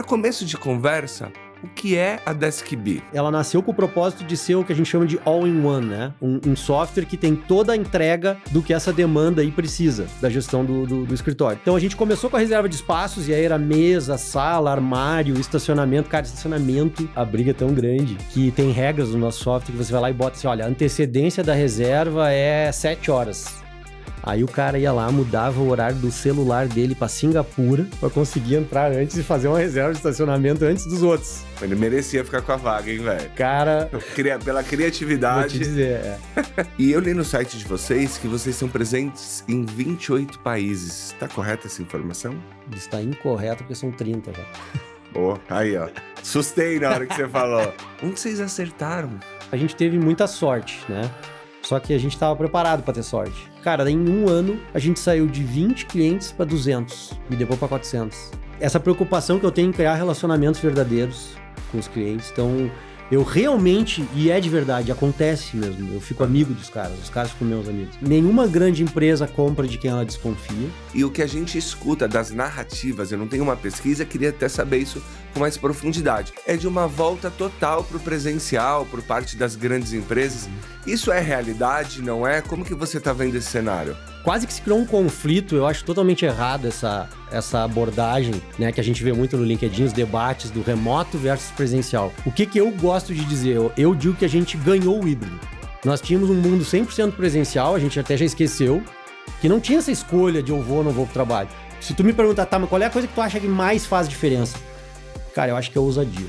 começo de conversa, o que é a DeskB? Ela nasceu com o propósito de ser o que a gente chama de all-in-one, né? Um software que tem toda a entrega do que essa demanda aí precisa, da gestão do escritório. Então a gente começou com a reserva de espaços, e aí era mesa, sala, armário, estacionamento. Cara, estacionamento, a briga é tão grande que tem regras no nosso software que você vai lá e bota assim, olha, a antecedência da reserva é 7 horas. Aí o cara ia lá, mudava o horário do celular dele pra Singapura pra conseguir entrar antes e fazer uma reserva de estacionamento antes dos outros. Ele merecia ficar com a vaga, hein, velho? Cara, Pela criatividade. vou te dizer, E eu li no site de vocês que vocês são presentes em 28 países. Tá correta essa informação? está incorreto porque são 30, velho. Pô, aí, ó. Assustei na hora que você falou. Onde vocês acertaram? A gente teve muita sorte, né? Só que a gente estava preparado para ter sorte. Cara, em um ano, a gente saiu de 20 clientes para 200 e depois para 400. Essa preocupação que eu tenho em criar relacionamentos verdadeiros com os clientes. Então, eu realmente, e é de verdade, acontece mesmo. Eu fico amigo dos caras, os caras ficam meus amigos. Nenhuma grande empresa compra de quem ela desconfia. E o que a gente escuta das narrativas, eu não tenho uma pesquisa, queria até saber isso com mais profundidade. É de uma volta total pro presencial, por parte das grandes empresas. Isso é realidade, não é? Como que você tá vendo esse cenário? Quase que se criou um conflito, eu acho totalmente errado essa abordagem, né, que a gente vê muito no LinkedIn, os debates do remoto versus presencial. O que eu gosto de dizer? Eu digo que a gente ganhou o híbrido. Nós tínhamos um mundo 100% presencial, a gente até já esqueceu, que não tinha essa escolha de eu vou ou não vou pro trabalho. Se tu me perguntar, tá, mas qual é a coisa que tu acha que mais faz diferença? Cara, eu acho que é a ousadia.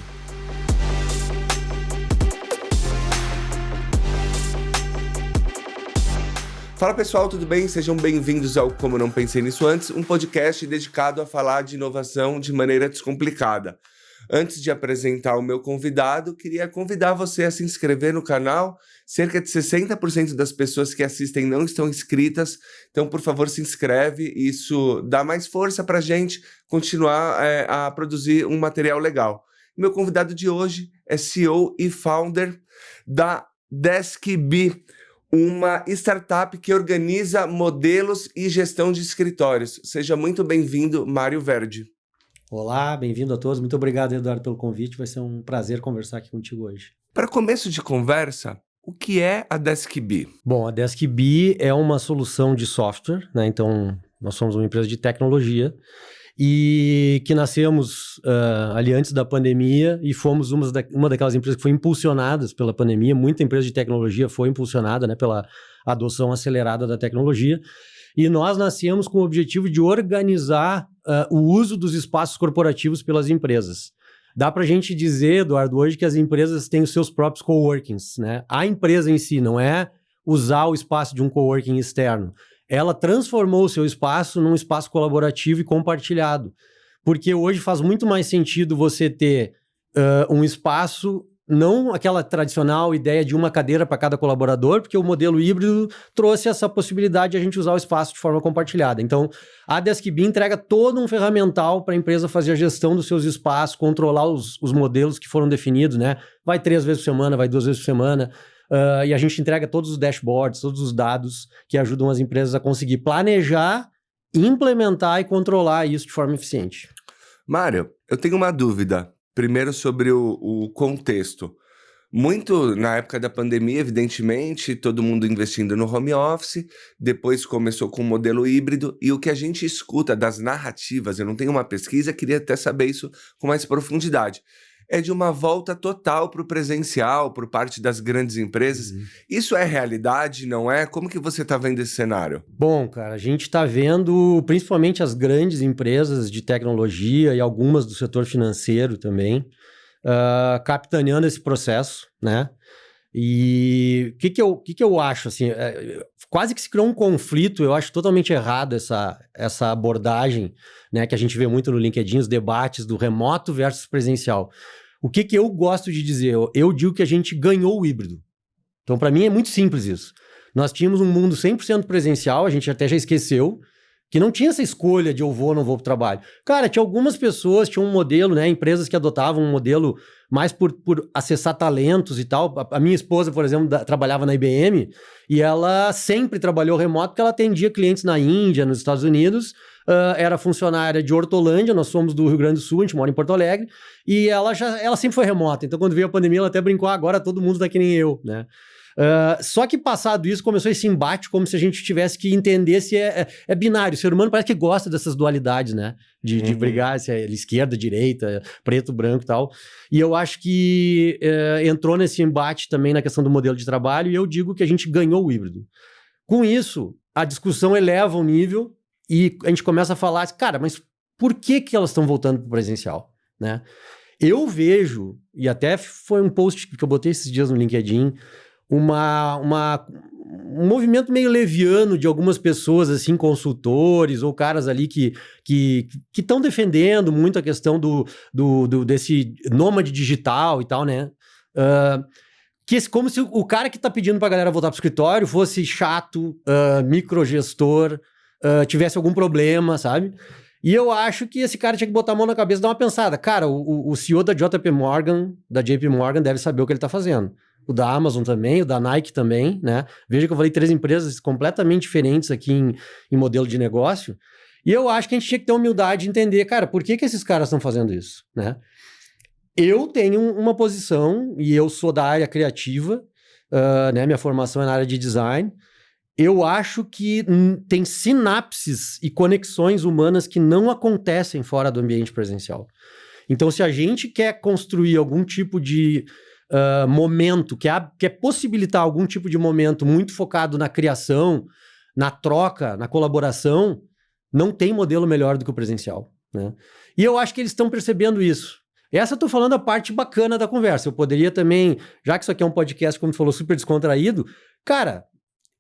Fala pessoal, tudo bem? Sejam bem-vindos ao Como Não Pensei Nisso Antes, um podcast dedicado a falar de inovação de maneira descomplicada. Antes de apresentar o meu convidado, queria convidar você a se inscrever no canal. Cerca de 60% das pessoas que assistem não estão inscritas, então por favor se inscreve, isso dá mais força pra gente continuar a produzir um material legal. Meu convidado de hoje é CEO e founder da DeskB, uma startup que organiza modelos e gestão de escritórios. Seja muito bem-vindo, Mário Verdi. Olá, bem-vindo a todos. Muito obrigado, Eduardo, pelo convite. Vai ser um prazer conversar aqui contigo hoje. Para começo de conversa, o que é a DeskB? Bom, a DeskB é uma solução de software, né? Então, nós somos uma empresa de tecnologia e que nascemos ali antes da pandemia e fomos uma daquelas empresas que foi impulsionadas pela pandemia. Muita empresa de tecnologia foi impulsionada, né, pela adoção acelerada da tecnologia. E nós nascemos com o objetivo de organizar o uso dos espaços corporativos pelas empresas. Dá para a gente dizer, Eduardo, hoje que as empresas têm os seus próprios coworkings, né? A empresa em si não é usar o espaço de um coworking externo. Ela transformou o seu espaço num espaço colaborativo e compartilhado. Porque hoje faz muito mais sentido você ter um espaço, não aquela tradicional ideia de uma cadeira para cada colaborador, porque o modelo híbrido trouxe essa possibilidade de a gente usar o espaço de forma compartilhada. Então, a DeskB entrega todo um ferramental para a empresa fazer a gestão dos seus espaços, controlar os modelos que foram definidos, né? Vai 3 vezes por semana, vai 2 vezes por semana. E a gente entrega todos os dashboards, todos os dados que ajudam as empresas a conseguir planejar, implementar e controlar isso de forma eficiente. Mário, eu tenho uma dúvida. Primeiro sobre o contexto. Muito na época da pandemia, evidentemente, todo mundo investindo no home office, depois começou com o modelo híbrido, e o que a gente escuta das narrativas, eu não tenho uma pesquisa, queria até saber isso com mais profundidade. É de uma volta total para o presencial, por parte das grandes empresas. Isso é realidade, não é? Como que você está vendo esse cenário? Bom, cara, a gente está vendo principalmente as grandes empresas de tecnologia e algumas do setor financeiro também, capitaneando esse processo, né? E o que eu acho, assim, quase que se criou um conflito, eu acho totalmente errado essa abordagem, né, que a gente vê muito no LinkedIn, os debates do remoto versus presencial. O que eu gosto de dizer? Eu digo que a gente ganhou o híbrido. Então, para mim, é muito simples isso. Nós tínhamos um mundo 100% presencial, a gente até já esqueceu, que não tinha essa escolha de eu vou ou não vou para o trabalho. Cara, tinha algumas pessoas, tinha um modelo, né, empresas que adotavam um modelo mais por acessar talentos e tal. A minha esposa, por exemplo, trabalhava na IBM e ela sempre trabalhou remoto porque ela atendia clientes na Índia, nos Estados Unidos, era funcionária de Hortolândia, nós somos do Rio Grande do Sul, a gente mora em Porto Alegre, e ela sempre foi remota. Então, quando veio a pandemia, ela até brincou, agora todo mundo tá que nem eu, né? Só que passado isso, começou esse embate como se a gente tivesse que entender se é binário. O ser humano parece que gosta dessas dualidades, né? De brigar se é esquerda, direita, preto, branco e tal. E eu acho que entrou nesse embate também na questão do modelo de trabalho, e eu digo que a gente ganhou o híbrido. Com isso, a discussão eleva o nível e a gente começa a falar, cara, mas por que elas estão voltando para o presencial, né? Eu vejo, e até foi um post que eu botei esses dias no LinkedIn, um movimento meio leviano de algumas pessoas, assim, consultores ou caras ali que estão defendendo muito a questão desse nômade digital e tal, né? Como se o cara que tá pedindo pra galera voltar pro escritório fosse chato, microgestor, tivesse algum problema, sabe? E eu acho que esse cara tinha que botar a mão na cabeça e dar uma pensada. Cara, o CEO da JP Morgan, da JP Morgan, deve saber o que ele tá fazendo. O da Amazon também, o da Nike também, né? Veja que eu falei 3 empresas completamente diferentes aqui em modelo de negócio. E eu acho que a gente tinha que ter humildade de entender, cara, por que esses caras estão fazendo isso, né? Eu tenho uma posição, e eu sou da área criativa, né? Minha formação é na área de design. Eu acho que tem sinapses e conexões humanas que não acontecem fora do ambiente presencial. Então, se a gente quer construir algum tipo de momento, quer possibilitar algum tipo de momento muito focado na criação, na troca, na colaboração, não tem modelo melhor do que o presencial, né? E eu acho que eles estão percebendo isso. Essa eu tô falando a parte bacana da conversa. Eu poderia também, já que isso aqui é um podcast, como tu falou, super descontraído, cara,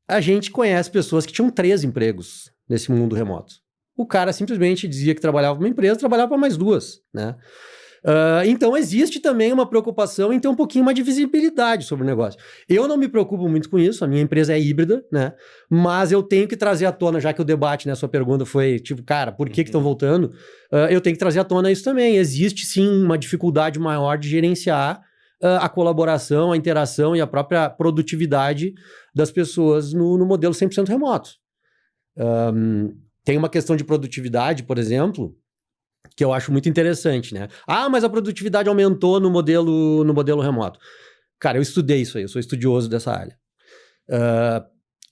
a gente conhece pessoas que tinham 3 empregos nesse mundo remoto. O cara simplesmente dizia que trabalhava para uma empresa, trabalhava para mais 2, né? Então existe também uma preocupação em ter um pouquinho mais de visibilidade sobre o negócio. Eu não me preocupo muito com isso, a minha empresa é híbrida, né? Mas eu tenho que trazer à tona, já que o debate, né, sua pergunta foi tipo, cara, por que estão voltando? Eu tenho que trazer à tona isso também. Existe sim uma dificuldade maior de gerenciar a colaboração, a interação e a própria produtividade das pessoas no modelo 100% remoto. Tem uma questão de produtividade, por exemplo, que eu acho muito interessante, né? Mas a produtividade aumentou no modelo remoto. Cara, eu estudei isso aí, eu sou estudioso dessa área.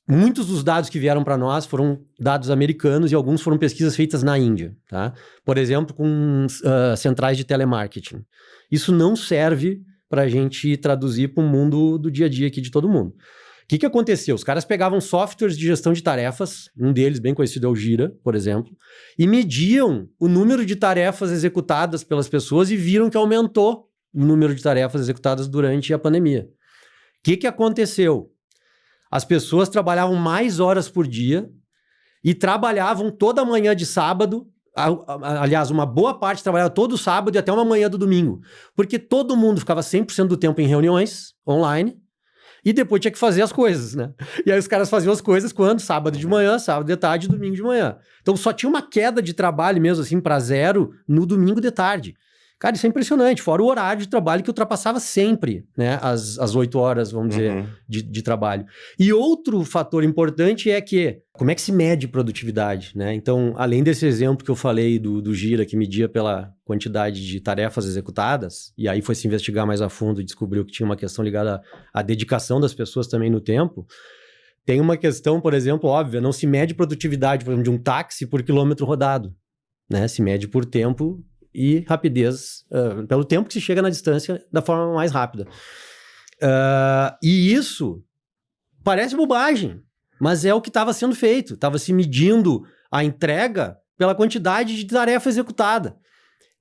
Muitos dos dados que vieram para nós foram dados americanos e alguns foram pesquisas feitas na Índia, tá? Por exemplo, com centrais de telemarketing. Isso não serve para a gente traduzir para o mundo do dia a dia aqui de todo mundo. O que aconteceu? Os caras pegavam softwares de gestão de tarefas, um deles bem conhecido é o Gira, por exemplo, e mediam o número de tarefas executadas pelas pessoas e viram que aumentou o número de tarefas executadas durante a pandemia. O que aconteceu? As pessoas trabalhavam mais horas por dia e trabalhavam toda manhã de sábado. Aliás, uma boa parte trabalhava todo sábado e até uma manhã do domingo, porque todo mundo ficava 100% do tempo em reuniões online e depois tinha que fazer as coisas, né? E aí os caras faziam as coisas quando? Sábado de manhã, sábado de tarde e domingo de manhã. Então só tinha uma queda de trabalho mesmo assim para 0 no domingo de tarde. Cara, isso é impressionante, fora o horário de trabalho que ultrapassava sempre, né, as 8 horas, vamos dizer, de trabalho. E outro fator importante é que, como é que se mede produtividade, né? Então, além desse exemplo que eu falei do Gira, que media pela quantidade de tarefas executadas, e aí foi se investigar mais a fundo e descobriu que tinha uma questão ligada à dedicação das pessoas também no tempo, tem uma questão, por exemplo, óbvia, não se mede produtividade, por exemplo, de um táxi por quilômetro rodado, né? Se mede por tempo e rapidez, pelo tempo que se chega na distância da forma mais rápida. E isso parece bobagem, mas é o que estava sendo feito. Estava se medindo a entrega pela quantidade de tarefa executada.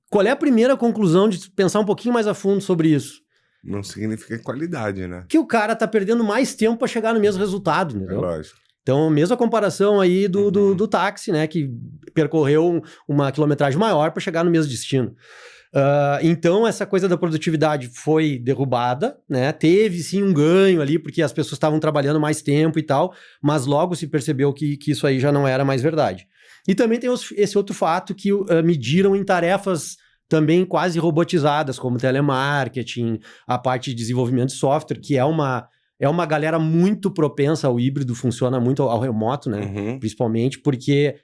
Qual é a primeira conclusão de pensar um pouquinho mais a fundo sobre isso? Não significa qualidade, né? Que o cara está perdendo mais tempo para chegar no mesmo resultado, entendeu? É lógico. Então, mesma comparação aí do táxi, né? Que percorreu uma quilometragem maior para chegar no mesmo destino. Então, essa coisa da produtividade foi derrubada, né? Teve, sim, um ganho ali, porque as pessoas estavam trabalhando mais tempo e tal, mas logo se percebeu que isso aí já não era mais verdade. E também tem esse outro fato que mediram em tarefas também quase robotizadas, como telemarketing, a parte de desenvolvimento de software, que é uma galera muito propensa ao híbrido, funciona muito ao remoto, né? Principalmente porque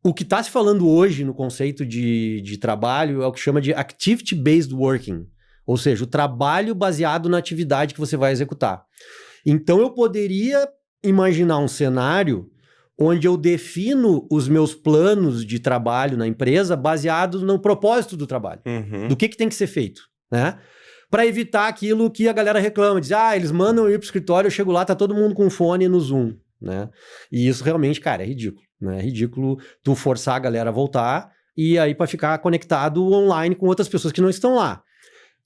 O que está se falando hoje no conceito de trabalho é o que chama de activity-based working, ou seja, o trabalho baseado na atividade que você vai executar. Então eu poderia imaginar um cenário onde eu defino os meus planos de trabalho na empresa baseados no propósito do trabalho, do que tem que ser feito, né? Para evitar aquilo que a galera reclama, diz, eles mandam eu ir pro escritório, eu chego lá, tá todo mundo com fone no Zoom, né? E isso realmente, cara, é ridículo, né? É ridículo tu forçar a galera a voltar e aí para ficar conectado online com outras pessoas que não estão lá.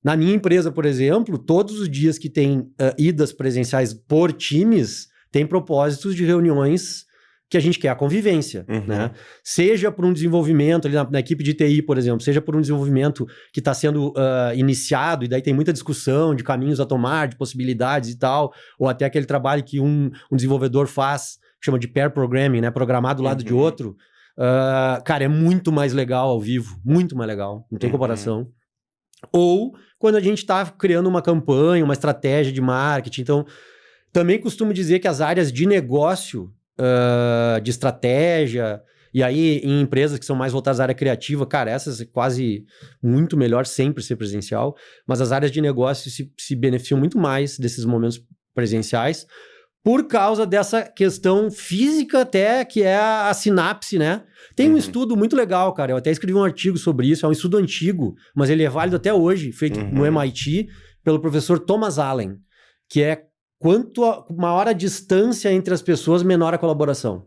Na minha empresa, por exemplo, todos os dias que tem idas presenciais por times, tem propósitos de reuniões que a gente quer a convivência, né? Seja por um desenvolvimento ali na equipe de TI, por exemplo, seja por um desenvolvimento que está sendo iniciado, e daí tem muita discussão de caminhos a tomar, de possibilidades e tal, ou até aquele trabalho que um desenvolvedor faz, chama de pair programming, né? Programar do lado de outro. Cara, é muito mais legal ao vivo, muito mais legal, não tem comparação. Ou quando a gente está criando uma campanha, uma estratégia de marketing. Então, também costumo dizer que as áreas de negócio, de estratégia, e aí em empresas que são mais voltadas à área criativa, cara, essas é quase muito melhor sempre ser presencial, mas as áreas de negócio se beneficiam muito mais desses momentos presenciais por causa dessa questão física até, que é a sinapse, né? Tem um estudo muito legal, cara, eu até escrevi um artigo sobre isso, é um estudo antigo, mas ele é válido até hoje, feito no MIT pelo professor Thomas Allen, que é quanto maior a distância entre as pessoas, menor a colaboração.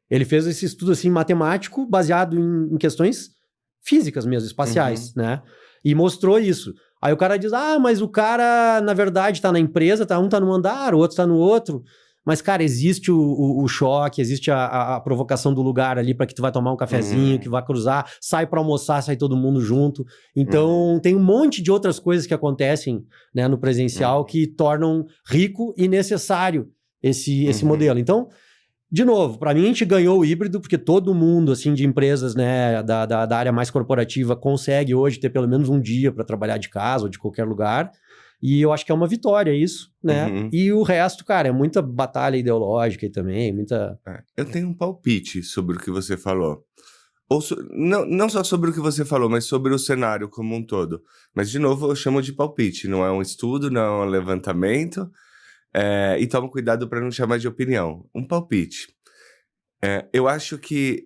Ele fez esse estudo assim matemático, baseado em questões físicas mesmo, espaciais, né? E mostrou isso. Aí o cara diz, mas o cara, na verdade, tá na empresa, um tá num andar, o outro tá no outro. Mas, cara, existe o choque, existe a provocação do lugar ali para que tu vai tomar um cafezinho, que vai cruzar, sai para almoçar, sai todo mundo junto. Então, tem um monte de outras coisas que acontecem, né, no presencial que tornam rico e necessário esse modelo. Então, de novo, para mim a gente ganhou o híbrido, porque todo mundo, assim, de empresas, né, da área mais corporativa consegue hoje ter pelo menos um dia para trabalhar de casa ou de qualquer lugar. E eu acho que é uma vitória isso, né? E o resto, cara, é muita batalha ideológica aí também, muita... Eu tenho um palpite sobre o que você falou. Não só sobre o que você falou, mas sobre o cenário como um todo. Mas, de novo, eu chamo de palpite. Não é um estudo, não é um levantamento. E toma cuidado para não chamar de opinião. Um palpite. Eu acho que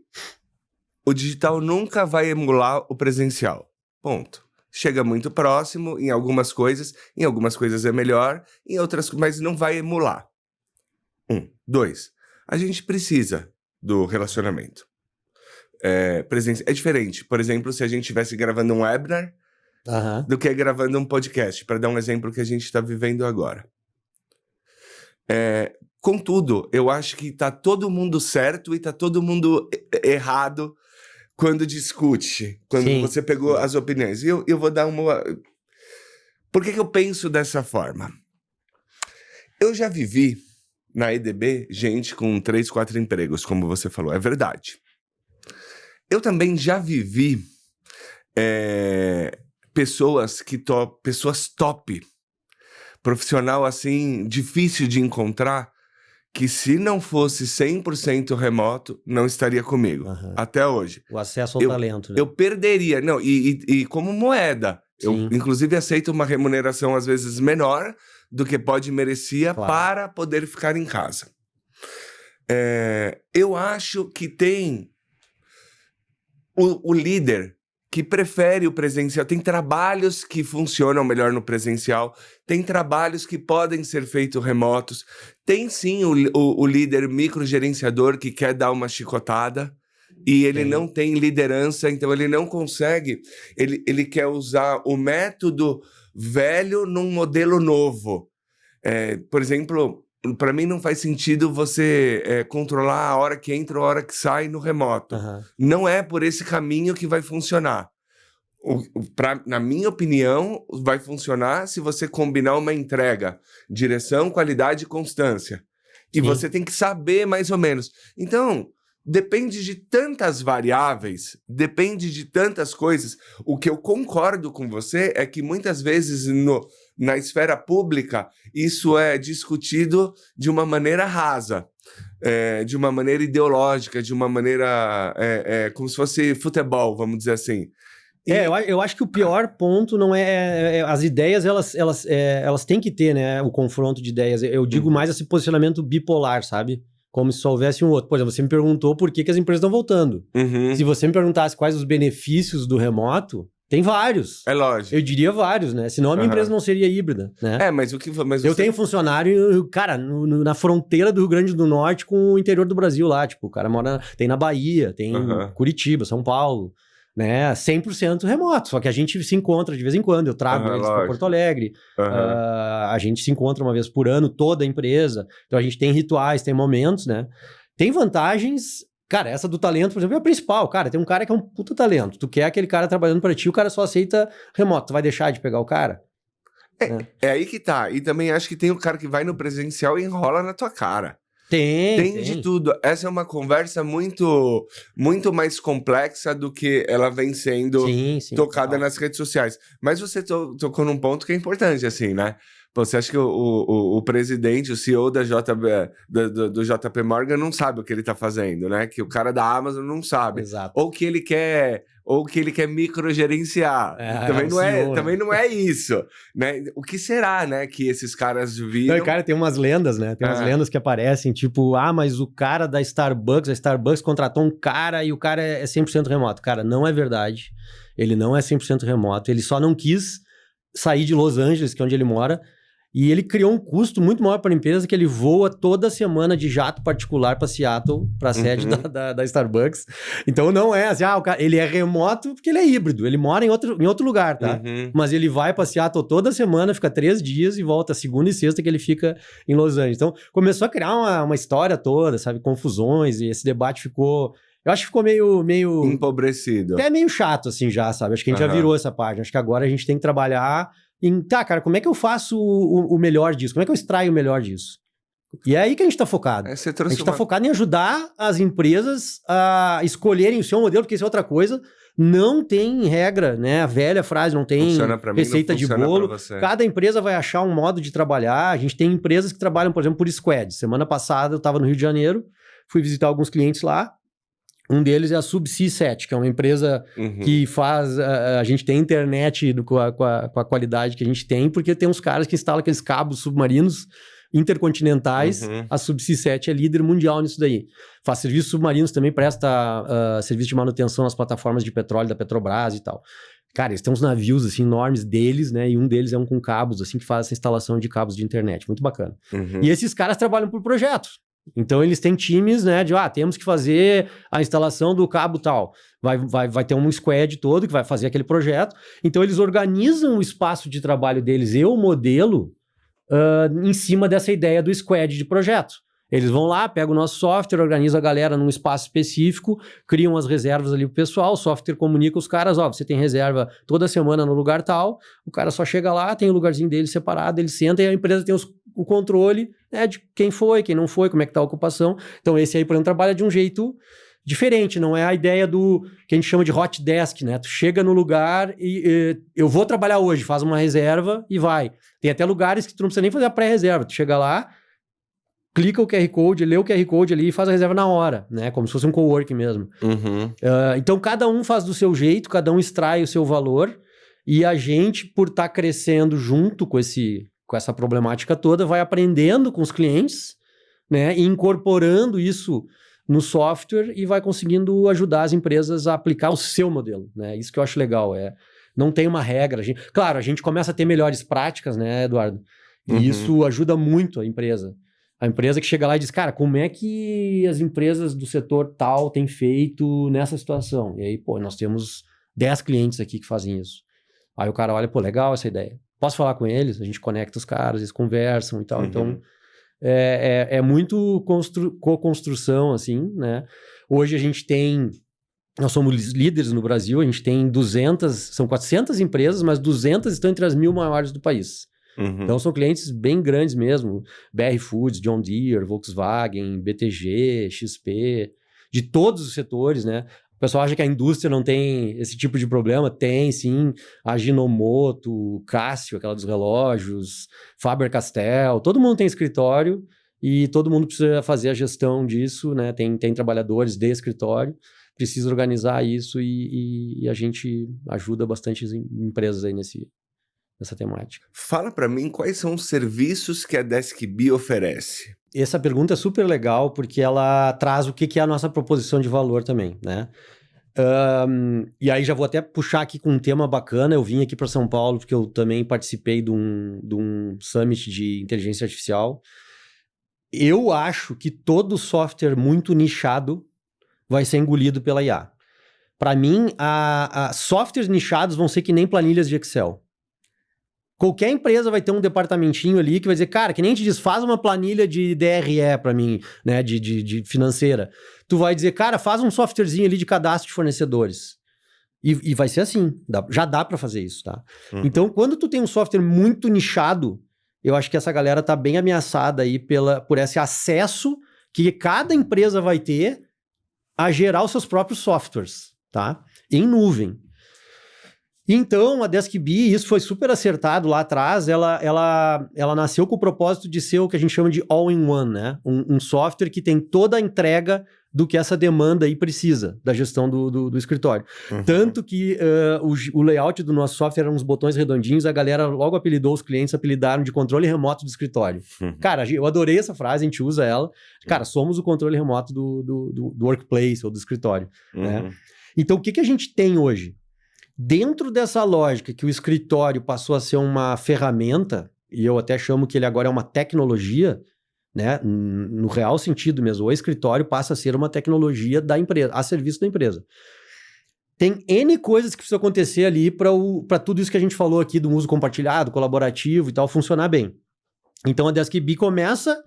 o digital nunca vai emular o presencial. Ponto. Chega muito próximo em algumas coisas é melhor, em outras, mas não vai emular. 2, a gente precisa do relacionamento. É diferente, por exemplo, se a gente estivesse gravando um webinar do que gravando um podcast, para dar um exemplo que a gente está vivendo agora. Contudo, eu acho que tá todo mundo certo e tá todo mundo errado quando discute, quando você pegou as opiniões. E eu vou dar uma... Por que eu penso dessa forma? Eu já vivi na EDB gente com 3, 4 empregos, como você falou, é verdade. Eu também já vivi pessoas top, profissional assim, difícil de encontrar, que se não fosse 100% remoto, não estaria comigo, até hoje. O acesso ao talento, né? Eu perderia, não, e como moeda. Eu, inclusive, aceito uma remuneração, às vezes, menor do que merecia para poder ficar em casa. Eu acho que tem o líder que prefere o presencial. Tem trabalhos que funcionam melhor no presencial, tem trabalhos que podem ser feitos remotos, tem sim o líder microgerenciador que quer dar uma chicotada e ele não tem liderança, então ele não consegue, ele quer usar o método velho num modelo novo. Por exemplo, para mim não faz sentido você controlar a hora que entra, a hora que sai no remoto. Não é por esse caminho que vai funcionar. Na minha opinião, vai funcionar se você combinar uma entrega, direção, qualidade e constância. E você tem que saber mais ou menos. Então, depende de tantas variáveis, depende de tantas coisas. O que eu concordo com você é que muitas vezes na esfera pública isso é discutido de uma maneira rasa. de uma maneira ideológica, de uma maneira como se fosse futebol, vamos dizer assim. Eu acho que o pior ponto não as ideias, elas têm que ter, né, o confronto de ideias. Eu digo mais esse posicionamento bipolar, sabe? Como se só houvesse um outro. Por exemplo, você me perguntou por que as empresas estão voltando. Se você me perguntasse quais os benefícios do remoto, tem vários. É lógico. Eu diria vários, né? Senão a minha empresa não seria híbrida, né? Mas o que... Eu tenho funcionário, cara, na fronteira do Rio Grande do Norte com o interior do Brasil lá. Tipo, o cara tem na Bahia, tem em Curitiba, São Paulo, né? 100% remoto. Só que a gente se encontra de vez em quando. Eu trago eles para Porto Alegre. A gente se encontra uma vez por ano, toda a empresa. Então a gente tem rituais, tem momentos, né? Tem vantagens. Cara, essa do talento, por exemplo, é a principal. Cara, tem um cara que é um puta talento. Tu quer aquele cara trabalhando para ti, o cara só aceita remoto. Tu vai deixar de pegar o cara? É aí que tá. E também acho que tem o cara que vai no presencial e enrola na tua cara. Tem de tudo. Essa é uma conversa muito, muito mais complexa do que ela vem sendo tocada nas redes sociais. Mas você tocou num ponto que é importante, assim, né? Pô, você acha que o presidente, o CEO da do JP Morgan não sabe o que ele tá fazendo, né? Que o cara da Amazon não sabe. Exato. Ou que ele quer microgerenciar. Também não é isso, né? O que será, né, que esses caras viram? Não, cara, tem umas lendas, né? Tem umas lendas que aparecem, tipo, mas o cara da Starbucks, a Starbucks contratou um cara e o cara é 100% remoto. Cara, não é verdade. Ele não é 100% remoto. Ele só não quis sair de Los Angeles, que é onde ele mora, e ele criou um custo muito maior para a empresa, que ele voa toda semana de jato particular para Seattle, para a sede da Starbucks. Então não é assim, o cara, ele é remoto porque ele é híbrido, ele mora em outro lugar, tá? Mas ele vai para Seattle toda semana, fica 3 dias e volta segunda e sexta que ele fica em Los Angeles. Então começou a criar uma história toda, sabe? Confusões, e esse debate ficou... Eu acho que ficou meio... empobrecido. Até meio chato, assim, já, sabe? Acho que a gente já virou essa página. Acho que agora a gente tem que trabalhar tá, cara, como é que eu faço o melhor disso? Como é que eu extraio o melhor disso? E é aí que a gente tá focado. A gente tá focado em ajudar as empresas a escolherem o seu modelo, porque isso é outra coisa. Não tem regra, né? A velha frase, não tem receita de bolo. Cada empresa vai achar um modo de trabalhar. A gente tem empresas que trabalham, por exemplo, por squad. Semana passada eu tava no Rio de Janeiro, fui visitar alguns clientes lá. Um deles é a Subsea 7, que é uma empresa que faz... A gente tem internet com a qualidade que a gente tem, porque tem uns caras que instalam aqueles cabos submarinos intercontinentais. A Subsea 7 é líder mundial nisso daí. Faz serviços submarinos também, presta serviço de manutenção nas plataformas de petróleo da Petrobras e tal. Cara, eles têm uns navios, assim, enormes deles, né? E um deles é um com cabos, assim, que faz essa instalação de cabos de internet. Muito bacana. E esses caras trabalham por projetos. Então, eles têm times, né, de, temos que fazer a instalação do cabo tal. Vai ter um squad todo que vai fazer aquele projeto. Então, eles organizam o espaço de trabalho deles e o modelo em cima dessa ideia do squad de projeto. Eles vão lá, pegam o nosso software, organizam a galera num espaço específico, criam as reservas ali pro pessoal, o software comunica os caras, você tem reserva toda semana no lugar tal, o cara só chega lá, tem o lugarzinho dele separado, ele senta e a empresa tem o controle, né, de quem foi, quem não foi, como é que tá a ocupação. Então esse aí, por exemplo, trabalha de um jeito diferente, não é a ideia do que a gente chama de hot desk, né? Tu chega no lugar e eu vou trabalhar hoje, faz uma reserva e vai. Tem até lugares que tu não precisa nem fazer a pré-reserva, tu chega lá, clica o QR Code, lê o QR Code ali e faz a reserva na hora, né? Como se fosse um coworking mesmo. Então, cada um faz do seu jeito, cada um extrai o seu valor, e a gente, por estar crescendo junto com essa problemática toda, vai aprendendo com os clientes, né? E incorporando isso no software e vai conseguindo ajudar as empresas a aplicar o seu modelo, né? Isso que eu acho legal, não tem uma regra. Claro, a gente começa a ter melhores práticas, né, Eduardo? E isso ajuda muito a empresa. A empresa que chega lá e diz, cara, como é que as empresas do setor tal têm feito nessa situação? E aí, nós temos 10 clientes aqui que fazem isso. Aí o cara olha, legal essa ideia. Posso falar com eles? A gente conecta os caras, eles conversam e tal. Então, é muito co-construção, assim, né? Hoje a gente nós somos líderes no Brasil, a gente tem 400 empresas, mas 200 estão entre as 1.000 maiores do país. Então são clientes bem grandes mesmo, BR Foods, John Deere, Volkswagen, BTG, XP, de todos os setores, né? O pessoal acha que a indústria não tem esse tipo de problema, tem sim, a Ajinomoto, Cássio, aquela dos relógios, Faber-Castell, todo mundo tem escritório e todo mundo precisa fazer a gestão disso, né? Tem trabalhadores de escritório, precisa organizar isso e a gente ajuda bastante as empresas aí nessa temática. Fala para mim quais são os serviços que a DeskB oferece. Essa pergunta é super legal porque ela traz o que é a nossa proposição de valor também, né? E aí já vou até puxar aqui com um tema bacana. Eu vim aqui para São Paulo porque eu também participei de um summit de inteligência artificial. Eu acho que todo software muito nichado vai ser engolido pela IA. Para mim, softwares nichados vão ser que nem planilhas de Excel. Qualquer empresa vai ter um departamentinho ali que vai dizer, cara, que nem te diz, faz uma planilha de DRE para mim, né, de financeira. Tu vai dizer, cara, faz um softwarezinho ali de cadastro de fornecedores. E vai ser assim, já dá para fazer isso, tá? Então, quando tu tem um software muito nichado, eu acho que essa galera tá bem ameaçada aí por esse acesso que cada empresa vai ter a gerar os seus próprios softwares, tá? Em nuvem. Então, a DeskB, isso foi super acertado lá atrás, ela nasceu com o propósito de ser o que a gente chama de all-in-one, né? Um software que tem toda a entrega do que essa demanda aí precisa, da gestão do escritório. Tanto que o layout do nosso software eram uns botões redondinhos, a galera logo apelidou, os clientes apelidaram de controle remoto do escritório. Cara, eu adorei essa frase, a gente usa ela. Cara, somos o controle remoto do workplace ou do escritório. Né? Então, o que a gente tem hoje? Dentro dessa lógica que o escritório passou a ser uma ferramenta, e eu até chamo que ele agora é uma tecnologia, né? No real sentido mesmo, o escritório passa a ser uma tecnologia da empresa, a serviço da empresa. Tem N coisas que precisam acontecer ali para tudo isso que a gente falou aqui do uso compartilhado, colaborativo e tal, funcionar bem. Então a DeskB começa,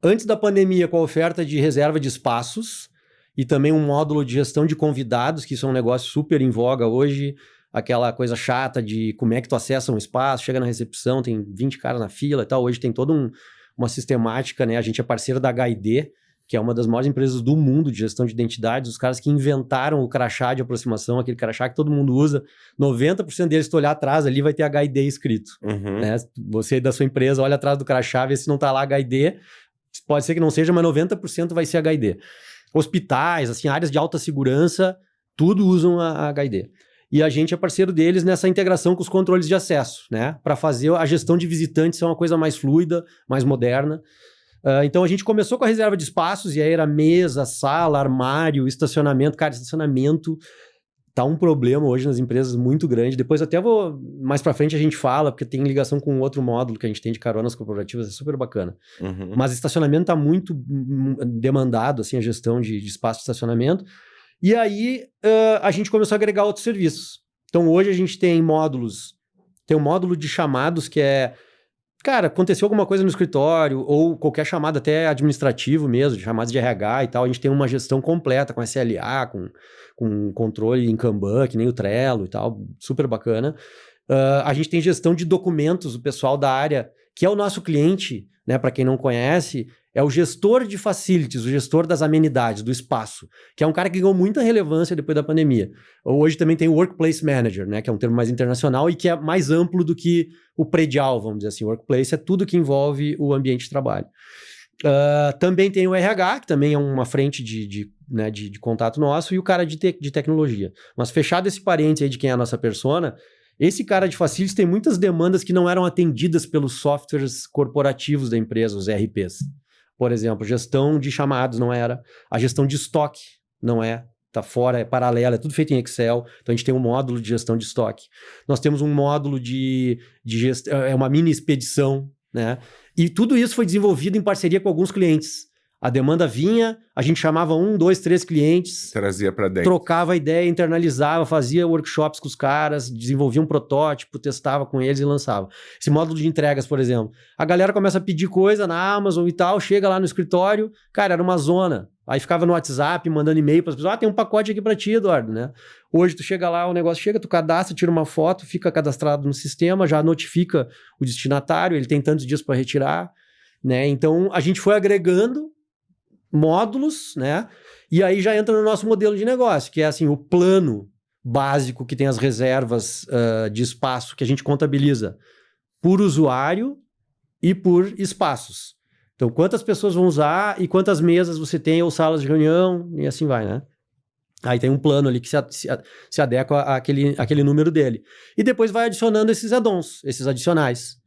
antes da pandemia, com a oferta de reserva de espaços, e também um módulo de gestão de convidados, que isso é um negócio super em voga hoje, aquela coisa chata de como é que tu acessa um espaço, chega na recepção, tem 20 caras na fila e tal. Hoje tem toda uma sistemática, né? A gente é parceiro da HID, que é uma das maiores empresas do mundo de gestão de identidades, os caras que inventaram o crachá de aproximação, aquele crachá que todo mundo usa, 90% deles, se tu olhar atrás ali, vai ter HID escrito. Né? Você da sua empresa olha atrás do crachá, vê se não tá lá HID, pode ser que não seja, mas 90% vai ser HID. Hospitais, assim, áreas de alta segurança, tudo usam a HID. E a gente é parceiro deles nessa integração com os controles de acesso, né? Para fazer a gestão de visitantes ser uma coisa mais fluida, mais moderna. Então a gente começou com a reserva de espaços, e aí era mesa, sala, armário, estacionamento. Cara, estacionamento tá um problema hoje nas empresas muito grande. Depois até mais para frente a gente fala, porque tem ligação com outro módulo que a gente tem de caronas corporativas, é super bacana. Mas estacionamento tá muito demandado, assim, a gestão de espaço de estacionamento. E aí a gente começou a agregar outros serviços. Então hoje a gente tem módulos, tem um módulo de chamados que é, cara, aconteceu alguma coisa no escritório, ou qualquer chamada até administrativo mesmo, de chamadas de RH e tal, a gente tem uma gestão completa com SLA, com controle em Kanban, que nem o Trello e tal, super bacana. A gente tem gestão de documentos, o pessoal da área, que é o nosso cliente, né, para quem não conhece, é o gestor de facilities, o gestor das amenidades, do espaço, que é um cara que ganhou muita relevância depois da pandemia. Hoje também tem o Workplace Manager, né, que é um termo mais internacional e que é mais amplo do que o predial, vamos dizer assim. O Workplace é tudo que envolve o ambiente de trabalho. Também tem o RH, que também é uma frente de contato nosso, e o cara de tecnologia. Mas fechado esse parênteses aí de quem é a nossa persona, esse cara de facilities tem muitas demandas que não eram atendidas pelos softwares corporativos da empresa, os ERPs. Por exemplo, gestão de chamados não era, a gestão de estoque não é, tá fora, é paralela, é tudo feito em Excel. Então a gente tem um módulo de gestão de estoque. Nós temos um módulo de gestão, é uma mini expedição, né? E tudo isso foi desenvolvido em parceria com alguns clientes. A demanda vinha, a gente chamava 1, 2, 3 clientes, trazia para dentro, trocava a ideia, internalizava, fazia workshops com os caras, desenvolvia um protótipo, testava com eles e lançava. Esse módulo de entregas, por exemplo. A galera começa a pedir coisa na Amazon e tal, chega lá no escritório, cara, era uma zona. Aí ficava no WhatsApp, mandando e-mail para as pessoas, tem um pacote aqui para ti, Eduardo, né? Hoje tu chega lá, o negócio chega, tu cadastra, tira uma foto, fica cadastrado no sistema, já notifica o destinatário, ele tem tantos dias para retirar, né? Então a gente foi agregando módulos, né? E aí já entra no nosso modelo de negócio, que é assim, o plano básico que tem as reservas de espaço que a gente contabiliza por usuário e por espaços. Então, quantas pessoas vão usar e quantas mesas você tem ou salas de reunião e assim vai, né? Aí tem um plano ali que se adequa àquele número dele. E depois vai adicionando esses add-ons, esses adicionais.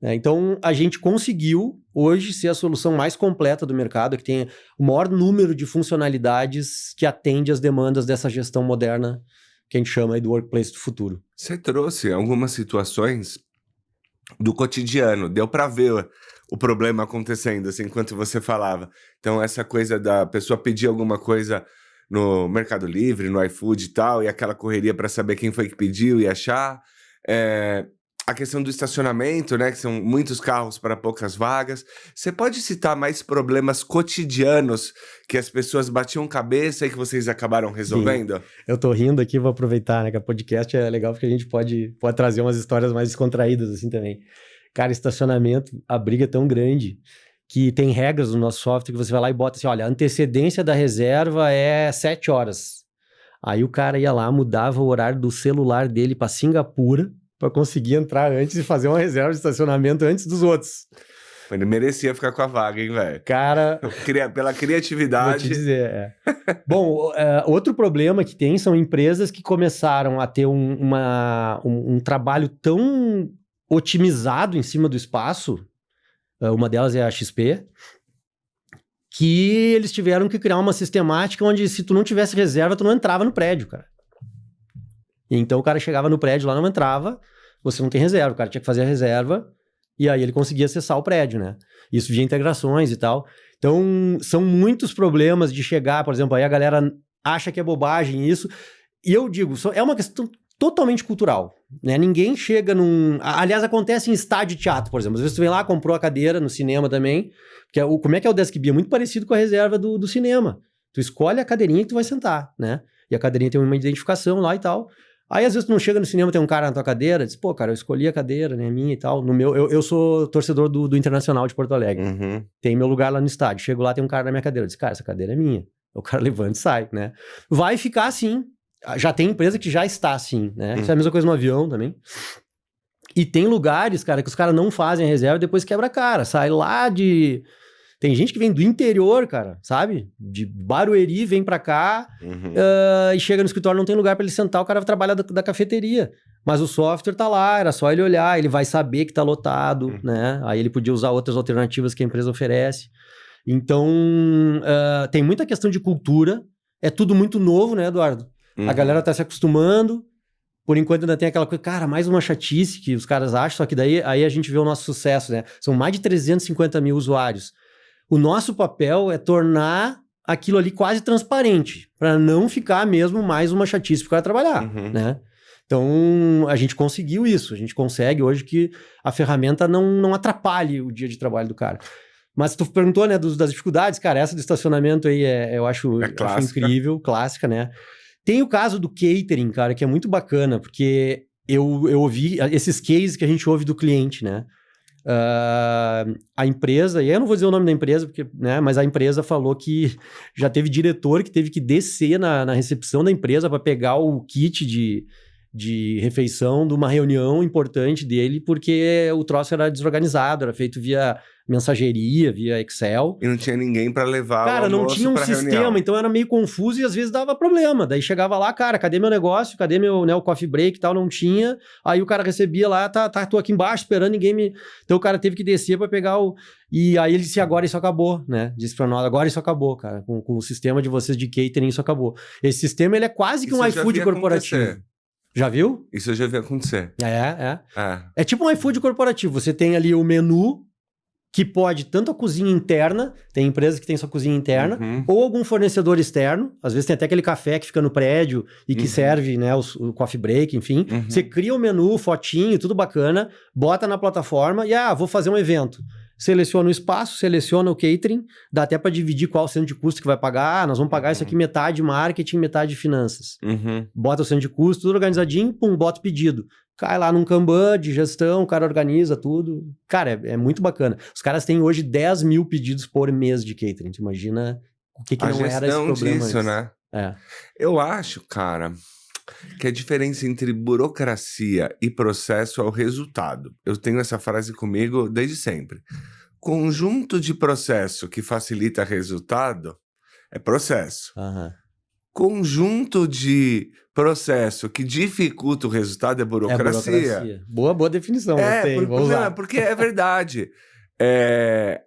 Então, a gente conseguiu hoje ser a solução mais completa do mercado, que tem o maior número de funcionalidades que atende às demandas dessa gestão moderna, que a gente chama aí do workplace do futuro. Você trouxe algumas situações do cotidiano, deu para ver o problema acontecendo, assim, enquanto você falava. Então, essa coisa da pessoa pedir alguma coisa no Mercado Livre, no iFood e tal, e aquela correria para saber quem foi que pediu e achar. A questão do estacionamento, né, que são muitos carros para poucas vagas. Você pode citar mais problemas cotidianos que as pessoas batiam cabeça e que vocês acabaram resolvendo? Sim. Eu tô rindo aqui, vou aproveitar, né, que a podcast é legal porque a gente pode trazer umas histórias mais descontraídas assim também. Cara, estacionamento, a briga é tão grande que tem regras no nosso software que você vai lá e bota assim, olha, a antecedência da reserva é 7 horas. Aí o cara ia lá, mudava o horário do celular dele para Singapura para conseguir entrar antes e fazer uma reserva de estacionamento antes dos outros. Ele merecia ficar com a vaga, hein, velho? Cara... Pela criatividade... Vou te dizer, Bom, outro problema que tem são empresas que começaram a ter um trabalho tão otimizado em cima do espaço, uma delas é a XP, que eles tiveram que criar uma sistemática onde se tu não tivesse reserva, tu não entrava no prédio, cara. Então o cara chegava no prédio lá, não entrava, você não tem reserva, o cara tinha que fazer a reserva e aí ele conseguia acessar o prédio, né? Isso via integrações e tal. Então são muitos problemas de chegar, por exemplo, aí a galera acha que é bobagem isso, e eu digo, é uma questão totalmente cultural, né? Ninguém chega num... Aliás, acontece em estádio de teatro, por exemplo. Às vezes tu vem lá, comprou a cadeira no cinema também, porque como é que é o Desk B? É muito parecido com a reserva do cinema. Tu escolhe a cadeirinha que tu vai sentar, né? E a cadeirinha tem uma identificação lá e tal. Aí, às vezes, tu não chega no cinema, tem um cara na tua cadeira, diz, pô, cara, eu escolhi a cadeira, né, minha e tal. No meu, eu sou torcedor do Internacional de Porto Alegre. Uhum. Tem meu lugar lá no estádio. Chego lá, tem um cara na minha cadeira. Eu disse, cara, essa cadeira é minha. O cara levanta e sai, né? Vai ficar assim. Já tem empresa que já está assim, né? Isso é a mesma coisa no avião também. E tem lugares, cara, que os caras não fazem a reserva e depois quebra a cara. Sai lá de... Tem gente que vem do interior, cara, sabe? De Barueri, vem pra cá e chega no escritório, não tem lugar pra ele sentar, o cara trabalha da cafeteria. Mas o software tá lá, era só ele olhar, ele vai saber que tá lotado, né? Aí ele podia usar outras alternativas que a empresa oferece. Então, tem muita questão de cultura. É tudo muito novo, né, Eduardo? A galera tá se acostumando. Por enquanto ainda tem aquela coisa, cara, mais uma chatice que os caras acham, só que daí aí a gente vê o nosso sucesso, né? São mais de 350 mil usuários. O nosso papel é tornar aquilo ali quase transparente, para não ficar mesmo mais uma chatice para o cara trabalhar, né? Então, a gente conseguiu isso. A gente consegue hoje que a ferramenta não atrapalhe o dia de trabalho do cara. Mas tu perguntou, né, das dificuldades, cara, essa do estacionamento aí eu acho incrível, clássica, né? Tem o caso do catering, cara, que é muito bacana, porque eu ouvi esses cases que a gente ouve do cliente, né? A empresa, e eu não vou dizer o nome da empresa, porque, né, mas a empresa falou que já teve diretor que teve que descer na recepção da empresa para pegar o kit de refeição de uma reunião importante dele, porque o troço era desorganizado, era feito via mensageria, via Excel. E não tinha ninguém para levar cara, o almoço. Não tinha um sistema, reunião. Então era meio confuso e às vezes dava problema. Daí chegava lá, cara, cadê meu negócio? Cadê meu, né, o coffee break e tal? Não tinha. Aí o cara recebia lá, tô aqui embaixo esperando, ninguém me... Então o cara teve que descer para pegar o... E aí ele disse, agora isso acabou, né? Disse pra nós, agora isso acabou, cara. Com o sistema de vocês de catering, isso acabou. Esse sistema, ele é quase que um iFood corporativo. Acontecer. Já viu? Isso eu já vi acontecer. É tipo um iFood corporativo. Você tem ali o menu, que pode tanto a cozinha interna, tem empresas que tem sua cozinha interna, ou algum fornecedor externo. Às vezes tem até aquele café que fica no prédio e que serve, né, o coffee break, enfim. Você cria o menu, fotinho, tudo bacana, bota na plataforma e, vou fazer um evento. Seleciona o espaço, seleciona o catering, dá até para dividir qual o centro de custo que vai pagar. Nós vamos pagar isso aqui metade marketing, metade finanças. Bota o centro de custo, tudo organizadinho, bota o pedido. Cai lá num Kanban de gestão, o cara organiza tudo. Cara, é muito bacana. Os caras têm hoje 10 mil pedidos por mês de catering. Tu imagina o que não era esse problema disso, antes. Né? Eu acho, cara, que a diferença entre burocracia e processo é o resultado. Eu tenho essa frase comigo desde sempre. conjunto de processo que facilita resultado é processo. Aham. Conjunto de processo que dificulta o resultado é burocracia. Boa definição, gostei, vou usar. Porque é verdade.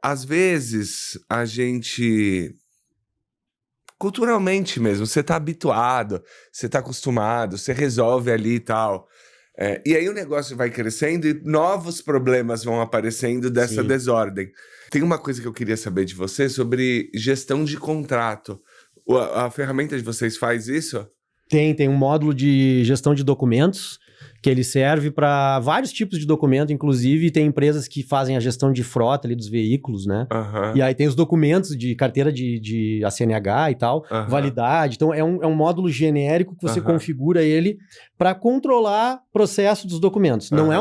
Às vezes, a gente... Culturalmente mesmo, você tá habituado, você tá acostumado, você resolve ali e tal. E aí o negócio vai crescendo e novos problemas vão aparecendo dessa Sim. desordem. Tem uma coisa que eu queria saber de você sobre gestão de contrato. A ferramenta de vocês faz isso? Tem um módulo de gestão de documentos que ele serve para vários tipos de documento, inclusive tem empresas que fazem a gestão de frota ali dos veículos, né? Aham. E aí tem os documentos de carteira de ACNH e tal, Aham. validade. Então é um módulo genérico que você Aham. configura ele para controlar o processo dos documentos. Não é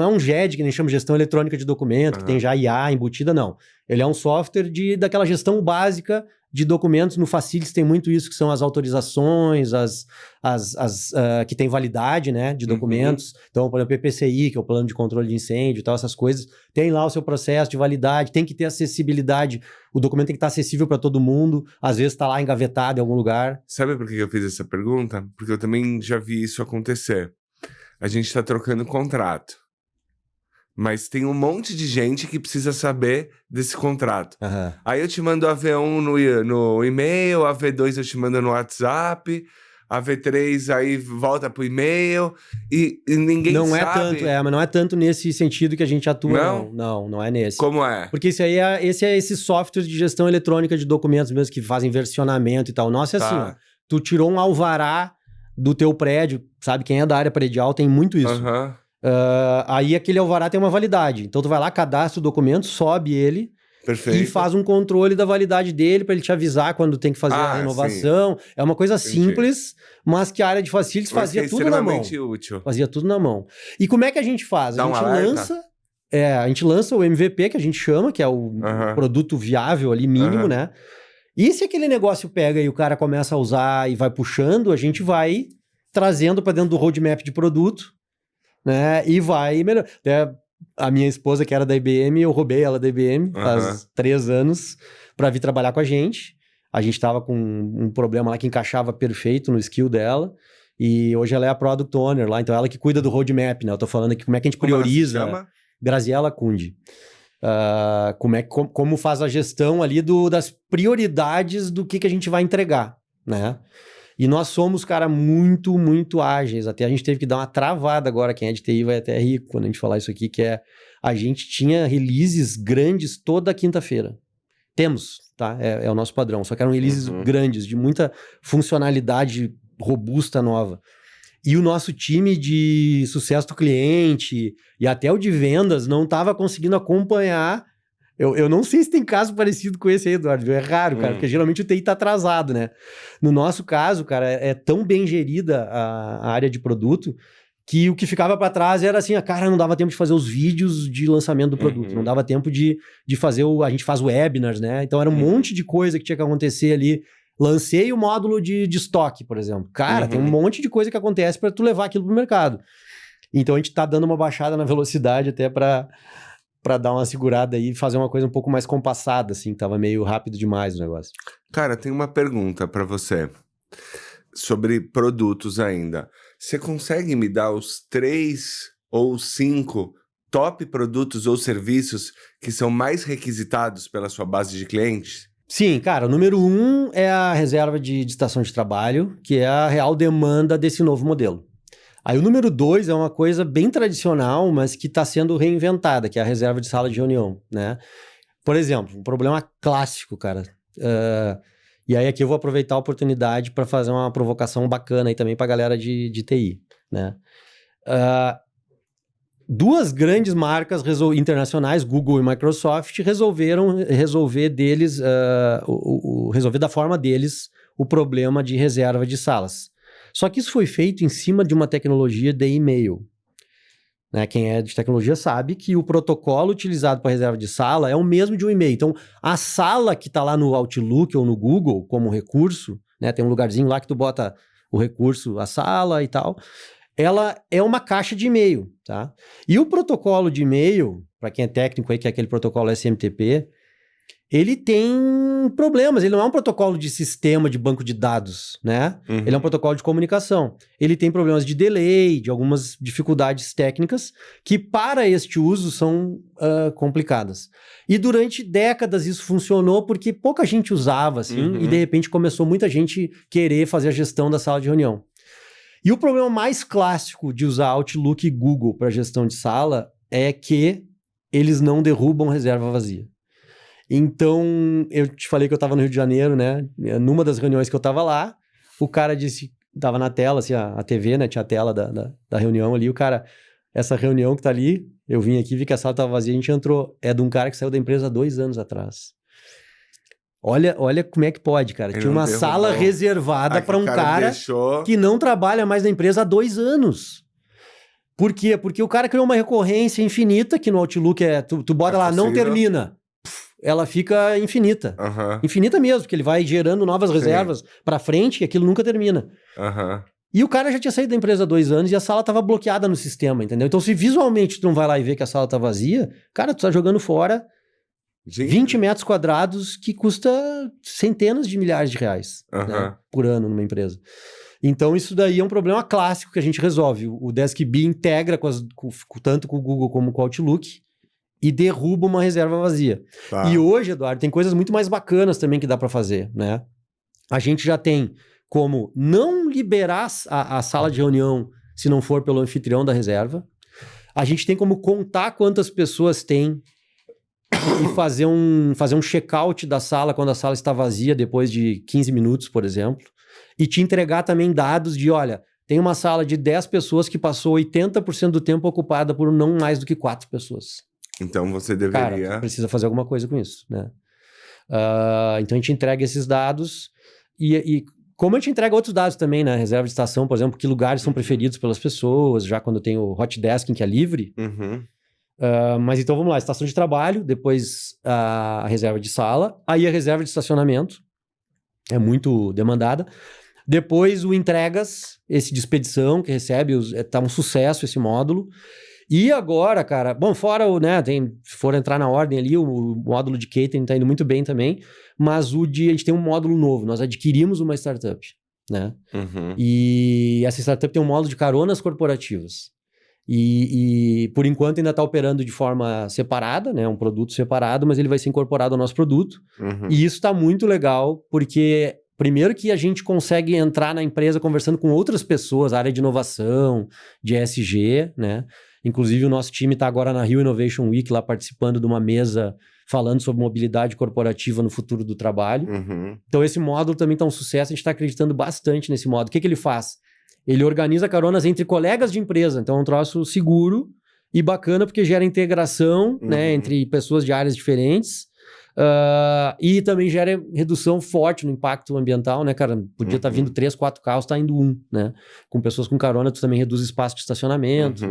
um GED, que nem chama gestão eletrônica de documento, que tem já IA embutida, não. Ele é um software daquela gestão básica de documentos. No Facilities tem muito isso, que são as autorizações, que tem validade, né, de documentos. Então, por exemplo, PPCI, que é o Plano de Controle de Incêndio e tal, essas coisas, tem lá o seu processo de validade, tem que ter acessibilidade, o documento tem que estar acessível para todo mundo, às vezes está lá engavetado em algum lugar. Sabe por que eu fiz essa pergunta? Porque eu também já vi isso acontecer. A gente está trocando contrato. Mas tem um monte de gente que precisa saber desse contrato. Aham. Aí eu te mando a V1 no e-mail, a V2 eu te mando no WhatsApp, a V3 aí volta pro e-mail e ninguém Não sabe. mas não é tanto nesse sentido que a gente atua, Não? não é nesse. Como é? Porque esse é esse software de gestão eletrônica de documentos mesmo, que fazem versionamento e tal. Nossa, é Tá. assim, ó, tu tirou um alvará do teu prédio, sabe? Quem é da área predial tem muito isso. Aham. Aí aquele alvará tem uma validade. Então tu vai lá, cadastra o documento, sobe ele Perfeito. e faz um controle da validade dele para ele te avisar quando tem que fazer a renovação. Sim. É uma coisa Entendi. simples, mas que a área de Facilities Mas fazia que é tudo na mão. extremamente útil. Fazia tudo na mão. E como é que a gente faz? Dá um alerta? A gente lança o MVP, que a gente chama, que é o Aham. produto viável ali, mínimo, Aham. né? E se aquele negócio pega e o cara começa a usar e vai puxando, a gente vai trazendo para dentro do roadmap de produto, né? E vai melhor. Até a minha esposa, que era da IBM, eu roubei ela da IBM faz 3 anos para vir trabalhar com a gente. A gente tava com um problema lá que encaixava perfeito no skill dela. E hoje ela é a Product Owner lá, então ela que cuida do roadmap, né? Eu tô falando aqui como é que a gente prioriza. Como ela se chama? Graziela Kundi. Como faz a gestão ali das prioridades do que a gente vai entregar, né? E nós somos, cara, muito, muito ágeis. Até a gente teve que dar uma travada agora. Quem é de TI vai até rir quando a gente falar isso aqui, que é... A gente tinha releases grandes toda quinta-feira. Temos, tá? É o nosso padrão. Só que eram releases grandes, de muita funcionalidade robusta, nova. E o nosso time de sucesso do cliente e até o de vendas não estava conseguindo acompanhar. Eu não sei se tem caso parecido com esse aí, Eduardo. É raro, cara, porque geralmente o TI tá atrasado, né? No nosso caso, cara, é tão bem gerida a área de produto que o que ficava para trás era assim, cara, não dava tempo de fazer os vídeos de lançamento do produto, não dava tempo de fazer a gente faz webinars, né? Então era um monte de coisa que tinha que acontecer ali. Lancei o módulo de estoque, por exemplo. Cara, tem um monte de coisa que acontece para tu levar aquilo pro mercado. Então a gente tá dando uma baixada na velocidade até para dar uma segurada aí e fazer uma coisa um pouco mais compassada, assim, tava meio rápido demais o negócio. Cara, tem uma pergunta pra você sobre produtos ainda. Você consegue me dar os 3 ou 5 top produtos ou serviços que são mais requisitados pela sua base de clientes? Sim, cara, o número 1 é a reserva de estação de trabalho, que é a real demanda desse novo modelo. Aí o número 2 é uma coisa bem tradicional, mas que está sendo reinventada, que é a reserva de sala de reunião, né? Por exemplo, um problema clássico, cara. E aí aqui eu vou aproveitar a oportunidade para fazer uma provocação bacana aí também para a galera de TI, né? 2 grandes marcas internacionais, Google e Microsoft, resolveram resolver da forma deles o problema de reserva de salas. Só que isso foi feito em cima de uma tecnologia de e-mail. Né? Quem é de tecnologia sabe que o protocolo utilizado para reserva de sala é o mesmo de um e-mail. Então, a sala que está lá no Outlook ou no Google como recurso, né? Tem um lugarzinho lá que tu bota o recurso, a sala e tal, ela é uma caixa de e-mail, tá? E o protocolo de e-mail, para quem é técnico aí, que é aquele protocolo SMTP, ele tem problemas. Ele não é um protocolo de sistema de banco de dados, né? Ele é um protocolo de comunicação. Ele tem problemas de delay, de algumas dificuldades técnicas que para este uso são complicadas. E durante décadas isso funcionou porque pouca gente usava, assim, e de repente começou muita gente querer fazer a gestão da sala de reunião. E o problema mais clássico de usar Outlook e Google para gestão de sala é que eles não derrubam reserva vazia. Então, eu te falei que eu estava no Rio de Janeiro, né? Numa das reuniões que eu estava lá, o cara disse, estava na tela, assim, a TV, né? Tinha a tela da reunião ali, o cara, essa reunião que tá ali, eu vim aqui, vi que a sala estava vazia, a gente entrou. É de um cara que saiu da empresa há 2 anos atrás. Olha como é que pode, cara. Tinha uma sala reservada para um cara que não trabalha mais na empresa há 2 anos. Por quê? Porque o cara criou uma recorrência infinita, que no Outlook tu bota lá, não termina. Ela fica infinita. Infinita mesmo, porque ele vai gerando novas reservas para frente e aquilo nunca termina. E o cara já tinha saído da empresa há 2 anos e a sala estava bloqueada no sistema, entendeu? Então, se visualmente tu não vai lá e vê que a sala tá vazia, cara, tu tá jogando fora 20 metros quadrados que custa centenas de milhares de reais, né, por ano numa empresa. Então, isso daí é um problema clássico que a gente resolve. O DeskB integra tanto com o Google como com o Outlook e derruba uma reserva vazia. E hoje, Eduardo, tem coisas muito mais bacanas também que dá para fazer, né? A gente já tem como não liberar a sala de reunião se não for pelo anfitrião da reserva. A gente tem como contar quantas pessoas tem e fazer um check-out da sala quando a sala está vazia depois de 15 minutos, por exemplo. E te entregar também dados de, olha, tem uma sala de 10 pessoas que passou 80% do tempo ocupada por não mais do que 4 pessoas. Então você deveria... Cara, precisa fazer alguma coisa com isso, né? Então a gente entrega esses dados e como a gente entrega outros dados também, né? Reserva de estação, por exemplo, que lugares são preferidos pelas pessoas, já quando tem o hot desking, que é livre. Mas então vamos lá, estação de trabalho, depois a reserva de sala, aí a reserva de estacionamento, é muito demandada. Depois o entregas, esse de expedição que recebe, tá um sucesso esse módulo. E agora, cara, bom, fora o, né, se for entrar na ordem ali, o módulo de catering tá indo muito bem também, mas a gente tem um módulo novo, nós adquirimos uma startup, né? E essa startup tem um módulo de caronas corporativas. E por enquanto ainda está operando de forma separada, né? Um produto separado, mas ele vai ser incorporado ao nosso produto. E isso está muito legal, porque primeiro que a gente consegue entrar na empresa conversando com outras pessoas, área de inovação, de ESG, né? Inclusive o nosso time está agora na Rio Innovation Week, lá participando de uma mesa falando sobre mobilidade corporativa no futuro do trabalho. Então esse módulo também está um sucesso, a gente está acreditando bastante nesse módulo. O que ele faz? Ele organiza caronas entre colegas de empresa, então é um troço seguro e bacana porque gera integração, né, entre pessoas de áreas diferentes e também gera redução forte no impacto ambiental, né, cara? Podia estar vindo 3, 4 carros, tá indo 1, né? Com pessoas com carona, tu também reduz espaço de estacionamento.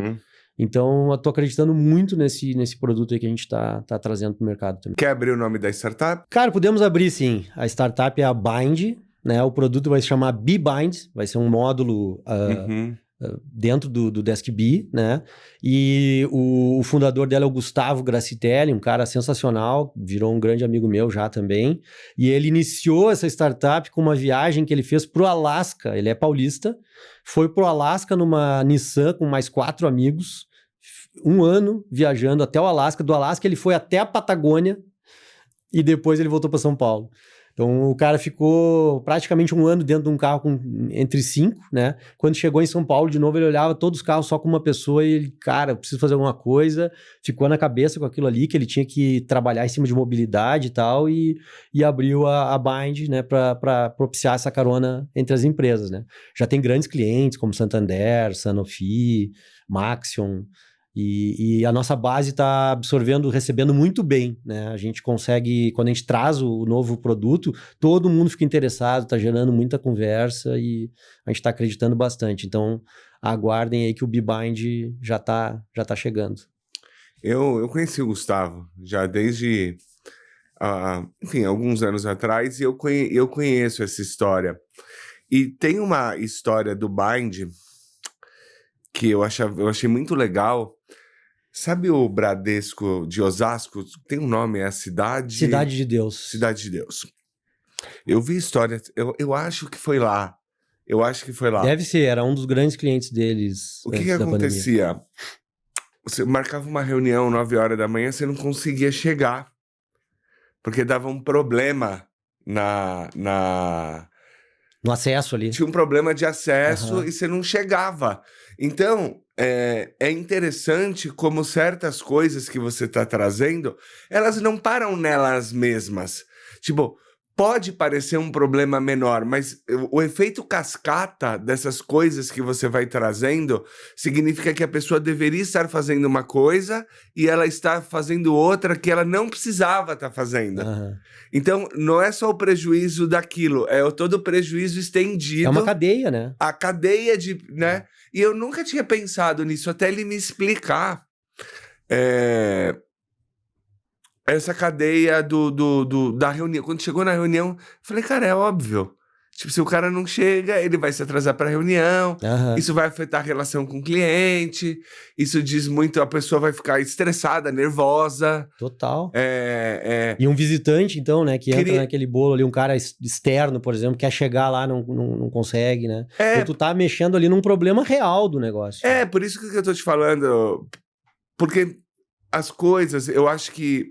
Então, eu tô acreditando muito nesse produto aí que a gente tá trazendo pro mercado também. Quer abrir o nome da startup? Cara, podemos abrir sim. A startup é a Bind, né? O produto vai se chamar BeBind, vai ser um módulo dentro do DeskB, né? E o fundador dela é o Gustavo Gracitelli, um cara sensacional, virou um grande amigo meu já também. E ele iniciou essa startup com uma viagem que ele fez pro Alasca, ele é paulista, foi pro Alasca numa Nissan com mais 4 amigos, 1 ano viajando até o Alasca. Do Alasca ele foi até a Patagônia e depois ele voltou para São Paulo. Então, o cara ficou praticamente 1 ano dentro de um carro entre 5, né? Quando chegou em São Paulo, de novo, ele olhava todos os carros só com uma pessoa e ele, cara, eu preciso fazer alguma coisa. Ficou na cabeça com aquilo ali, que ele tinha que trabalhar em cima de mobilidade e tal, e abriu a Bind, né, para propiciar essa carona entre as empresas, né? Já tem grandes clientes como Santander, Sanofi, Maxion, e a nossa base está recebendo muito bem, né? A gente consegue, quando a gente traz o novo produto, todo mundo fica interessado, está gerando muita conversa e a gente está acreditando bastante. Então, aguardem aí que o BeBind já tá chegando. Eu conheci o Gustavo já desde, enfim, alguns anos atrás, e eu conheço essa história. E tem uma história do Bind que eu achei muito legal, Sabe o Bradesco de Osasco? Tem um nome, é a Cidade... Cidade de Deus. Cidade de Deus. Eu vi história, eu acho que foi lá. Eu acho que foi lá. Deve ser, era um dos grandes clientes deles. O que acontecia? Você marcava uma reunião 9 horas da manhã, você não conseguia chegar. Porque dava um problema no acesso ali. Tinha um problema de acesso e você não chegava. Então, é interessante como certas coisas que você está trazendo, elas não param nelas mesmas. Tipo, pode parecer um problema menor, mas o efeito cascata dessas coisas que você vai trazendo significa que a pessoa deveria estar fazendo uma coisa e ela está fazendo outra que ela não precisava estar fazendo. Então, não é só o prejuízo daquilo, é todo o prejuízo estendido. É uma cadeia, né? A cadeia de... né? E eu nunca tinha pensado nisso, até ele me explicar. Essa cadeia da reunião. Quando chegou na reunião, eu falei, cara, é óbvio. Tipo, se o cara não chega, ele vai se atrasar para a reunião, isso vai afetar a relação com o cliente, isso diz muito, a pessoa vai ficar estressada, nervosa. Total. E um visitante, então, né, que entra naquele bolo ali, um cara externo, por exemplo, quer chegar lá, não consegue, né? Então tu tá mexendo ali num problema real do negócio. Por isso que eu tô te falando, porque as coisas, eu acho que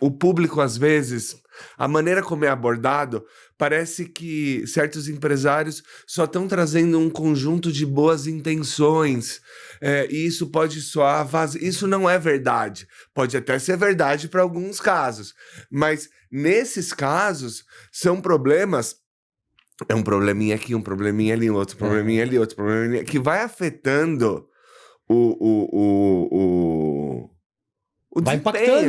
o público, às vezes, a maneira como é abordado, parece que certos empresários só estão trazendo um conjunto de boas intenções, e isso pode soar vazio. Isso não é verdade. Pode até ser verdade para alguns casos, mas nesses casos são problemas. É um probleminha aqui, um probleminha ali, outro probleminha ali, outro probleminha ali, que vai afetando vai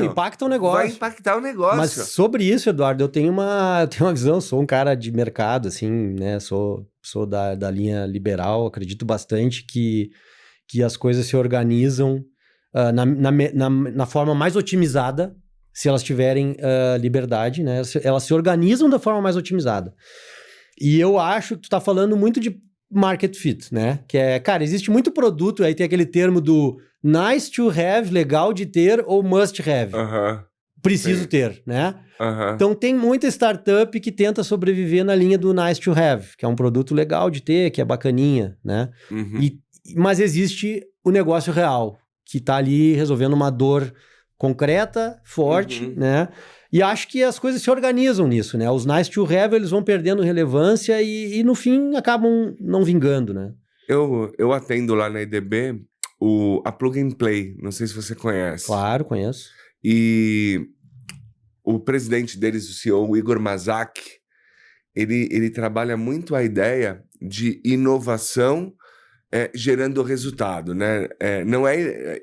impacta o negócio. Vai impactar o negócio. Mas sobre isso, Eduardo, eu tenho uma visão, sou um cara de mercado, assim, né, sou da linha liberal, acredito bastante que as coisas se organizam na forma mais otimizada, se elas tiverem liberdade, né, elas se organizam da forma mais otimizada. E eu acho que tu tá falando muito de market fit, né, que cara, existe muito produto, aí tem aquele termo do nice to have, legal de ter, ou must have. Preciso ter, né? Então tem muita startup que tenta sobreviver na linha do nice to have, que é um produto legal de ter, que é bacaninha, né? Mas existe o negócio real, que tá ali resolvendo uma dor concreta, forte, né? E acho que as coisas se organizam nisso, né? Os nice to have, eles vão perdendo relevância e no fim acabam não vingando, né? Eu atendo lá na EDB a Plug and Play, não sei se você conhece. Claro, conheço. E o presidente deles, o CEO, o Igor Mazak, ele trabalha muito a ideia de inovação gerando resultado, né?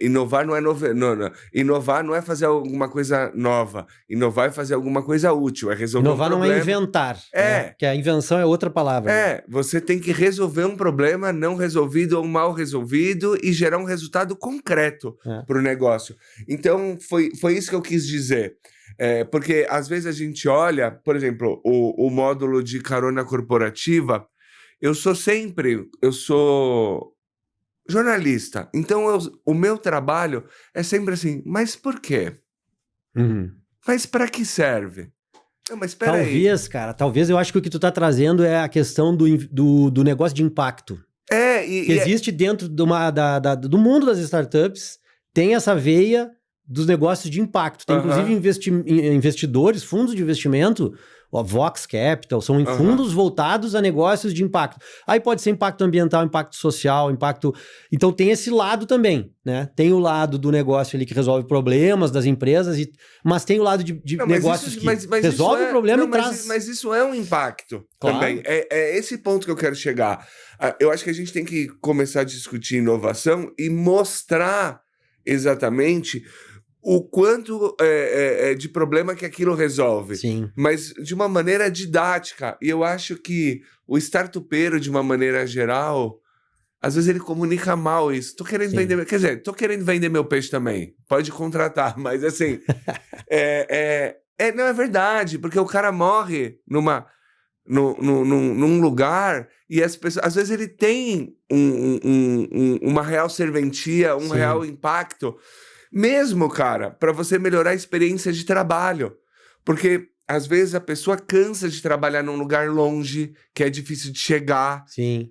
Inovar não é inovar não é fazer alguma coisa nova. Inovar é fazer alguma coisa útil, é resolver inovar um problema. Inovar não é inventar, né? Que a invenção é outra palavra. Né? Você tem que resolver um problema não resolvido ou mal resolvido e gerar um resultado concreto para o negócio. Então, foi isso que eu quis dizer. Porque às vezes a gente olha, por exemplo, o módulo de carona corporativa. Eu sou jornalista, então o meu trabalho é sempre assim, mas por quê? Mas para que serve? Não, mas talvez, cara, talvez eu acho que o que tu tá trazendo é a questão do negócio de impacto. Que existe dentro do mundo das startups, tem essa veia dos negócios de impacto. Tem inclusive investidores, fundos de investimento, a Vox Capital, são fundos voltados a negócios de impacto. Aí pode ser impacto ambiental, impacto social, impacto... Então tem esse lado também, né? Tem o lado do negócio ali que resolve problemas das empresas, mas tem o lado de negócios que resolve o problema e traz... Mas isso é um impacto também. É esse ponto que eu quero chegar. Eu acho que a gente tem que começar a discutir inovação e mostrar exatamente o quanto de problema que aquilo resolve. Sim. Mas de uma maneira didática. E eu acho que o startupeiro, de uma maneira geral, às vezes ele comunica mal isso. Tô querendo vender... Quer dizer, tô querendo vender meu peixe também. Pode contratar, mas assim... não é verdade, porque o cara morre num lugar e as pessoas... Às vezes ele tem uma real serventia, real impacto... Mesmo, cara, para você melhorar a experiência de trabalho. Porque, às vezes, a pessoa cansa de trabalhar num lugar longe, que é difícil de chegar. Sim.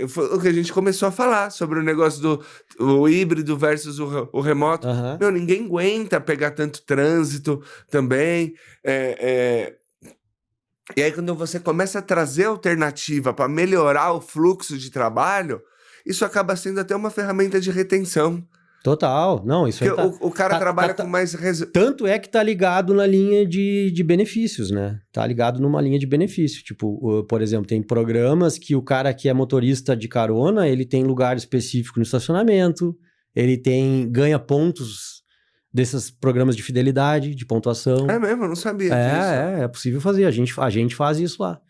Foi o que a gente começou a falar sobre o negócio do híbrido versus o remoto. Aham. Meu, ninguém aguenta pegar tanto trânsito também. E aí, quando você começa a trazer alternativa para melhorar o fluxo de trabalho, isso acaba sendo até uma ferramenta de retenção. Total. Não, isso aí Porque o cara trabalha com mais... Tanto é que tá ligado na linha de benefícios, né? Tá ligado numa linha de benefício. Tipo, por exemplo, tem programas que o cara que é motorista de carona, ele tem lugar específico no estacionamento, ele tem... ganha pontos desses programas de fidelidade, de pontuação. É mesmo? Eu não sabia disso. É possível fazer. A gente faz isso lá.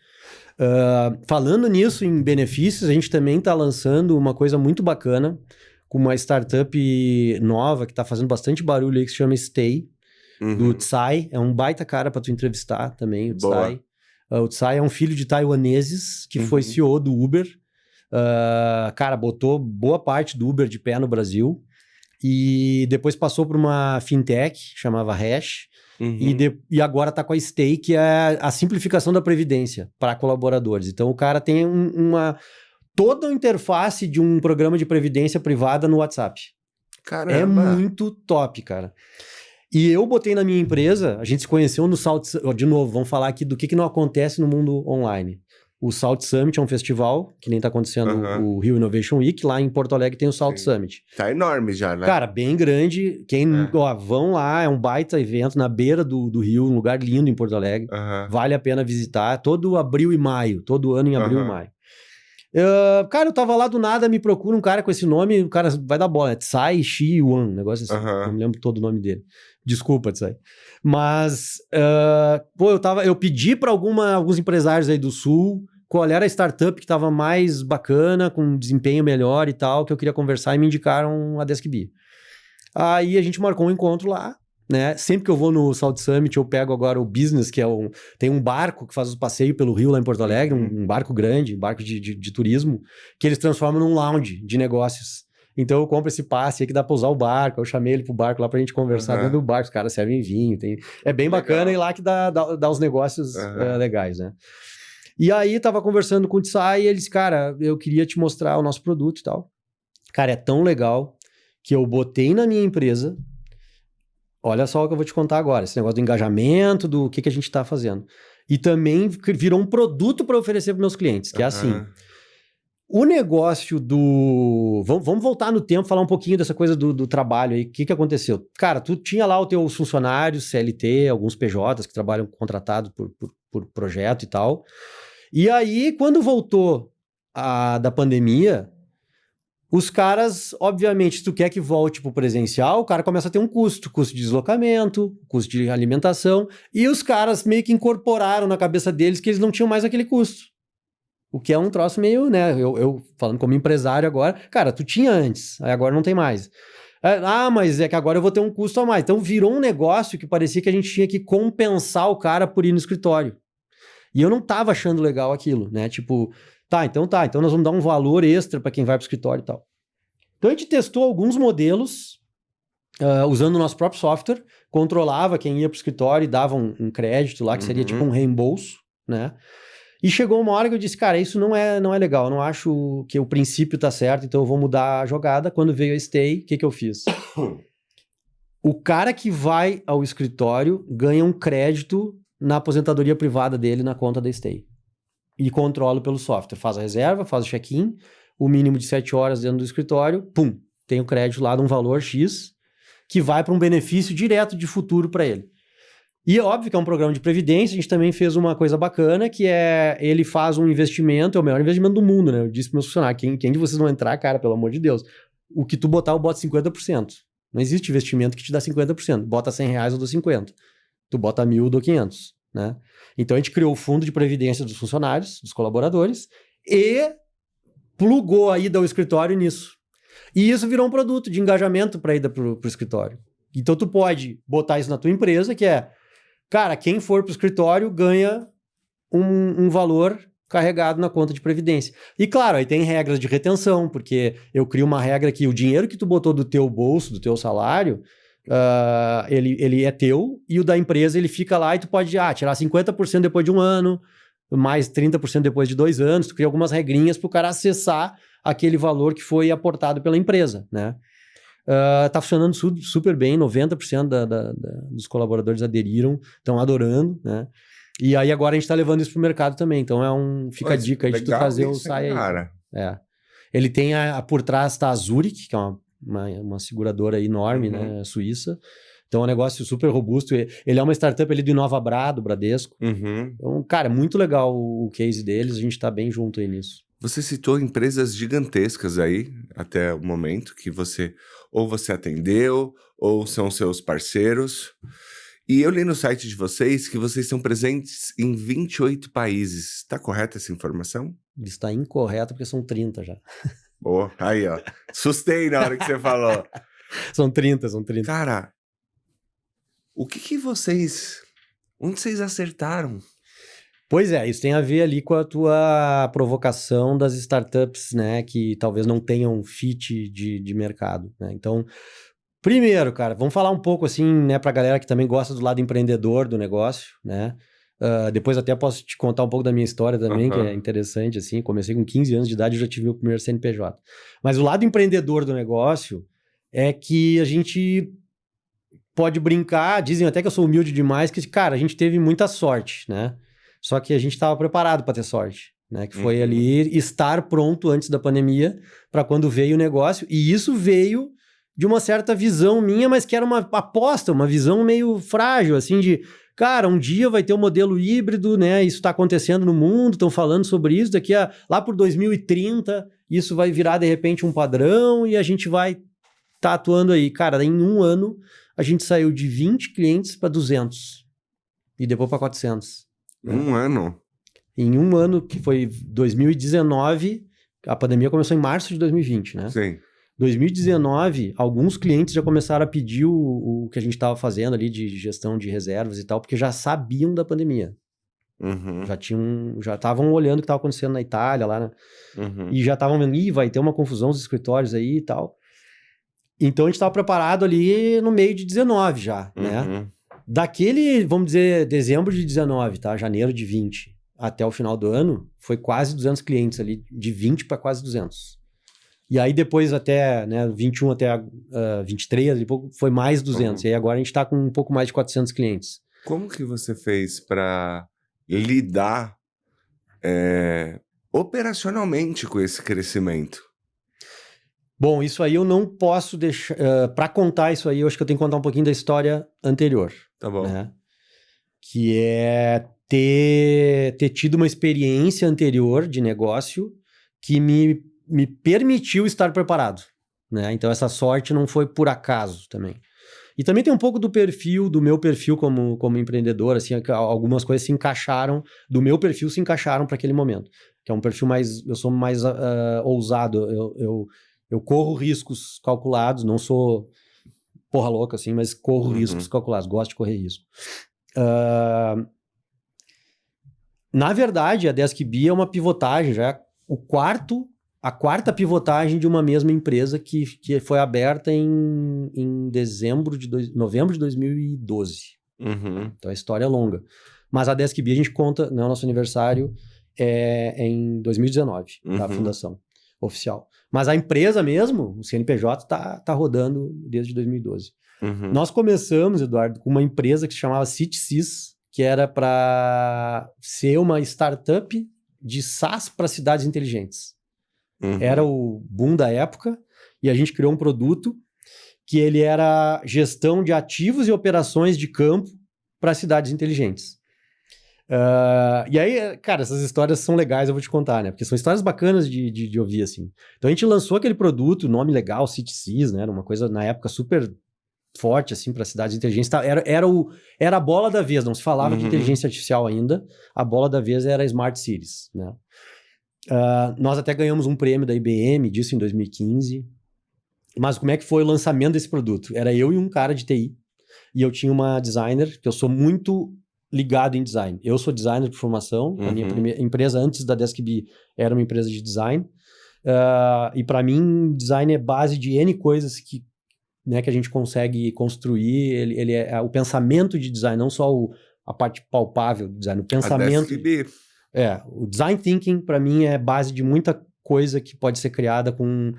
Falando nisso, em benefícios, a gente também tá lançando uma coisa muito bacana com uma startup nova que tá fazendo bastante barulho aí, que se chama Stay, do Tsai. É um baita cara pra tu entrevistar também, o Tsai. O Tsai é um filho de taiwaneses que foi CEO do Uber. Cara, botou boa parte do Uber de pé no Brasil. E depois passou por uma fintech, chamava Hash. E agora tá com a Stay, que é a simplificação da previdência para colaboradores. Então o cara tem toda a interface de um programa de previdência privada no WhatsApp. Caramba! É muito top, cara. E eu botei na minha empresa, a gente se conheceu no Salt... De novo, vamos falar aqui do que não acontece no mundo online. O Salt Summit é um festival, que nem tá acontecendo o Rio Innovation Week, lá em Porto Alegre tem o Salt Summit. Tá enorme já, né? Cara, bem grande. Vão lá, é um baita evento na beira do rio, um lugar lindo em Porto Alegre. Vale a pena visitar, todo abril e maio, todo ano em abril e maio. Cara, eu tava lá do nada, me procura um cara com esse nome, o cara vai dar bola, né? Tsai Shi-Wan, negócio assim, não me lembro todo o nome dele. Desculpa, Tsai. Mas, eu pedi pra alguns empresários aí do Sul qual era a startup que tava mais bacana, com desempenho melhor e tal, que eu queria conversar, e me indicaram a DeskBee. Aí a gente marcou um encontro lá, né? Sempre que eu vou no Salt Summit, eu pego agora o Business, que tem um barco que faz os passeios pelo rio lá em Porto Alegre, um barco grande, um barco de turismo, que eles transformam num lounge de negócios. Então eu compro esse passe aí que dá pra usar o barco, eu chamei ele pro barco lá pra gente conversar dentro do barco, os caras servem vinho, é bem bacana e lá que dá os negócios legais, né? E aí tava conversando com o Tsai e ele disse, cara, eu queria te mostrar o nosso produto e tal. Cara, é tão legal que eu botei na minha empresa. Olha só o que eu vou te contar agora. Esse negócio do engajamento, do que a gente tá fazendo. E também virou um produto para oferecer para meus clientes, que é assim. O negócio do... Vamos voltar no tempo, falar um pouquinho dessa coisa do trabalho aí. O que aconteceu? Cara, tu tinha lá os teus funcionários, CLT, alguns PJs que trabalham contratados por projeto e tal. E aí, quando voltou da pandemia... Os caras, obviamente, se tu quer que volte pro presencial, o cara começa a ter um custo de deslocamento, custo de alimentação, e os caras meio que incorporaram na cabeça deles que eles não tinham mais aquele custo. O que é um troço meio, né, eu falando como empresário agora, cara, tu tinha antes, aí agora não tem mais. Mas é que agora eu vou ter um custo a mais. Então virou um negócio que parecia que a gente tinha que compensar o cara por ir no escritório. E eu não tava achando legal aquilo, né, tipo... Então nós vamos dar um valor extra para quem vai para o escritório e tal. Então a gente testou alguns modelos, usando o nosso próprio software, controlava quem ia para o escritório e dava um crédito lá, que seria tipo um reembolso, né? E chegou uma hora que eu disse, cara, isso não é legal, eu não acho que o princípio tá certo, então eu vou mudar a jogada. Quando veio a Stay, o que eu fiz? O cara que vai ao escritório ganha um crédito na aposentadoria privada dele na conta da Stay. E controlo pelo software. Faz a reserva, faz o check-in, o mínimo de 7 horas dentro do escritório, pum, tem o crédito lá de um valor X, que vai para um benefício direto de futuro para ele. E é óbvio que é um programa de previdência, a gente também fez uma coisa bacana, que é, ele faz um investimento, é o melhor investimento do mundo, né? Eu disse para meus funcionários, quem de vocês não entrar, cara, pelo amor de Deus, o que tu botar, eu boto 50%. Não existe investimento que te dá 50%. Bota R$100, eu dou 50. Tu bota 1.000, eu dou 500, né? Então a gente criou o fundo de previdência dos funcionários, dos colaboradores, e plugou a ida ao escritório nisso. E isso virou um produto de engajamento para a ida para o escritório. Então tu pode botar isso na tua empresa, que é, cara, quem for para o escritório ganha um valor carregado na conta de previdência. E claro, aí tem regras de retenção, porque eu crio uma regra que o dinheiro que tu botou do teu bolso, do teu salário, ele é teu, e o da empresa ele fica lá e tu pode tirar 50% depois de um ano, mais 30% depois de 2 anos, tu cria algumas regrinhas para o cara acessar aquele valor que foi aportado pela empresa, né? Tá funcionando super bem, 90% dos colaboradores aderiram, estão adorando, né? E aí agora a gente tá levando isso pro mercado também, então fica a dica aí de tu trazer o SAI aí. Cara. Ele tem por trás tá a Zurich, que é uma seguradora enorme, né, suíça. Então é um negócio super robusto. Ele é uma startup ali do Inovabrá, do Bradesco. Então, cara, muito legal o case deles, a gente tá bem junto aí nisso. Você citou empresas gigantescas aí, até o momento, que você atendeu, ou são seus parceiros. E eu li no site de vocês que vocês estão presentes em 28 países. Está correta essa informação? Está incorreta, porque são 30 já. Boa, aí ó. Assustei na hora que você falou. São 30. Cara, o que vocês... Onde vocês acertaram? Pois é, isso tem a ver ali com a tua provocação das startups, né, que talvez não tenham fit de mercado, né? Então, primeiro, cara, vamos falar um pouco assim, né, pra galera que também gosta do lado empreendedor do negócio, né? Depois até posso te contar um pouco da minha história também, que é interessante, assim. Comecei com 15 anos de idade e já tive o primeiro CNPJ. Mas o lado empreendedor do negócio é que a gente pode brincar, dizem até que eu sou humilde demais, que, cara, a gente teve muita sorte, né? Só que a gente estava preparado para ter sorte, né? Que foi ali estar pronto antes da pandemia para quando veio o negócio. E isso veio de uma certa visão minha, mas que era uma aposta, uma visão meio frágil, assim, de... Cara, um dia vai ter um modelo híbrido, né? Isso está acontecendo no mundo, estão falando sobre isso. Lá por 2030, isso vai virar, de repente, um padrão e a gente vai estar atuando aí. Cara, em um ano, a gente saiu de 20 clientes para 200 e depois para 400. Um ano? Em um ano, que foi 2019, a pandemia começou em março de 2020, né? Sim. 2019, alguns clientes já começaram a pedir o que a gente estava fazendo ali de gestão de reservas e tal, porque já sabiam da pandemia. Já estavam olhando o que estava acontecendo na Itália, lá, né? E já estavam vendo, vai ter uma confusão nos escritórios aí e tal. Então a gente estava preparado ali no meio de 19 já, né? Daquele, vamos dizer, dezembro de 19, tá? Janeiro de 20, até o final do ano, foi quase 200 clientes ali, de 20 para quase 200. E aí depois até, né, 21 até 23, foi mais 200. E aí agora a gente está com um pouco mais de 400 clientes. Como que você fez para lidar operacionalmente com esse crescimento? Bom, isso aí eu não posso deixar... para contar isso aí, eu acho que eu tenho que contar um pouquinho da história anterior. Tá bom. Né? Que é ter tido uma experiência anterior de negócio que me permitiu estar preparado. Né? Então essa sorte não foi por acaso também. E também tem um pouco do meu perfil como empreendedor, assim, algumas coisas se encaixaram, do meu perfil se encaixaram para aquele momento. Que é um perfil eu sou mais ousado, eu corro riscos calculados, não sou porra louca assim, mas corro riscos calculados, gosto de correr risco. Na verdade, a Deskbee é uma pivotagem, já é a quarta pivotagem de uma mesma empresa que foi aberta em novembro de 2012. Então a história é longa. Mas a Deskbee a gente conta, né, o nosso aniversário é em 2019, da fundação oficial. Mas a empresa mesmo, o CNPJ, tá rodando desde 2012. Nós começamos, Eduardo, com uma empresa que se chamava CitySys, que era para ser uma startup de SaaS para cidades inteligentes. Era o boom da época e a gente criou um produto que ele era gestão de ativos e operações de campo para cidades inteligentes. E aí, cara, essas histórias são legais, eu vou te contar, né? Porque são histórias bacanas de ouvir, assim. Então a gente lançou aquele produto, nome legal, CitySys, né? Era uma coisa, na época, super forte, assim, para cidades inteligentes. Era a bola da vez, não se falava de inteligência artificial ainda. A bola da vez era Smart Cities, né? Nós até ganhamos um prêmio da IBM disso em 2015. Mas como é que foi o lançamento desse produto? Era eu e um cara de TI. E eu tinha uma designer, que eu sou muito ligado em design. Eu sou designer de formação. A minha primeira empresa antes da Deskbee era uma empresa de design. E para mim, design é base de N coisas né, que a gente consegue construir, ele é o pensamento de design, não só a parte palpável do design, o pensamento. O design thinking, para mim, é base de muita coisa que pode ser criada com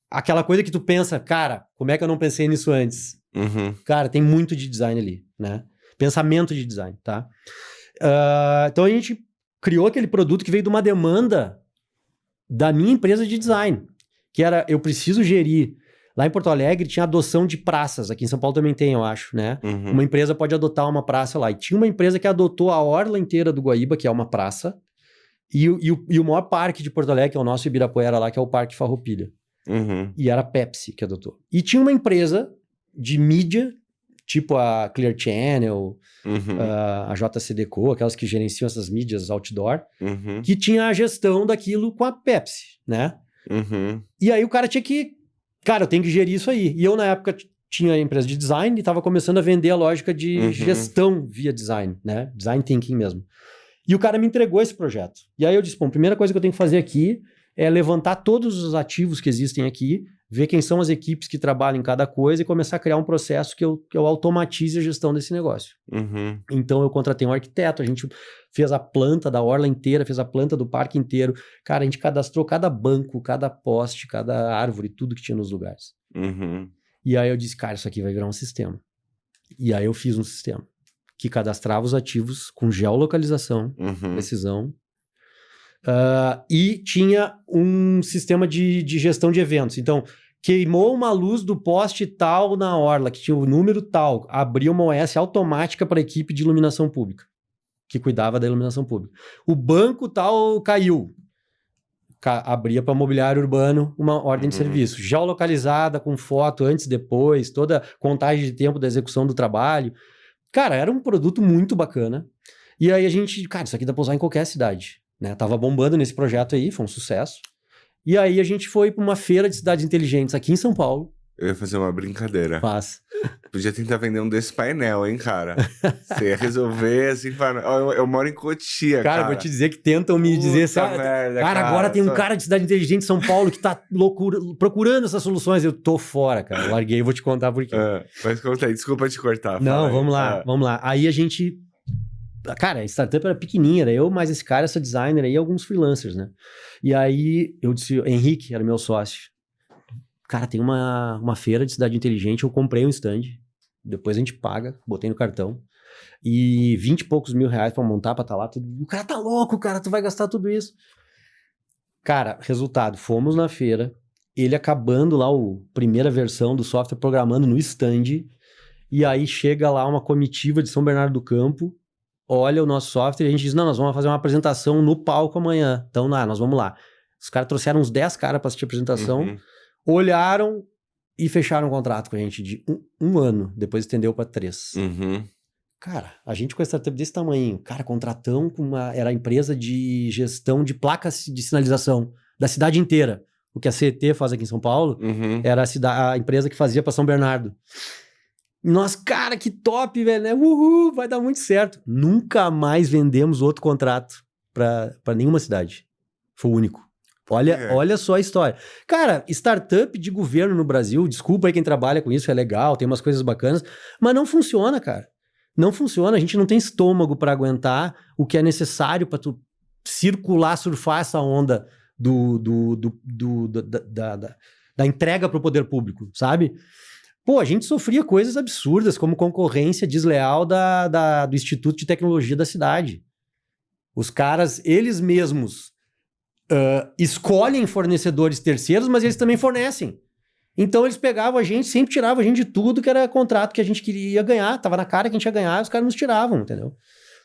aquela coisa que tu pensa, cara, como é que eu não pensei nisso antes? Cara, tem muito de design ali, né? Pensamento de design, tá? Então a gente criou aquele produto que veio de uma demanda da minha empresa de design, que era, eu preciso gerir. Lá em Porto Alegre tinha adoção de praças, aqui em São Paulo também tem, eu acho, né? Uma empresa pode adotar uma praça lá. E tinha uma empresa que adotou a orla inteira do Guaíba, que é uma praça, e o maior parque de Porto Alegre, que é o nosso Ibirapuera lá, que é o Parque Farroupilha. E era a Pepsi que adotou. E tinha uma empresa de mídia, tipo a Clear Channel, a JCDecaux, aquelas que gerenciam essas mídias outdoor, que tinha a gestão daquilo com a Pepsi, né? E aí o cara tinha que... Cara, eu tenho que gerir isso aí. E eu, na época, tinha a empresa de design e estava começando a vender a lógica de gestão via design, né? Design thinking mesmo. E o cara me entregou esse projeto. E aí eu disse, bom, a primeira coisa que eu tenho que fazer aqui é levantar todos os ativos que existem aqui, ver quem são as equipes que trabalham em cada coisa e começar a criar um processo que eu automatize a gestão desse negócio. Então eu contratei um arquiteto, a gente fez a planta da orla inteira, fez a planta do parque inteiro. Cara, a gente cadastrou cada banco, cada poste, cada árvore, tudo que tinha nos lugares. E aí eu disse, cara, isso aqui vai virar um sistema. E aí eu fiz um sistema que cadastrava os ativos com geolocalização, precisão, e tinha um sistema de gestão de eventos. Então, queimou uma luz do poste tal na orla, que tinha o número tal, abria uma OS automática para a equipe de iluminação pública, que cuidava da iluminação pública. O banco tal caiu, abria para mobiliário urbano uma ordem de serviço, geolocalizada, com foto antes e depois, toda contagem de tempo da execução do trabalho. Cara, era um produto muito bacana. E aí a gente, cara, isso aqui dá para usar em qualquer cidade. Né? Tava bombando nesse projeto aí, foi um sucesso. E aí a gente foi para uma feira de cidades inteligentes aqui em São Paulo. Eu ia fazer uma brincadeira. Faz. Podia tentar vender um desse painel, hein, cara? Você ia resolver assim, eu moro em Cotia, cara. Vou te dizer que tentam me dizer assim, cara, agora tem um cara de cidade inteligente em São Paulo que tá procurando essas soluções. Eu tô fora, cara. Eu larguei, vou te contar por quê. Mas conta aí, desculpa te cortar. Não, vamos lá. Aí a gente... Cara, a startup era pequenininha, era eu, mais esse cara, essa designer aí, alguns freelancers, né? E aí eu disse, Henrique era meu sócio. Cara, tem uma feira de cidade inteligente, eu comprei um stand, depois a gente paga, botei no cartão, e 20 e poucos mil reais pra montar, pra estar lá, tudo. O cara tá louco, cara, tu vai gastar tudo isso. Cara, resultado, fomos na feira, ele acabando lá a primeira versão do software, programando no stand, e aí chega lá uma comitiva de São Bernardo do Campo, olha o nosso software e a gente diz, não, nós vamos fazer uma apresentação no palco amanhã. Então, nós vamos lá. Os caras trouxeram uns 10 caras para assistir a apresentação, olharam e fecharam um contrato com a gente de um ano. Depois estendeu para 3. Cara, a gente com a startup desse tamanho, cara, contratão era a empresa de gestão de placas de sinalização da cidade inteira. O que a CET faz aqui em São Paulo, era a empresa que fazia para São Bernardo. Nossa, cara, que top, velho, né? Uhul, vai dar muito certo. Nunca mais vendemos outro contrato pra nenhuma cidade. Foi o único. Olha só a história. Cara, startup de governo no Brasil, desculpa aí quem trabalha com isso, é legal, tem umas coisas bacanas, mas não funciona, cara. Não funciona, a gente não tem estômago pra aguentar o que é necessário pra tu circular, surfar essa onda da entrega pro poder público, sabe? Pô, a gente sofria coisas absurdas, como concorrência desleal do Instituto de Tecnologia da cidade. Os caras, eles mesmos, escolhem fornecedores terceiros, mas eles também fornecem. Então eles pegavam a gente, sempre tiravam a gente de tudo que era contrato que a gente queria ganhar. Tava na cara que a gente ia ganhar, os caras nos tiravam, entendeu?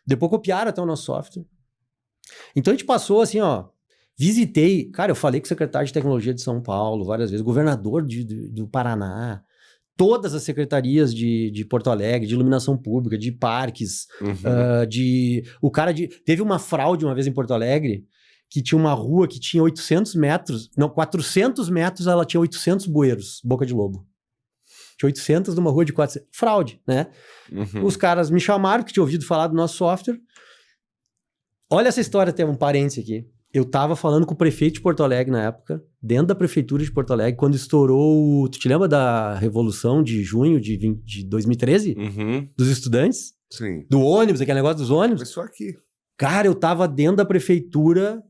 Depois copiaram até o nosso software. Então a gente passou assim, ó... Visitei... Cara, eu falei com o secretário de Tecnologia de São Paulo várias vezes, governador do Paraná... Todas as secretarias de Porto Alegre, de iluminação pública, de parques, teve uma fraude uma vez em Porto Alegre, que tinha uma rua que tinha 400 metros, ela tinha 800 bueiros, boca de lobo. Tinha 800 numa rua de 400. Fraude, né? Os caras me chamaram, que tinham ouvido falar do nosso software. Olha essa história, tem um parênteses aqui. Eu tava falando com o prefeito de Porto Alegre na época, dentro da prefeitura de Porto Alegre, quando estourou... Tu te lembra da Revolução de junho de 2013? Uhum. Dos estudantes? Sim. Do ônibus, aquele negócio dos ônibus? Começou aqui. Cara, eu tava dentro da prefeitura,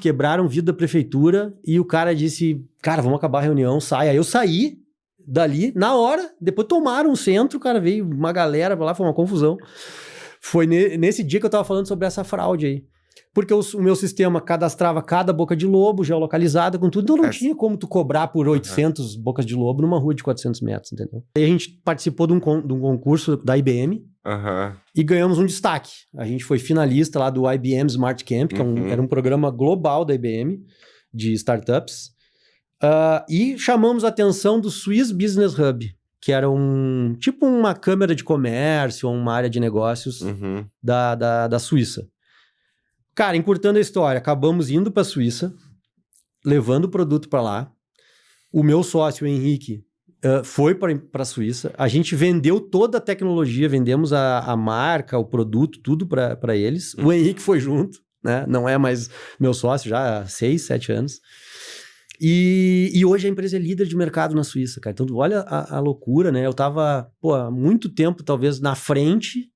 quebraram o vidro da prefeitura e o cara disse, cara, vamos acabar a reunião, sai. Aí eu saí dali, na hora, depois tomaram o centro, cara, veio uma galera pra lá, foi uma confusão. Foi nesse dia que eu tava falando sobre essa fraude aí. Porque o meu sistema cadastrava cada boca de lobo, geolocalizada, com tudo, então não tinha como tu cobrar por 800 bocas de lobo numa rua de 400 metros, entendeu? Aí a gente participou de um concurso da IBM e ganhamos um destaque. A gente foi finalista lá do IBM Smart Camp, que era um programa global da IBM, de startups, e chamamos a atenção do Swiss Business Hub, que era tipo uma câmara de comércio, uma área de negócios da Suíça. Cara, encurtando a história, acabamos indo para a Suíça, levando o produto para lá. O meu sócio, o Henrique, foi para a Suíça. A gente vendeu toda a tecnologia, vendemos a marca, o produto, tudo para eles. O Henrique foi junto, né? Não é mais meu sócio já há 6, 7 anos. E hoje a empresa é líder de mercado na Suíça, cara. Então, olha a loucura, né? Eu tava, há muito tempo, talvez, na frente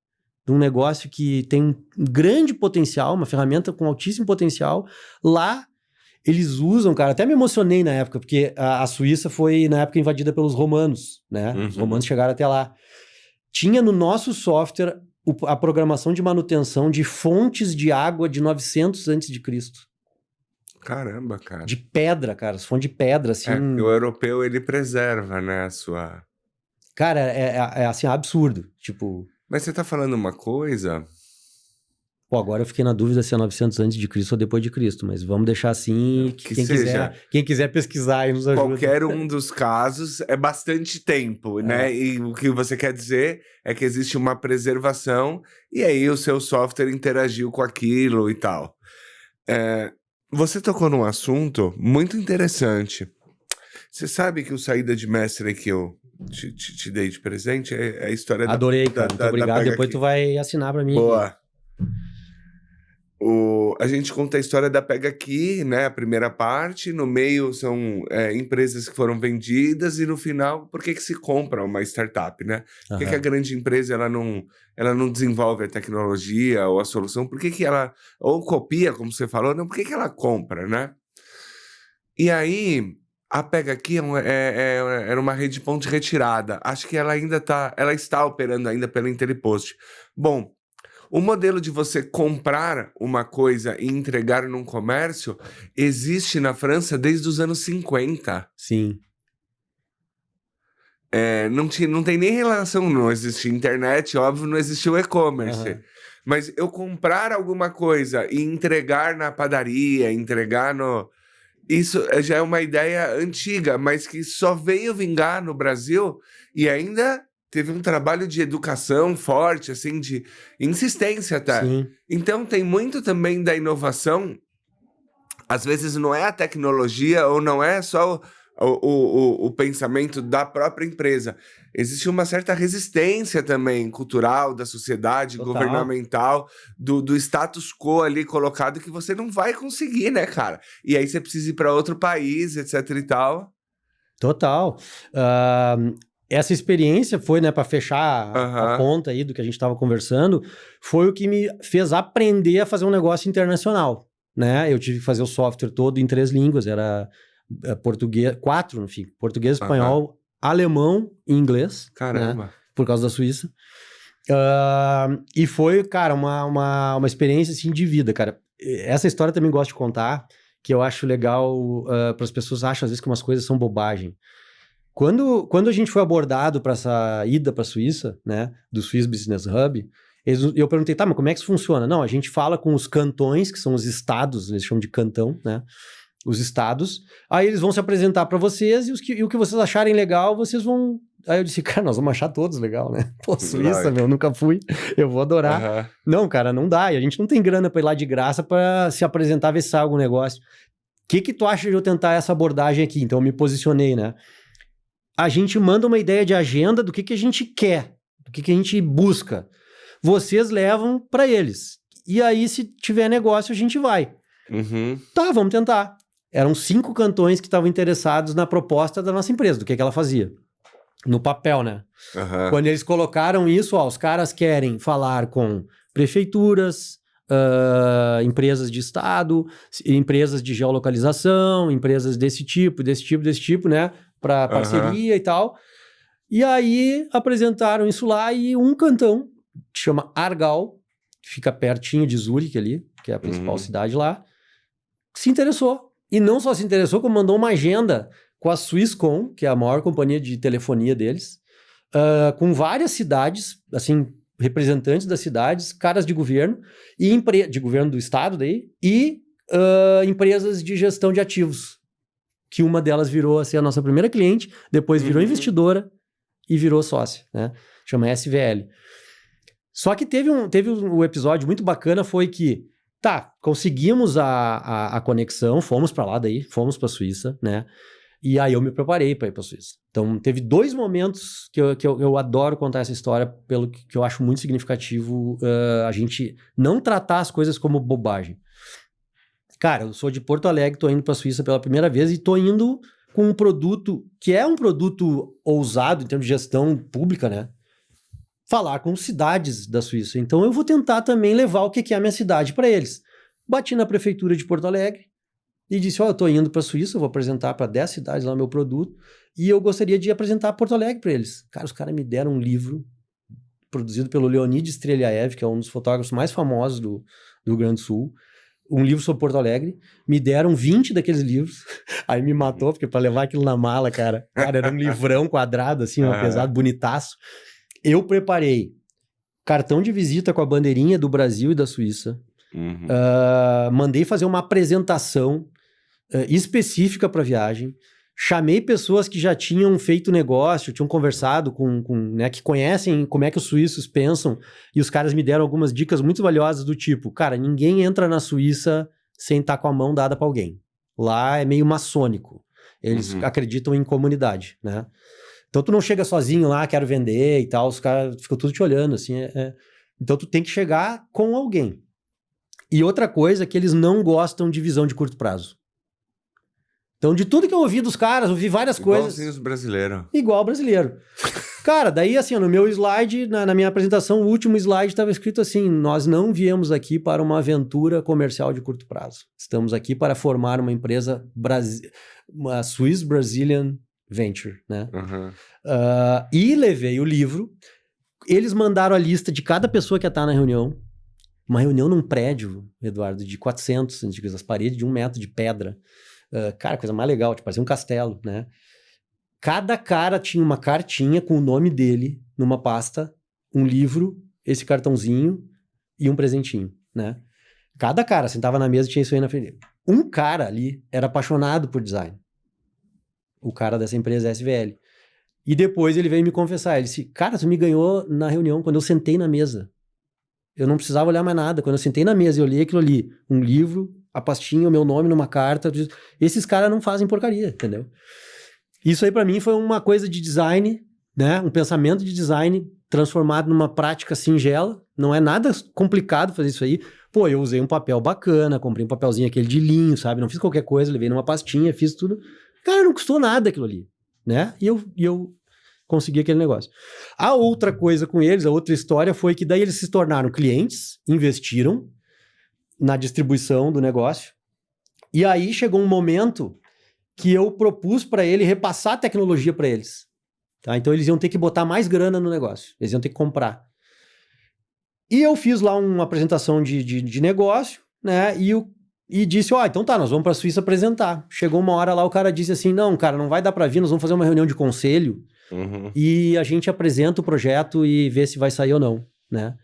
de um negócio que tem um grande potencial, uma ferramenta com altíssimo potencial. Lá, eles usam, cara, até me emocionei na época, porque a Suíça foi, na época, invadida pelos romanos, né? Os romanos chegaram até lá. Tinha no nosso software a programação de manutenção de fontes de água de 900 a.C. Caramba, cara. De pedra, cara. Fonte de pedra, assim. O europeu, ele preserva, né, a sua... Cara, é assim, absurdo. Tipo... Mas você tá falando uma coisa... agora eu fiquei na dúvida se é 900 a.C. ou depois de Cristo, mas vamos deixar assim, quem quiser pesquisar aí nos ajuda. Qualquer um dos casos é bastante tempo, né? E o que você quer dizer é que existe uma preservação e aí o seu software interagiu com aquilo e tal. Você tocou num assunto muito interessante. Você sabe que o Saída de Mestre que eu te dei de presente é a história Adorei, cara. Muito obrigado. Depois tu vai assinar pra mim. Boa. A gente conta a história da Pega Aqui, né? A primeira parte. No meio são empresas que foram vendidas e no final, por que se compra uma startup, né? Por que a grande empresa ela não desenvolve a tecnologia ou a solução? Por que ela... Ou copia, como você falou, não? Por que ela compra, né? E aí... A Pega Aqui era uma rede de ponto de retirada. Acho que ela está operando ainda pela Intelipost. Bom, o modelo de você comprar uma coisa e entregar num comércio existe na França desde os anos 50. Sim. Não tem nem relação, não existe internet, óbvio, não existiu e-commerce. Mas eu comprar alguma coisa e entregar na padaria, entregar no... Isso já é uma ideia antiga, mas que só veio vingar no Brasil e ainda teve um trabalho de educação forte, assim, de insistência até. Sim. Então tem muito também da inovação. Às vezes não é a tecnologia ou não é só o pensamento da própria empresa. Existe uma certa resistência também cultural, da sociedade, Total. governamental, do status quo ali colocado que você não vai conseguir, né, cara? E aí você precisa ir para outro país, etc e tal. Total. Essa experiência foi, né, para fechar a ponta aí do que a gente estava conversando, foi o que me fez aprender a fazer um negócio internacional, né? Eu tive que fazer o software todo em 3 línguas, era... português, 4, enfim, português, espanhol, alemão e inglês. Caramba. Né, por causa da Suíça. E foi, cara, uma experiência, assim, de vida, cara. Essa história eu também gosto de contar, que eu acho legal, para as pessoas acham, às vezes, que umas coisas são bobagem. Quando a gente foi abordado para essa ida para a Suíça, né, do Swiss Business Hub, eu perguntei, tá, mas como é que isso funciona? Não, a gente fala com os cantões, que são os estados, eles chamam de cantão, né? Os estados, aí eles vão se apresentar para vocês e o que vocês acharem legal, vocês vão... Aí eu disse, cara, nós vamos achar todos legal, né? Pô, Suíça, meu, nunca fui, eu vou adorar. Não, cara, não dá, e a gente não tem grana para ir lá de graça para se apresentar, ver se sai algum negócio. O que tu acha de eu tentar essa abordagem aqui? Então eu me posicionei, né? A gente manda uma ideia de agenda do que a gente quer, do que a gente busca. Vocês levam para eles. E aí, se tiver negócio, a gente vai. Tá, vamos tentar. Eram 5 cantões que estavam interessados na proposta da nossa empresa, do que ela fazia. No papel, né? Quando eles colocaram isso, ó, os caras querem falar com prefeituras, empresas de estado, empresas de geolocalização, empresas desse tipo, né? Para parceria e tal. E aí apresentaram isso lá e um cantão, que chama Argau, que fica pertinho de Zurique ali, que é a principal cidade lá, se interessou. E não só se interessou, como mandou uma agenda com a Swisscom, que é a maior companhia de telefonia deles, com várias cidades, assim, representantes das cidades, caras de governo, e de governo do estado daí, e empresas de gestão de ativos, que uma delas virou a ser a nossa primeira cliente, depois virou investidora e virou sócia, né? Chama SVL. Só que teve um episódio muito bacana, foi que, conseguimos a conexão, fomos para lá daí, fomos para a Suíça, né? E aí eu me preparei para ir para a Suíça. Então, teve 2 momentos que eu adoro contar essa história, pelo que eu acho muito significativo a gente não tratar as coisas como bobagem. Cara, eu sou de Porto Alegre, tô indo para a Suíça pela primeira vez e tô indo com um produto que é um produto ousado em termos de gestão pública, né? Falar com cidades da Suíça. Então, eu vou tentar também levar o que é a minha cidade para eles. Bati na prefeitura de Porto Alegre, e disse, eu tô indo para a Suíça, eu vou apresentar para 10 cidades lá o meu produto, e eu gostaria de apresentar Porto Alegre para eles. Cara, os caras me deram um livro produzido pelo Leonid Streliaev, que é um dos fotógrafos mais famosos do Rio Grande do Sul, um livro sobre Porto Alegre, me deram 20 daqueles livros, aí me matou, porque para levar aquilo na mala, cara, era um livrão quadrado, assim, pesado, bonitaço. Eu preparei cartão de visita com a bandeirinha do Brasil e da Suíça, mandei fazer uma apresentação específica para viagem, chamei pessoas que já tinham feito negócio, tinham conversado né, que conhecem como é que os suíços pensam, e os caras me deram algumas dicas muito valiosas do tipo, cara, ninguém entra na Suíça sem estar com a mão dada para alguém. Lá é meio maçônico. Eles acreditam em comunidade, né? Então tu não chega sozinho lá, quero vender e tal, os caras ficam tudo te olhando, assim. Então tu tem que chegar com alguém. E outra coisa é que eles não gostam de visão de curto prazo. Então, de tudo que eu ouvi dos caras, ouvi várias coisas... Igual os brasileiros. Igual brasileiro. Cara, daí assim, no meu slide, na minha apresentação, o último slide estava escrito assim, nós não viemos aqui para uma aventura comercial de curto prazo. Estamos aqui para formar uma empresa, uma Swiss Brazilian Venture, né? E levei o livro, eles mandaram a lista de cada pessoa que ia estar na reunião, uma reunião num prédio, Eduardo, de 400 centímetros, as paredes de 1 metro de pedra. Cara, coisa mais legal, tipo, parecia um castelo, né? Cada cara tinha uma cartinha com o nome dele numa pasta, um livro, esse cartãozinho e um presentinho, né? Cada cara sentava na mesa e tinha isso aí na frente. Um cara ali era apaixonado por design. O cara dessa empresa SVL. E depois ele veio me confessar. Ele disse, cara, tu me ganhou na reunião quando eu sentei na mesa. Eu não precisava olhar mais nada. Quando eu sentei na mesa e olhei aquilo ali, um livro, a pastinha, o meu nome numa carta. Esses caras não fazem porcaria, entendeu? Isso aí pra mim foi uma coisa de design, né? Um pensamento de design transformado numa prática singela. Não é nada complicado fazer isso aí. Pô, eu usei um papel bacana, comprei um papelzinho aquele de linho, sabe? Não fiz qualquer coisa, levei numa pastinha, fiz tudo. Cara, não custou nada aquilo ali, né? E eu consegui aquele negócio. A outra coisa com eles, a outra história foi que daí eles se tornaram clientes, investiram na distribuição do negócio. E aí chegou um momento que eu propus para ele repassar a tecnologia para eles. Tá? Então eles iam ter que botar mais grana no negócio. Eles iam ter que comprar. E eu fiz lá uma apresentação de negócio, né? E disse, então tá, nós vamos para a Suíça apresentar. Chegou uma hora lá, o cara disse assim, não, cara, não vai dar para vir, nós vamos fazer uma reunião de conselho e a gente apresenta o projeto e vê se vai sair ou não, né?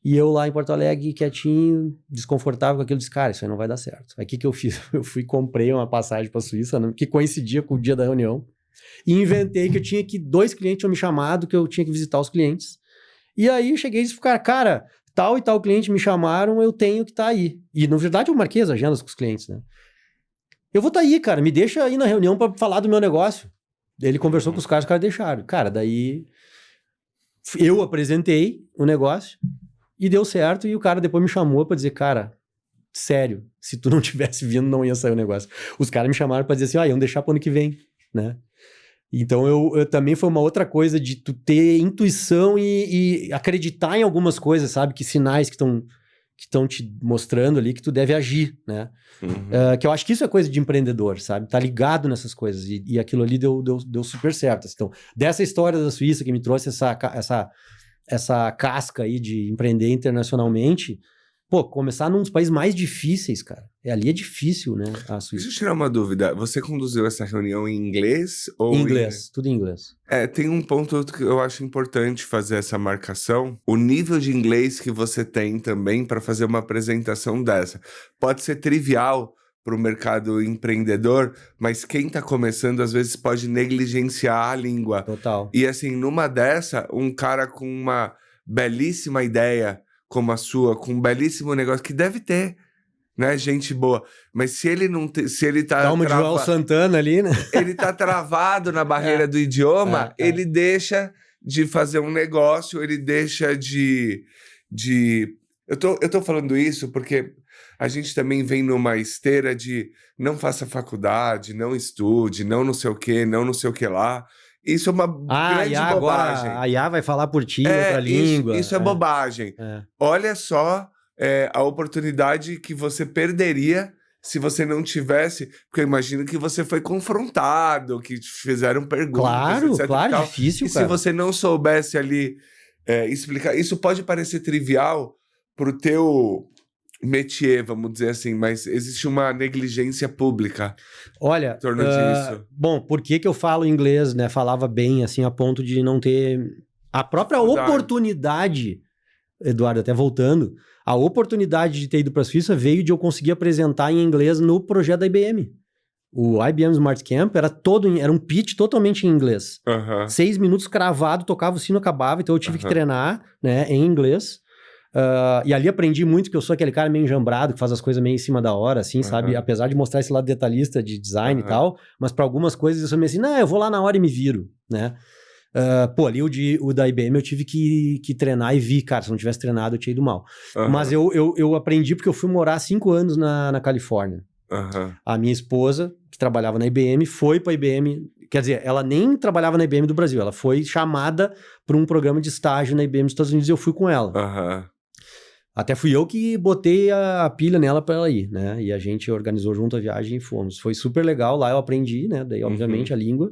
E eu lá em Porto Alegre, quietinho, desconfortável com aquilo, disse, cara, isso aí não vai dar certo. Aí o que eu fiz? Eu fui comprei uma passagem para a Suíça, que coincidia com o dia da reunião, e inventei que eu tinha que 2 clientes tinham me chamado, que eu tinha que visitar os clientes. E aí eu cheguei e disse, cara, tal e tal cliente me chamaram, eu tenho que estar aí. E na verdade eu marquei as agendas com os clientes, né? Eu vou estar aí, cara, me deixa ir na reunião para falar do meu negócio. Ele conversou com os caras deixaram. Cara, daí eu apresentei o negócio, e deu certo, e o cara depois me chamou pra dizer, cara, sério. Se tu não tivesse vindo, não ia sair o negócio. Os caras me chamaram pra dizer assim, iam deixar pro ano que vem, né? Então, eu também foi uma outra coisa de tu ter intuição e acreditar em algumas coisas, sabe? Que sinais que estão te mostrando ali que tu deve agir, né? Que eu acho que isso é coisa de empreendedor, sabe? Tá ligado nessas coisas. E aquilo ali deu super certo. Então, dessa história da Suíça que me trouxe essa casca aí de empreender internacionalmente... Pô, começar num dos países mais difíceis, cara. Ali é difícil, né, a Suíça. Deixa eu tirar uma dúvida. Você conduziu essa reunião em inglês ou em inglês? Tudo em inglês. Tem um ponto que eu acho importante fazer essa marcação. O nível de inglês que você tem também para fazer uma apresentação dessa. Pode ser trivial para o mercado empreendedor, mas quem está começando às vezes pode negligenciar a língua. Total. E assim, numa dessa, um cara com uma belíssima ideia como a sua, com um belíssimo negócio, que deve ter, né, gente boa. Mas se ele não se ele tá... Dá uma de Joel Santana ali, né? Ele tá travado na barreira do idioma, ele deixa de fazer um negócio, ele deixa de... Eu tô falando isso porque a gente também vem numa esteira de não faça faculdade, não estude, não sei o quê, não sei o que lá. Isso é uma grande bobagem. Agora a IA vai falar por ti, outra língua. Isso é bobagem. Olha só a oportunidade que você perderia se você não tivesse... Porque eu imagino que você foi confrontado, que te fizeram perguntas, etc. Claro, difícil, cara. E se você não soubesse ali explicar... Isso pode parecer trivial pro teu... métier, vamos dizer assim, mas existe uma negligência pública. Olha, em torno disso. Bom, por que eu falo inglês, né? Falava bem, assim, a ponto de não ter... A própria oportunidade, Eduardo, até voltando, a oportunidade de ter ido para a Suíça veio de eu conseguir apresentar em inglês no projeto da IBM. O IBM Smart Camp era um pitch totalmente em inglês. 6 minutos cravado, tocava o sino, acabava, então eu tive que treinar, né, em inglês. E ali aprendi muito que eu sou aquele cara meio enjambrado, que faz as coisas meio em cima da hora, assim, sabe? Apesar de mostrar esse lado detalhista de design e tal, mas para algumas coisas eu sou meio assim, não, eu vou lá na hora e me viro, né? Ali o da IBM eu tive que treinar e vi, cara, se não tivesse treinado eu tinha ido mal. Mas eu aprendi porque eu fui morar 5 anos na Califórnia. A minha esposa, que trabalhava na IBM, foi pra IBM, quer dizer, ela nem trabalhava na IBM do Brasil, ela foi chamada para um programa de estágio na IBM dos Estados Unidos e eu fui com ela. Até fui eu que botei a pilha nela para ela ir, né? E a gente organizou junto a viagem e fomos. Foi super legal, lá eu aprendi, né? Daí, obviamente, a língua,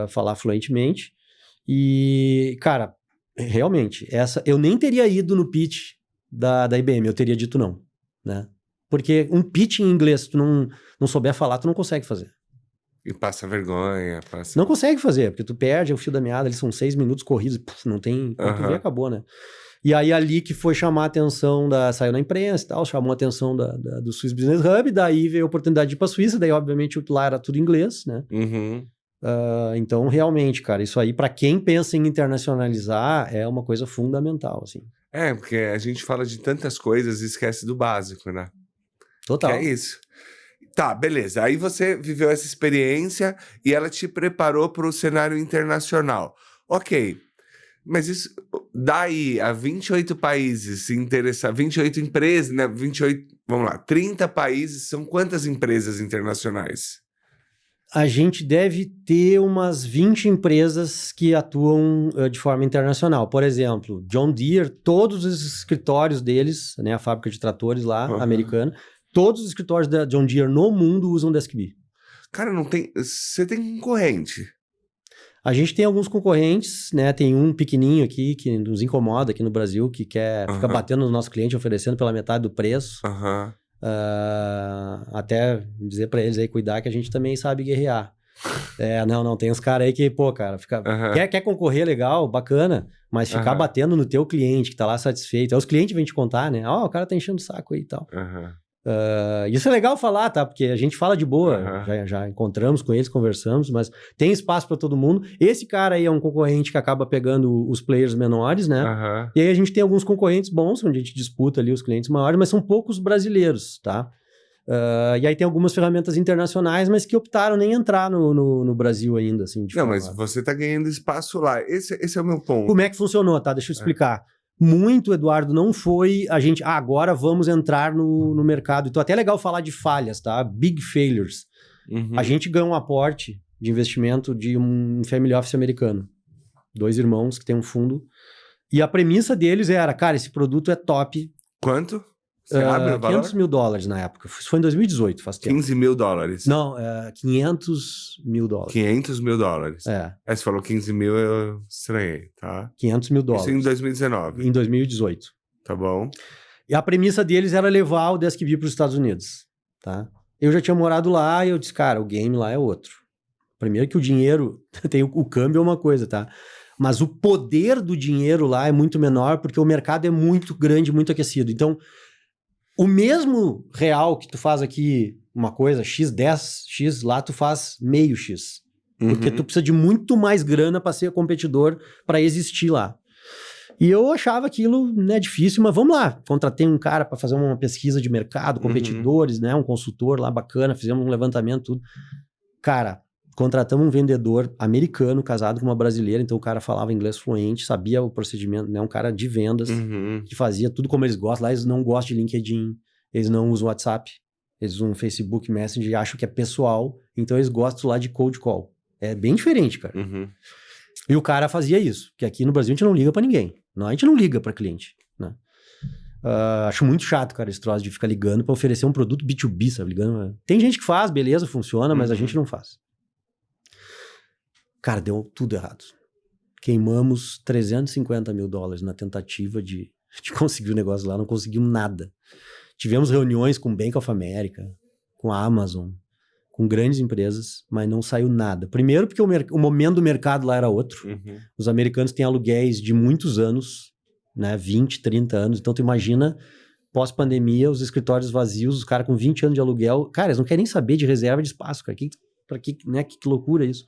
falar fluentemente. E, cara, realmente, eu nem teria ido no pitch da IBM, eu teria dito não, né? Porque um pitch em inglês, se tu não souber falar, tu não consegue fazer. E passa vergonha, passa... Não consegue fazer, porque tu perde o fio da meada, eles são 6 minutos corridos, não tem... Quando tu vê, acabou, né? E aí ali que foi chamar a atenção saiu na imprensa e tal, chamou a atenção do Swiss Business Hub, daí veio a oportunidade de ir pra Suíça, daí obviamente lá era tudo inglês, né? Então realmente, cara, isso aí pra quem pensa em internacionalizar é uma coisa fundamental, assim. Porque a gente fala de tantas coisas e esquece do básico, né? Total. Que é isso. Tá, beleza. Aí você viveu essa experiência e ela te preparou para o cenário internacional. Ok. Mas isso daí a 28 países se interessar, 28 empresas, né? 28, vamos lá, 30 países, são quantas empresas internacionais? A gente deve ter umas 20 empresas que atuam de forma internacional. Por exemplo, John Deere, todos os escritórios deles, né, a fábrica de tratores lá, americana, todos os escritórios da John Deere no mundo usam DeskB. Cara, não tem... Você tem concorrente? A gente tem alguns concorrentes, né? Tem um pequenininho aqui que nos incomoda aqui no Brasil, que fica batendo no nosso cliente, oferecendo pela metade do preço. Até dizer pra eles aí cuidar que a gente também sabe guerrear. Não, tem uns caras aí que, pô, cara, quer concorrer legal, bacana, mas ficar batendo no teu cliente que tá lá satisfeito. Aí os clientes vêm te contar, né? O cara tá enchendo o saco aí e tal. Isso é legal falar, tá? Porque a gente fala de boa, já encontramos com eles, conversamos, mas tem espaço para todo mundo. Esse cara aí é um concorrente que acaba pegando os players menores, né? E aí a gente tem alguns concorrentes bons, onde a gente disputa ali os clientes maiores, mas são poucos brasileiros, tá? E aí tem algumas ferramentas internacionais, mas que optaram nem entrar no Brasil ainda, assim. Não, mas você tá ganhando espaço lá. Esse é o meu ponto. Como é que funcionou, tá? Deixa eu explicar. Muito, Eduardo, não foi a gente... agora vamos entrar no mercado. Então, até é legal falar de falhas, tá? Big failures. A gente ganhou um aporte de investimento de um family office americano. 2 irmãos que tem um fundo. E a premissa deles era, cara, esse produto é top. Quanto? Você abre o valor? $500 mil na época. Isso foi em 2018, faz tempo. $15 mil. Não, $500 mil. $500 mil. É. Você falou 15 mil, eu estranhei, tá? $500 mil. Isso em 2019. Em 2018. Tá bom. E a premissa deles era levar o DeskB para os Estados Unidos, tá? Eu já tinha morado lá e eu disse, cara, o game lá é outro. Primeiro que o dinheiro, tem o câmbio é uma coisa, tá? Mas o poder do dinheiro lá é muito menor porque o mercado é muito grande, muito aquecido. Então, o mesmo real que tu faz aqui uma coisa, X10, X, lá tu faz meio X. Porque tu precisa de muito mais grana para ser competidor, para existir lá. E eu achava aquilo, né, difícil, mas vamos lá. Contratei um cara para fazer uma pesquisa de mercado, competidores, né, um consultor lá bacana, fizemos um levantamento, tudo. Cara, contratamos um vendedor americano, casado com uma brasileira, então o cara falava inglês fluente, sabia o procedimento, né? Um cara de vendas, que fazia tudo como eles gostam. Lá eles não gostam de LinkedIn, eles não usam WhatsApp, eles usam Facebook Messenger e acham que é pessoal, então eles gostam lá de cold call. É bem diferente, cara. E o cara fazia isso, que aqui no Brasil a gente não liga pra ninguém. Não, a gente não liga pra cliente, né? Acho muito chato, cara, esse troço de ficar ligando pra oferecer um produto B2B, sabe? Ligando. Tem gente que faz, beleza, funciona, mas a gente não faz. Cara, deu tudo errado. Queimamos $350 mil na tentativa de conseguir o negócio lá, não conseguimos nada. Tivemos reuniões com Bank of America, com a Amazon, com grandes empresas, mas não saiu nada. Primeiro porque o momento do mercado lá era outro. Os americanos têm aluguéis de muitos anos, né, 20, 30 anos. Então tu imagina, pós-pandemia, os escritórios vazios, os caras com 20 anos de aluguel. Cara, eles não querem nem saber de reserva de espaço, cara. Né, que loucura isso.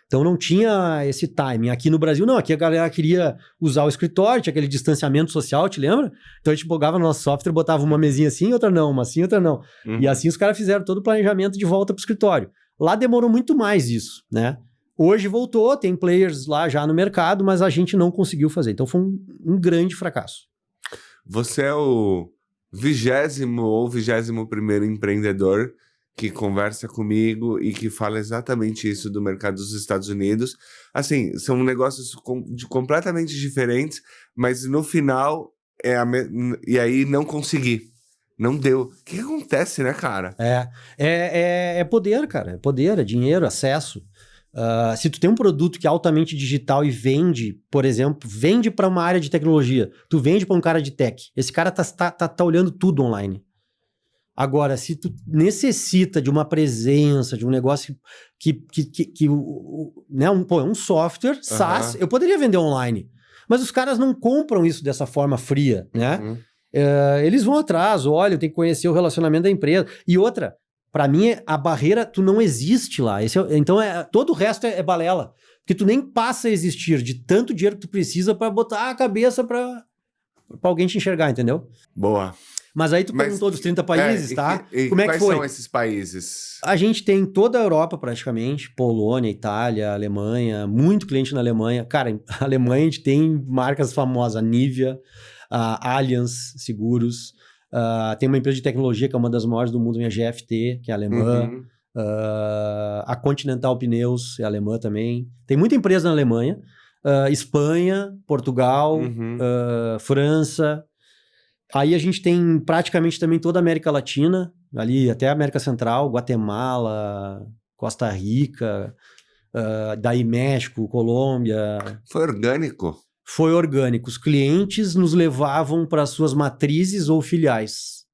Então não tinha esse timing. Aqui no Brasil, não. Aqui a galera queria usar o escritório, tinha aquele distanciamento social, te lembra? Então a gente botava no nosso software, botava uma mesinha assim, outra não, uma assim, outra não. E assim os caras fizeram todo o planejamento de volta pro escritório. Lá demorou muito mais isso, né? Hoje voltou, tem players lá já no mercado, mas a gente não conseguiu fazer. Então foi um grande fracasso. Você é o 20º ou 21º empreendedor que conversa comigo e que fala exatamente isso do mercado dos Estados Unidos. Assim, são negócios completamente diferentes, mas no final, e aí não consegui. Não deu. O que acontece, né, cara? É poder, cara. É poder, é dinheiro, acesso. Se tu tem um produto que é altamente digital e vende, por exemplo, vende para uma área de tecnologia, tu vende para um cara de tech, esse cara tá olhando tudo online. Agora, se tu necessita de uma presença, de um negócio né, um software, SaaS, eu poderia vender online. Mas os caras não compram isso dessa forma fria, né? Eles vão atrás, olha, tem que conhecer o relacionamento da empresa. E outra, para mim, a barreira, tu não existe lá. Então, todo o resto é balela. Porque tu nem passa a existir de tanto dinheiro que tu precisa para botar a cabeça para alguém te enxergar, entendeu? Boa. Mas aí tu perguntou dos 30 países, tá? Como é que foi? Quais são esses países? A gente tem toda a Europa praticamente, Polônia, Itália, Alemanha, muito cliente na Alemanha. Cara, a Alemanha a gente tem marcas famosas, a Nivea, a Allianz Seguros, tem uma empresa de tecnologia que é uma das maiores do mundo, a GFT, que é alemã, a Continental Pneus é alemã também. Tem muita empresa na Alemanha, Espanha, Portugal, França. Aí a gente tem praticamente também toda a América Latina, ali até a América Central, Guatemala, Costa Rica, daí México, Colômbia. Foi orgânico? Foi orgânico. Os clientes nos levavam para suas matrizes ou filiais,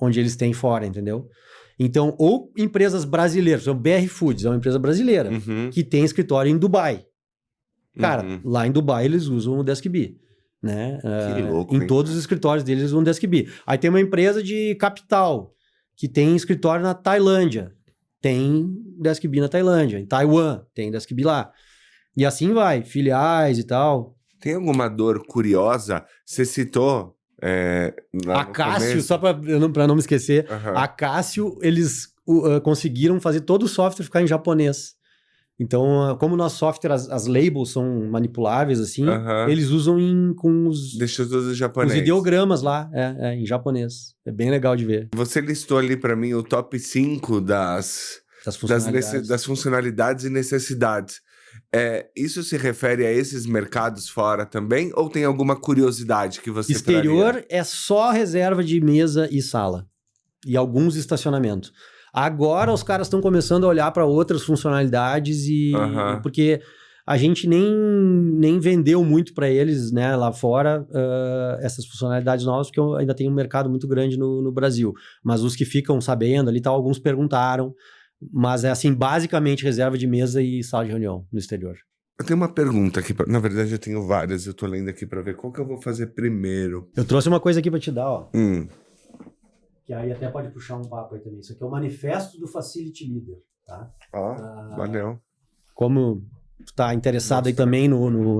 onde eles têm fora, entendeu? Então, ou empresas brasileiras, o BR Foods é uma empresa brasileira, que tem escritório em Dubai. Cara, lá em Dubai eles usam o DeskB. Né? Que louco, em todos os escritórios deles um DeskB. Aí tem uma empresa de capital que tem escritório na Tailândia, tem DeskB na Tailândia, em Taiwan tem DeskB lá, e assim vai, filiais e tal. Tem alguma dor curiosa? Você citou a Cássio, só para não me esquecer, a Cássio, eles conseguiram fazer todo o software ficar em japonês. Então, como o nosso software, as labels são manipuláveis, assim, Aham. eles usam com os Deixa tudo em os japonês. ideogramas lá, em japonês. É bem legal de ver. Você listou ali pra mim o top 5 Das das funcionalidades. funcionalidades e necessidades. Isso se refere a esses mercados fora também? Ou tem alguma curiosidade que você Exterior traria? é só reserva de mesa e sala. E alguns estacionamentos. Agora os caras estão começando a olhar para outras funcionalidades Aham. porque a gente nem vendeu muito para eles, né, lá fora, essas funcionalidades novas, porque ainda tem um mercado muito grande no Brasil. Mas os que ficam sabendo ali, tal, alguns perguntaram. Mas é assim, basicamente reserva de mesa e sala de reunião no exterior. Eu tenho uma pergunta aqui. Na verdade, eu tenho várias. Eu tô lendo aqui pra ver qual que eu vou fazer primeiro. Eu trouxe uma coisa aqui para te dar, ó. Que Que aí até pode puxar um papo aí também. Isso aqui é o manifesto do Facility Leader, tá? Valeu. Como tu tá interessado aí também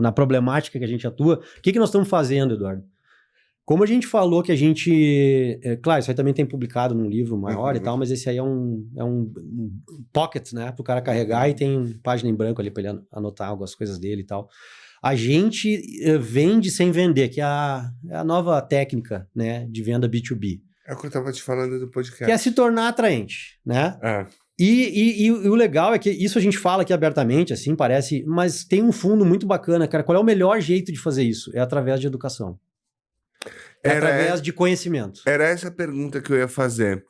na problemática que a gente atua, o que nós estamos fazendo, Eduardo? Como a gente falou que a gente... claro, isso aí também tem publicado num livro maior e tal, mas esse aí é um pocket, né? Para o cara carregar e tem página em branco ali para ele anotar algumas coisas dele e tal. A gente vende sem vender, que é a nova técnica, né, de venda B2B. É o que eu tava te falando do podcast. Que é se tornar atraente, né? E o legal é que isso a gente fala aqui abertamente, assim, parece... Mas tem um fundo muito bacana, cara. Qual é o melhor jeito de fazer isso? É através de educação. Através de conhecimento. Era essa a pergunta que eu ia fazer.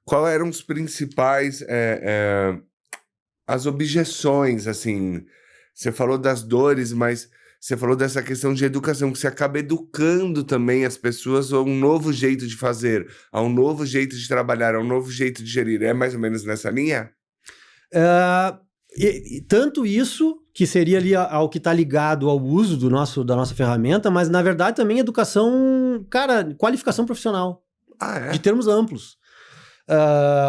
Qual eram os principais... as objeções, assim... Você falou das dores, mas você falou dessa questão de educação, que você acaba educando também as pessoas a um novo jeito de fazer, a um novo jeito de trabalhar, a um novo jeito de gerir. É mais ou menos nessa linha? Tanto isso, que seria ali ao que está ligado ao uso da nossa ferramenta, mas na verdade também educação, cara, qualificação profissional. De termos amplos.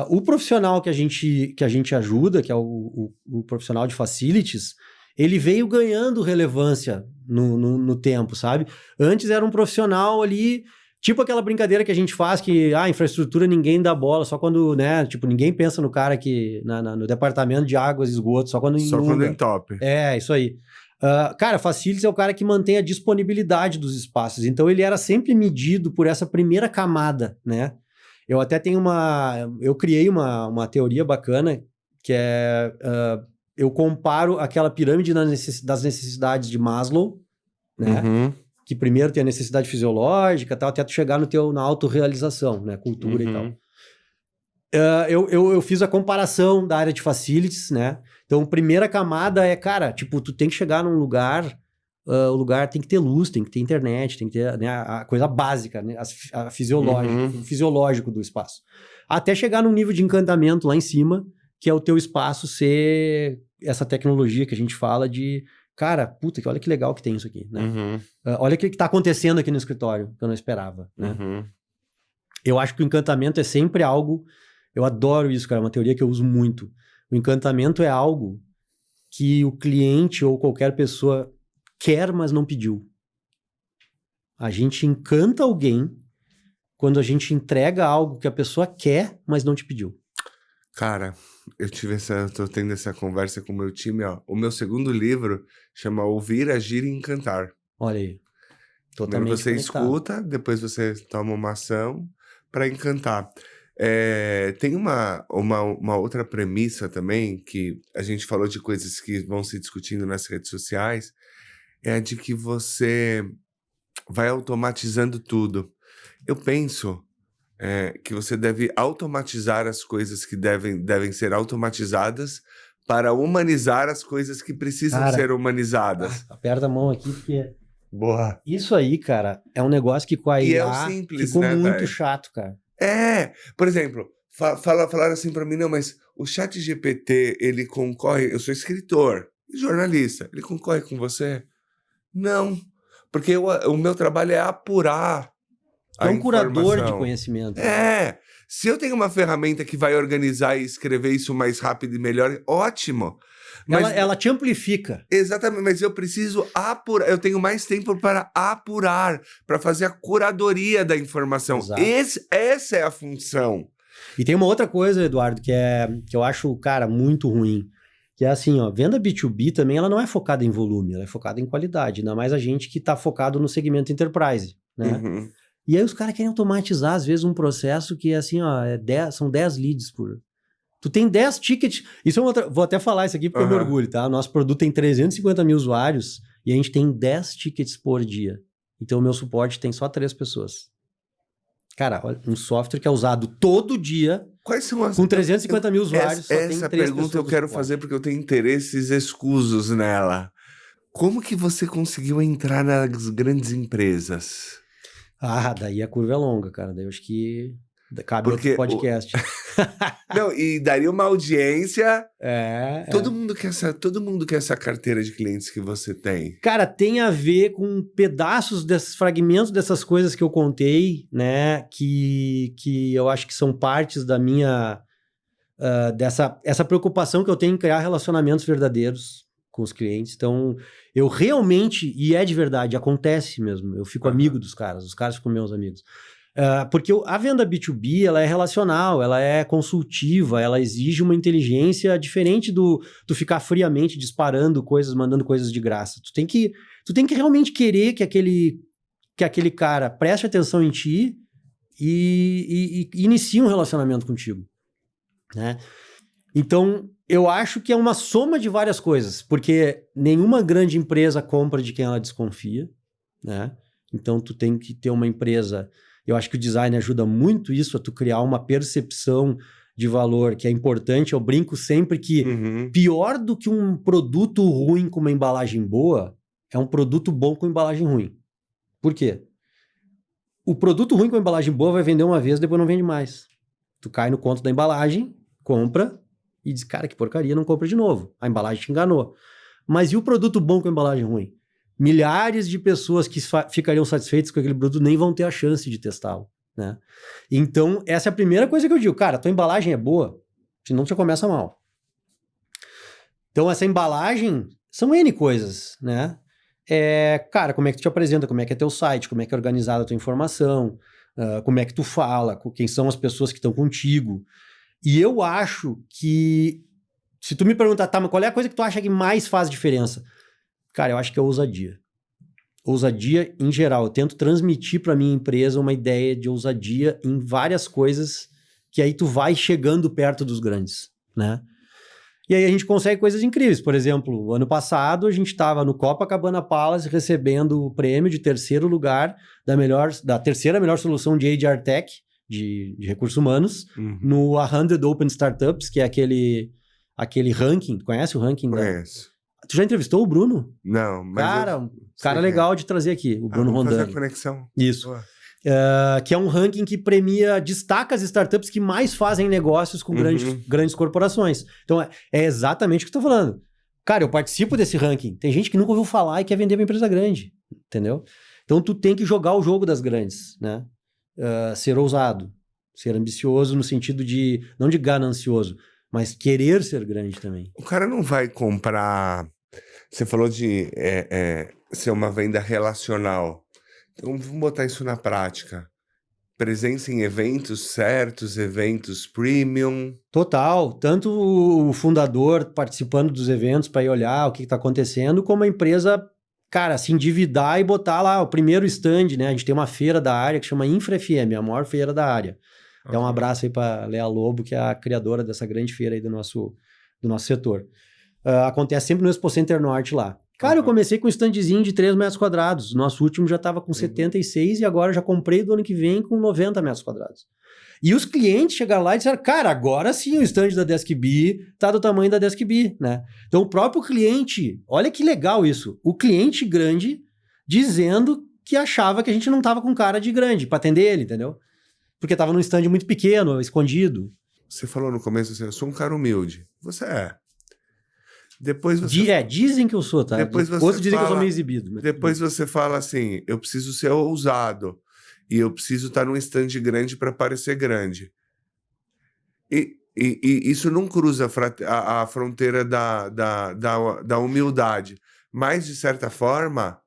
O profissional que a gente ajuda, que é o profissional de facilities, ele veio ganhando relevância no tempo, sabe? Antes era um profissional ali, tipo aquela brincadeira que a gente faz que, infraestrutura ninguém dá bola, só quando, né, tipo, ninguém pensa no cara que, no departamento de águas e esgoto, só quando inunda. Só quando entope. Isso aí. Cara, facilities é o cara que mantém a disponibilidade dos espaços, então ele era sempre medido por essa primeira camada, né? Eu até tenho eu criei uma teoria bacana, que é... eu comparo aquela pirâmide das necessidades de Maslow, né? Uhum. Que primeiro tem a necessidade fisiológica, tal, até tu chegar na autorrealização, né? Cultura e tal. Eu fiz a comparação da área de facilities, né? Então, primeira camada é, cara, tipo, tu tem que chegar num lugar, o lugar tem que ter luz, tem que ter internet, tem que ter, né, a coisa básica, né? O fisiológico do espaço. Até chegar num nível de encantamento lá em cima, que é o teu espaço ser essa tecnologia que a gente fala de, cara, puta, olha que legal que tem isso aqui, né? Olha o que tá acontecendo aqui no escritório, que eu não esperava, né? Eu acho que o encantamento é sempre algo, eu adoro isso, cara, é uma teoria que eu uso muito. O encantamento é algo que o cliente ou qualquer pessoa quer, mas não pediu. A gente encanta alguém quando a gente entrega algo que a pessoa quer, mas não te pediu. Cara, tô tendo essa conversa com o meu time, ó. O meu segundo livro chama Ouvir, Agir e Encantar. Olha aí. Primeiro você escuta, depois você toma uma ação para encantar. Tem uma outra premissa também, que a gente falou de coisas que vão se discutindo nas redes sociais, é a de que você vai automatizando tudo. Eu penso que você deve automatizar as coisas que devem ser automatizadas para humanizar as coisas que precisam ser humanizadas. Aperta a mão aqui, porque... Boa. Isso aí, cara, é um negócio que com a IA ficou muito chato, cara. Por exemplo, falaram assim pra mim, não, mas o ChatGPT, ele concorre... Eu sou escritor e jornalista. Ele concorre com você? Não, porque o meu trabalho é apurar a informação. É um curador de conhecimento. Se eu tenho uma ferramenta que vai organizar e escrever isso mais rápido e melhor, ótimo. Mas ela te amplifica. Exatamente, mas eu preciso apurar. Eu tenho mais tempo para apurar, para fazer a curadoria da informação. Essa é a função. E tem uma outra coisa, Eduardo, que eu acho, cara, muito ruim. Que é assim, ó, venda B2B também, ela não é focada em volume, ela é focada em qualidade, ainda mais a gente que tá focado no segmento enterprise, né? Uhum. E aí os caras querem automatizar, às vezes, um processo que é assim, ó, são 10 leads por... Tu tem 10 tickets... Isso é vou até falar isso aqui porque eu me orgulho, tá? O nosso produto tem 350 mil usuários e a gente tem 10 tickets por dia. Então o meu suporte tem só 3 pessoas. Cara, olha, um software que é usado todo dia... Quais são as... Com 350 mil usuários, só tem 3 Essa pessoas pergunta eu no quero suporte. fazer porque eu tenho interesses escusos nela. Como que você conseguiu entrar nas grandes empresas? Ah, daí a curva é longa, cara. Daí eu acho que cabe Porque outro podcast. Não, e daria uma audiência. É. Todo mundo quer essa carteira de clientes que você tem. Cara, tem a ver com pedaços desses fragmentos dessas coisas que eu contei, né? Que eu acho que são partes da minha... essa preocupação que eu tenho em criar relacionamentos verdadeiros com os clientes. Então, eu realmente, e é de verdade, acontece mesmo, eu fico amigo dos caras, os caras ficam meus amigos. Porque a venda B2B, ela é relacional, ela é consultiva, ela exige uma inteligência diferente do tu ficar friamente disparando coisas, mandando coisas de graça. Tu tem que realmente querer que aquele cara preste atenção em ti e inicie um relacionamento contigo, né? Então, eu acho que é uma soma de várias coisas, porque nenhuma grande empresa compra de quem ela desconfia, né? Então, tu tem que ter uma empresa... Eu acho que o design ajuda muito isso, a tu criar uma percepção de valor que é importante. Eu brinco sempre que pior do que um produto ruim com uma embalagem boa é um produto bom com embalagem ruim. Por quê? O produto ruim com embalagem boa vai vender uma vez, depois não vende mais. Tu cai no conto da embalagem, compra e diz, cara, que porcaria, não compra de novo. A embalagem te enganou. Mas e o produto bom com embalagem ruim? Milhares de pessoas que ficariam satisfeitas com aquele produto nem vão ter a chance de testá-lo, né? Então, essa é a primeira coisa que eu digo. Cara, tua embalagem é boa, senão você começa mal. Então, essa embalagem são N coisas, né? Cara, como é que tu te apresenta, como é que é teu site, como é que é organizada a tua informação, como é que tu fala, quem são as pessoas que estão contigo. E eu acho que, se tu me perguntar, tá, mas qual é a coisa que tu acha que mais faz diferença? Cara, eu acho que é ousadia. Ousadia em geral. Eu tento transmitir para minha empresa uma ideia de ousadia em várias coisas que aí tu vai chegando perto dos grandes, né? E aí a gente consegue coisas incríveis. Por exemplo, ano passado a gente estava no Copacabana Palace recebendo o prêmio de 3º lugar da terceira melhor solução de HR Tech, de recursos humanos, no 100 Open Startups, que é aquele ranking. Conhece o ranking? Conheço. Tu já entrevistou o Bruno? Não, mas... Cara legal de trazer aqui, o Bruno Rondani. Fazer a conexão. Isso. Que é um ranking que destaca as startups que mais fazem negócios com grandes corporações. Então, é exatamente o que eu tô falando. Cara, eu participo desse ranking. Tem gente que nunca ouviu falar e quer vender uma empresa grande, entendeu? Então, tu tem que jogar o jogo das grandes, né? Ser ousado, ser ambicioso no sentido de, não de ganancioso, mas querer ser grande também. O cara não vai comprar... Você falou de ser uma venda relacional. Então, vamos botar isso na prática. Presença em eventos certos, eventos premium. Total. Tanto o fundador participando dos eventos para ir olhar o que está acontecendo, como a empresa, cara, se endividar e botar lá o primeiro stand, né? A gente tem uma feira da área que chama InfraFM, a maior feira da área. Dá um abraço aí para Lea Lobo, que é a criadora dessa grande feira aí do nosso setor. Acontece sempre no Expo Center Norte lá. Cara, eu comecei com um standzinho de 3 metros quadrados. Nosso último já estava com 76 e agora já comprei do ano que vem com 90 metros quadrados. E os clientes chegaram lá e disseram, cara, agora sim o stand da DeskBee tá do tamanho da DeskBee, né? Então o próprio cliente, olha que legal isso, o cliente grande dizendo que achava que a gente não tava com cara de grande para atender ele, entendeu? Porque tava num stand muito pequeno, escondido. Você falou no começo assim, eu sou um cara humilde. Você é. Depois você... dizem que eu sou, tá? Outros dizem que eu sou meio exibido. Mas... Depois você fala assim, eu preciso ser ousado. E eu preciso estar num stand grande para parecer grande. E isso não cruza a fronteira da humildade. Mas, de certa forma,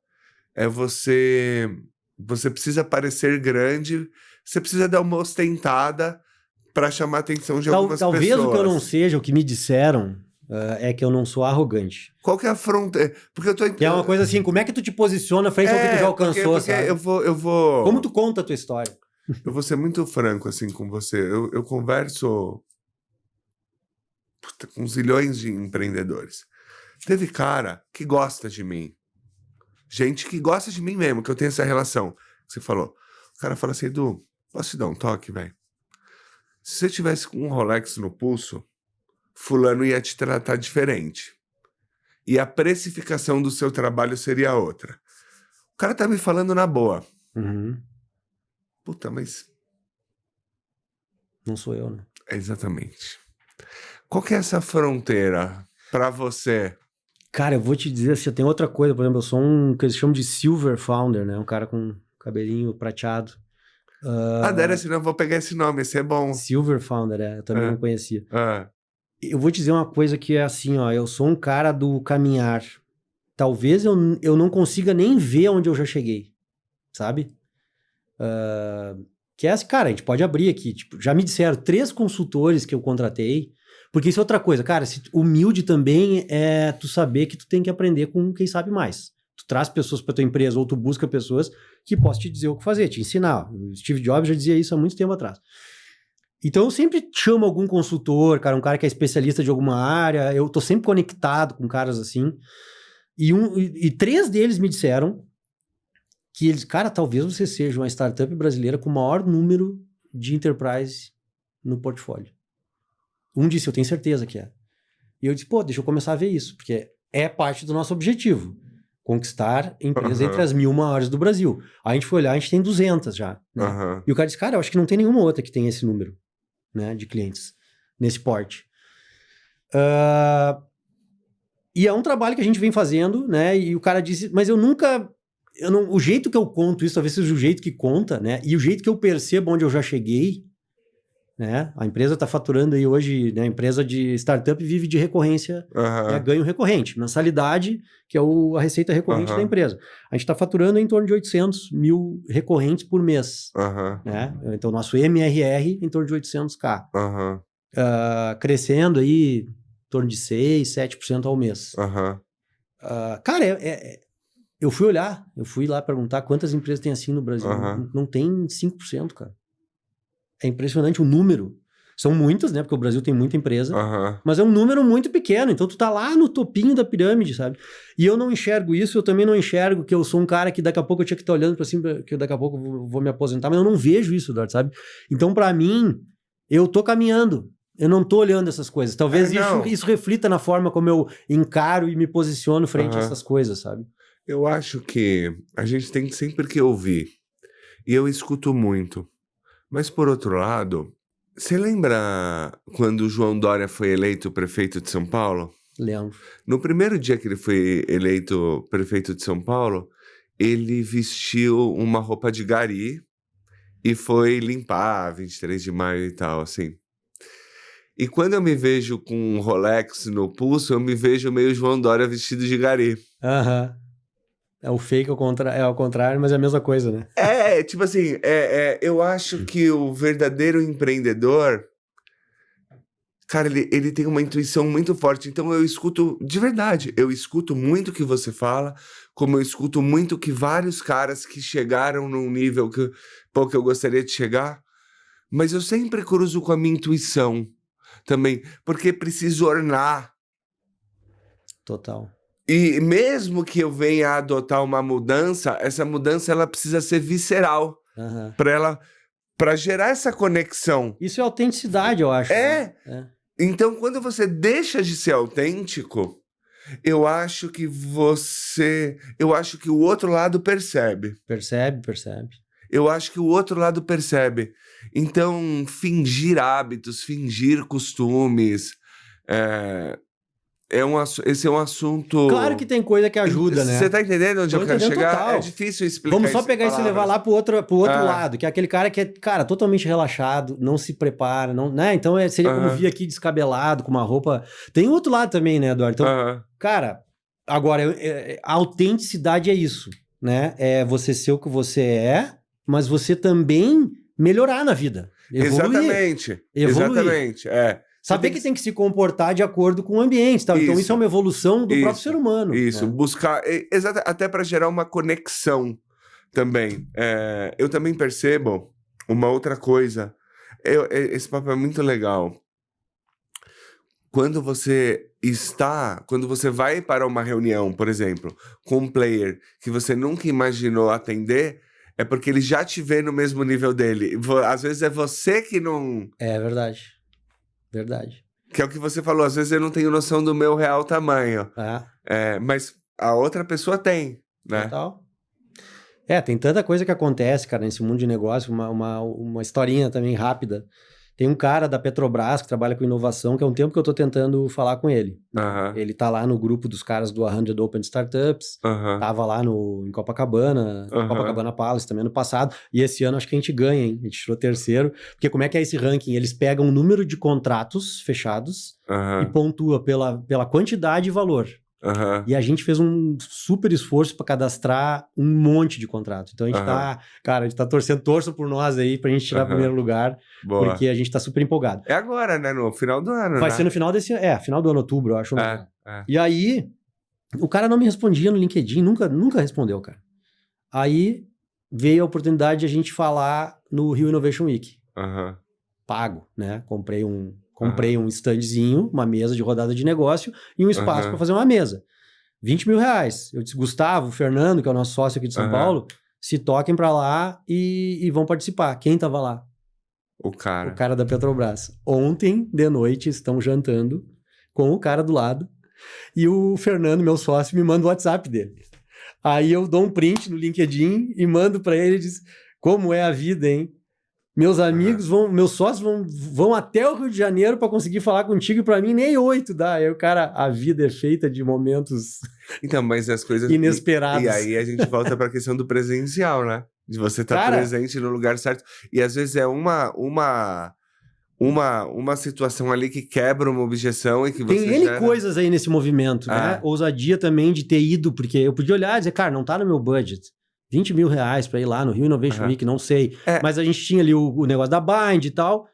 você precisa parecer grande, você precisa dar uma ostentada para chamar a atenção de algumas pessoas. Talvez o que eu não seja, o que me disseram, é que eu não sou arrogante. Qual que é a fronteira? Porque eu tô... Que é uma coisa assim, como é que tu te posiciona frente ao que tu já alcançou, porque sabe? eu vou... Como tu conta a tua história? Eu vou ser muito franco, assim, com você. Eu converso com zilhões de empreendedores. Teve cara que gosta de mim. Gente que gosta de mim mesmo, que eu tenho essa relação. Você falou. O cara fala assim, Edu, posso te dar um toque, velho? Se você tivesse com um Rolex no pulso, fulano ia te tratar diferente. E a precificação do seu trabalho seria outra. O cara tá me falando na boa. Uhum. Puta, mas... Não sou eu, né? Exatamente. Qual que é essa fronteira pra você? Cara, eu vou te dizer assim, tem outra coisa, por exemplo, eu sou um que eles chamam de Silver Founder, né? Um cara com cabelinho prateado. Dera, senão eu vou pegar esse nome, esse é bom. Silver Founder, eu também não conhecia. Ah, Eu vou te dizer uma coisa que é assim, ó, eu sou um cara do caminhar. Talvez eu não consiga nem ver onde eu já cheguei, sabe? Que é assim, cara, a gente pode abrir aqui, tipo, já me disseram 3 consultores que eu contratei, porque isso é outra coisa, cara, humilde também é tu saber que tu tem que aprender com quem sabe mais. Tu traz pessoas para tua empresa ou tu busca pessoas que possam te dizer o que fazer, te ensinar. O Steve Jobs já dizia isso há muito tempo atrás. Então eu sempre chamo algum consultor, cara, um cara que é especialista de alguma área, eu tô sempre conectado com caras assim, e 3 deles me disseram que eles, cara, talvez você seja uma startup brasileira com o maior número de enterprise no portfólio. Um disse, eu tenho certeza que é. E eu disse, pô, deixa eu começar a ver isso, porque é parte do nosso objetivo, conquistar empresas entre as 1000 maiores do Brasil. Aí a gente foi olhar, a gente tem 200 já. Né? E o cara disse, cara, eu acho que não tem nenhuma outra que tenha esse número, né, de clientes nesse porte. E é um trabalho que a gente vem fazendo, né, e o cara disse, mas o jeito que eu conto isso, talvez seja o jeito que conta, né? E o jeito que eu percebo onde eu já cheguei, né? A empresa está faturando aí hoje, né? A empresa de startup vive de recorrência, né? Ganho recorrente, mensalidade, que é a receita recorrente da empresa. A gente está faturando em torno de 800 mil recorrentes por mês, né? Então, nosso MRR em torno de 800k. Crescendo aí em torno de 6, 7% ao mês. Cara, eu fui lá perguntar quantas empresas tem assim no Brasil. Não tem 5%, cara. É impressionante o número. São muitas, né? Porque o Brasil tem muita empresa. Mas é um número muito pequeno. Então tu tá lá no topinho da pirâmide, sabe? E eu não enxergo isso. Eu também não enxergo que eu sou um cara que daqui a pouco eu tinha que estar olhando pra cima, que daqui a pouco eu vou me aposentar. Mas eu não vejo isso, Eduardo, sabe? Então, pra mim, eu tô caminhando. Eu não tô olhando essas coisas. Talvez isso reflita na forma como eu encaro e me posiciono frente a essas coisas, sabe? Eu acho que a gente tem sempre que ouvir. E eu escuto muito. Mas, por outro lado, você lembra quando o João Dória foi eleito prefeito de São Paulo? Lembro. No primeiro dia que ele foi eleito prefeito de São Paulo, ele vestiu uma roupa de gari e foi limpar 23 de maio e tal, assim. E quando eu me vejo com um Rolex no pulso, eu me vejo meio João Dória vestido de gari. É o fake ao contrário, mas é a mesma coisa, né? Tipo assim, eu acho que o verdadeiro empreendedor, cara, ele tem uma intuição muito forte. Então eu escuto, de verdade, eu escuto muito o que você fala, como eu escuto muito que vários caras que chegaram num nível que eu gostaria de chegar, mas eu sempre cruzo com a minha intuição também, porque preciso ornar. Total. E mesmo que eu venha a adotar uma mudança, essa mudança ela precisa ser visceral para gerar essa conexão. Isso é autenticidade, eu acho. Então, quando você deixa de ser autêntico, eu acho que o outro lado percebe. Percebe. Eu acho que o outro lado percebe. Então, fingir hábitos, fingir costumes, esse é um assunto... Claro que tem coisa que ajuda, né? Você tá entendendo onde eu quero chegar? Total. É difícil explicar. Vamos só pegar isso e levar lá pro outro lado, que é aquele cara que é, cara, totalmente relaxado, não se prepara, não, né? Então seria como vir aqui descabelado, com uma roupa... Tem outro lado também, né, Eduardo? Então, cara, agora, a autenticidade é isso, né? É você ser o que você é, mas você também melhorar na vida. Evoluir. Exatamente. Saber que tem que se comportar de acordo com o ambiente, tá? Então isso é uma evolução do próprio ser humano. Isso, né? buscar, até para gerar uma conexão também. Eu também percebo uma outra coisa, esse papo é muito legal. Quando você vai para uma reunião, por exemplo, com um player que você nunca imaginou atender, é porque ele já te vê no mesmo nível dele. Às vezes é você que não... É verdade. Verdade. Que é o que você falou, às vezes eu não tenho noção do meu real tamanho. Mas a outra pessoa tem, né? Total. Tem tanta coisa que acontece, cara, nesse mundo de negócio. Uma historinha também rápida. Tem um cara da Petrobras que trabalha com inovação, que é um tempo que eu tô tentando falar com ele. Ele tá lá no grupo dos caras do 100 Open Startups, tava lá em Copacabana, Copacabana Palace também ano passado, e esse ano acho que a gente ganha, hein? A gente tirou terceiro, porque como é que é esse ranking? Eles pegam o número de contratos fechados e pontua pela quantidade e valor. E a gente fez um super esforço para cadastrar um monte de contrato. Então a gente a gente tá torço por nós aí pra gente tirar o primeiro lugar. Boa. Porque a gente tá super empolgado. É agora, né? No final do ano, Vai ser no final desse ano. Final do ano, outubro, eu acho. E aí, o cara não me respondia no LinkedIn, nunca respondeu, cara. Aí veio a oportunidade de a gente falar no Rio Innovation Week. Pago, né? Comprei um standzinho, uma mesa de rodada de negócio e um espaço para fazer uma mesa. R$20 mil. Eu disse, Gustavo, Fernando, que é o nosso sócio aqui de São Paulo, se toquem para lá e vão participar. Quem tava lá? O cara da Petrobras. Ontem de noite estão jantando com o cara do lado e o Fernando, meu sócio, me manda o WhatsApp dele. Aí eu dou um print no LinkedIn e mando para ele e diz, como é a vida, hein? Meus amigos meus sócios vão até o Rio de Janeiro para conseguir falar contigo e para mim nem 8 dá. Aí o cara, a vida é feita de momentos mas as coisas inesperados. E aí a gente volta para a questão do presencial, né? De você estar presente no lugar certo. E às vezes é uma situação ali que quebra uma objeção e que você tem N coisas aí nesse movimento, né? Ousadia também de ter ido, porque eu podia olhar e dizer, cara, não tá no meu budget. R$20 mil para ir lá no Rio Innovation Week, não sei. Mas a gente tinha ali o negócio da Bind e tal.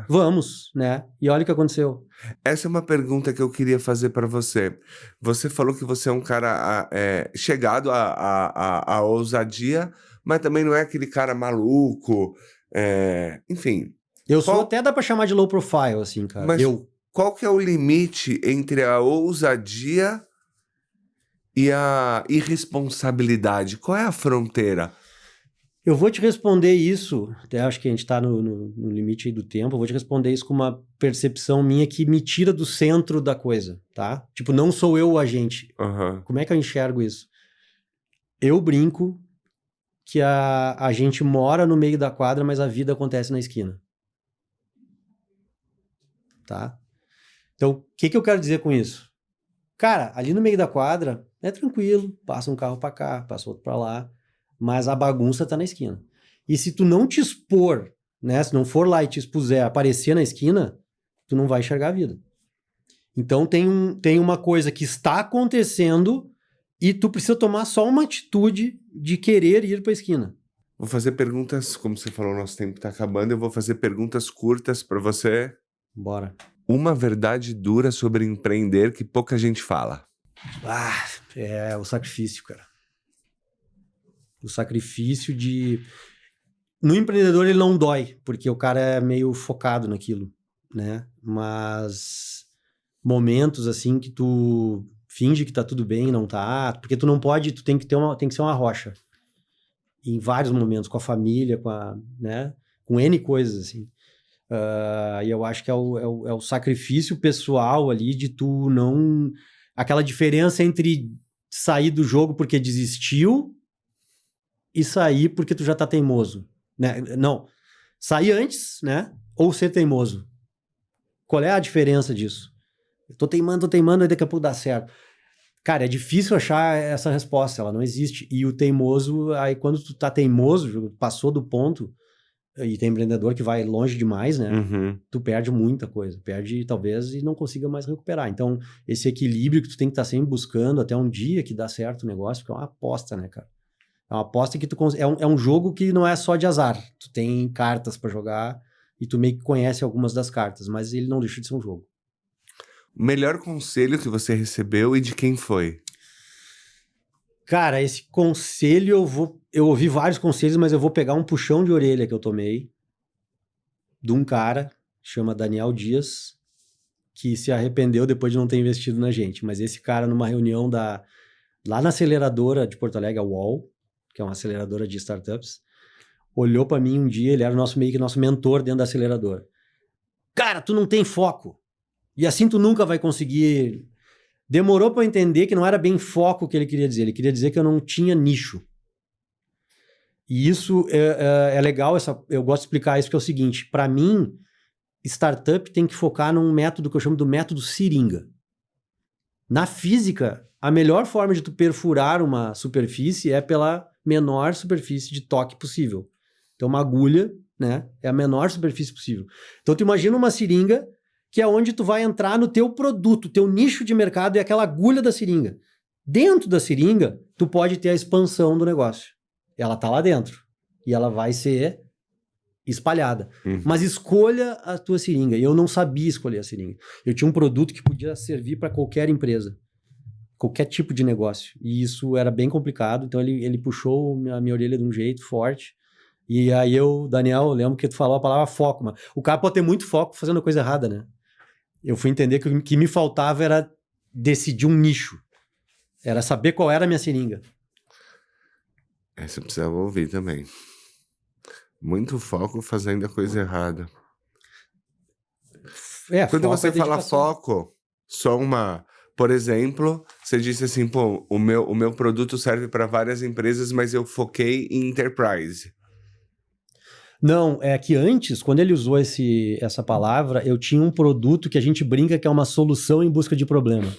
Vamos, né? E olha o que aconteceu. Essa é uma pergunta que eu queria fazer para você. Você falou que você é um cara chegado à ousadia, mas também não é aquele cara maluco. Enfim. Eu sou até dá para chamar de low profile, assim, cara. Mas qual que é o limite entre a ousadia e a irresponsabilidade? Qual é a fronteira? Eu vou te responder isso, até acho que a gente está no limite aí do tempo, eu vou te responder isso com uma percepção minha que me tira do centro da coisa, tá? Tipo, não sou eu o agente. Como é que eu enxergo isso? Eu brinco que a gente mora no meio da quadra, mas a vida acontece na esquina. Tá? Então, o que eu quero dizer com isso? Cara, ali no meio da quadra é tranquilo, passa um carro pra cá, passa outro pra lá, mas a bagunça tá na esquina. E se tu não te expor, né, se não for lá e te expuser, aparecer na esquina, tu não vai enxergar a vida. Então tem uma coisa que está acontecendo e tu precisa tomar só uma atitude de querer ir pra esquina. Vou fazer perguntas, como você falou, nosso tempo tá acabando, eu vou fazer perguntas curtas pra você. Bora. Uma verdade dura sobre empreender que pouca gente fala. É o sacrifício, cara. O sacrifício de... No empreendedor ele não dói, porque o cara é meio focado naquilo, né? Mas momentos assim que tu finge que tá tudo bem, não tá, porque tu não pode, tu tem que ser uma rocha. Em vários momentos, com a família, né? Com N coisas, assim. E eu acho que é o sacrifício pessoal ali de tu não... Aquela diferença entre sair do jogo porque desistiu e sair porque tu já tá teimoso. Né? Não. Sair antes, né? Ou ser teimoso. Qual é a diferença disso? Eu tô teimando, e daqui a pouco dá certo. Cara, é difícil achar essa resposta, ela não existe. E o teimoso, aí quando tu tá teimoso, passou do ponto... E tem empreendedor que vai longe demais, né? Tu perde muita coisa. Perde, talvez, e não consiga mais recuperar. Então, esse equilíbrio que tu tem que estar sempre buscando até um dia que dá certo o negócio, porque é uma aposta, né, cara? É uma aposta que tu... É um jogo que não é só de azar. Tu tem cartas pra jogar e tu meio que conhece algumas das cartas, mas ele não deixa de ser um jogo. O melhor conselho que você recebeu e de quem foi? Cara, esse conselho eu ouvi vários conselhos, mas eu vou pegar um puxão de orelha que eu tomei de um cara, chama Daniel Dias, que se arrependeu depois de não ter investido na gente. Mas esse cara, numa reunião lá na aceleradora de Porto Alegre, a UOL, que é uma aceleradora de startups, olhou pra mim um dia, ele era meio que nosso mentor dentro da aceleradora. Cara, tu não tem foco. E assim tu nunca vai conseguir... Demorou pra eu entender que não era bem foco que ele queria dizer. Ele queria dizer que eu não tinha nicho. E isso é legal, eu gosto de explicar isso, porque é o seguinte, pra mim, startup tem que focar num método que eu chamo do método seringa. Na física, a melhor forma de tu perfurar uma superfície é pela menor superfície de toque possível. Então, uma agulha, né, é a menor superfície possível. Então, tu imagina uma seringa que é onde tu vai entrar no teu produto, teu nicho de mercado é aquela agulha da seringa. Dentro da seringa, tu pode ter a expansão do negócio. Ela tá lá dentro. E ela vai ser espalhada. Mas escolha a tua seringa. E eu não sabia escolher a seringa. Eu tinha um produto que podia servir para qualquer empresa. Qualquer tipo de negócio. E isso era bem complicado. Então ele puxou a minha orelha de um jeito forte. E aí Daniel, eu lembro que tu falou a palavra foco. Mas o cara pode ter muito foco fazendo a coisa errada, né? Eu fui entender que o que me faltava era decidir um nicho. Era saber qual era a minha seringa. Essa eu precisava ouvir também. Muito foco fazendo a coisa errada. Quando você fala foco, só uma... Por exemplo, você disse assim, pô, o meu produto serve para várias empresas, mas eu foquei em enterprise. Não, é que antes, quando ele usou essa palavra, eu tinha um produto que a gente brinca que é uma solução em busca de problema.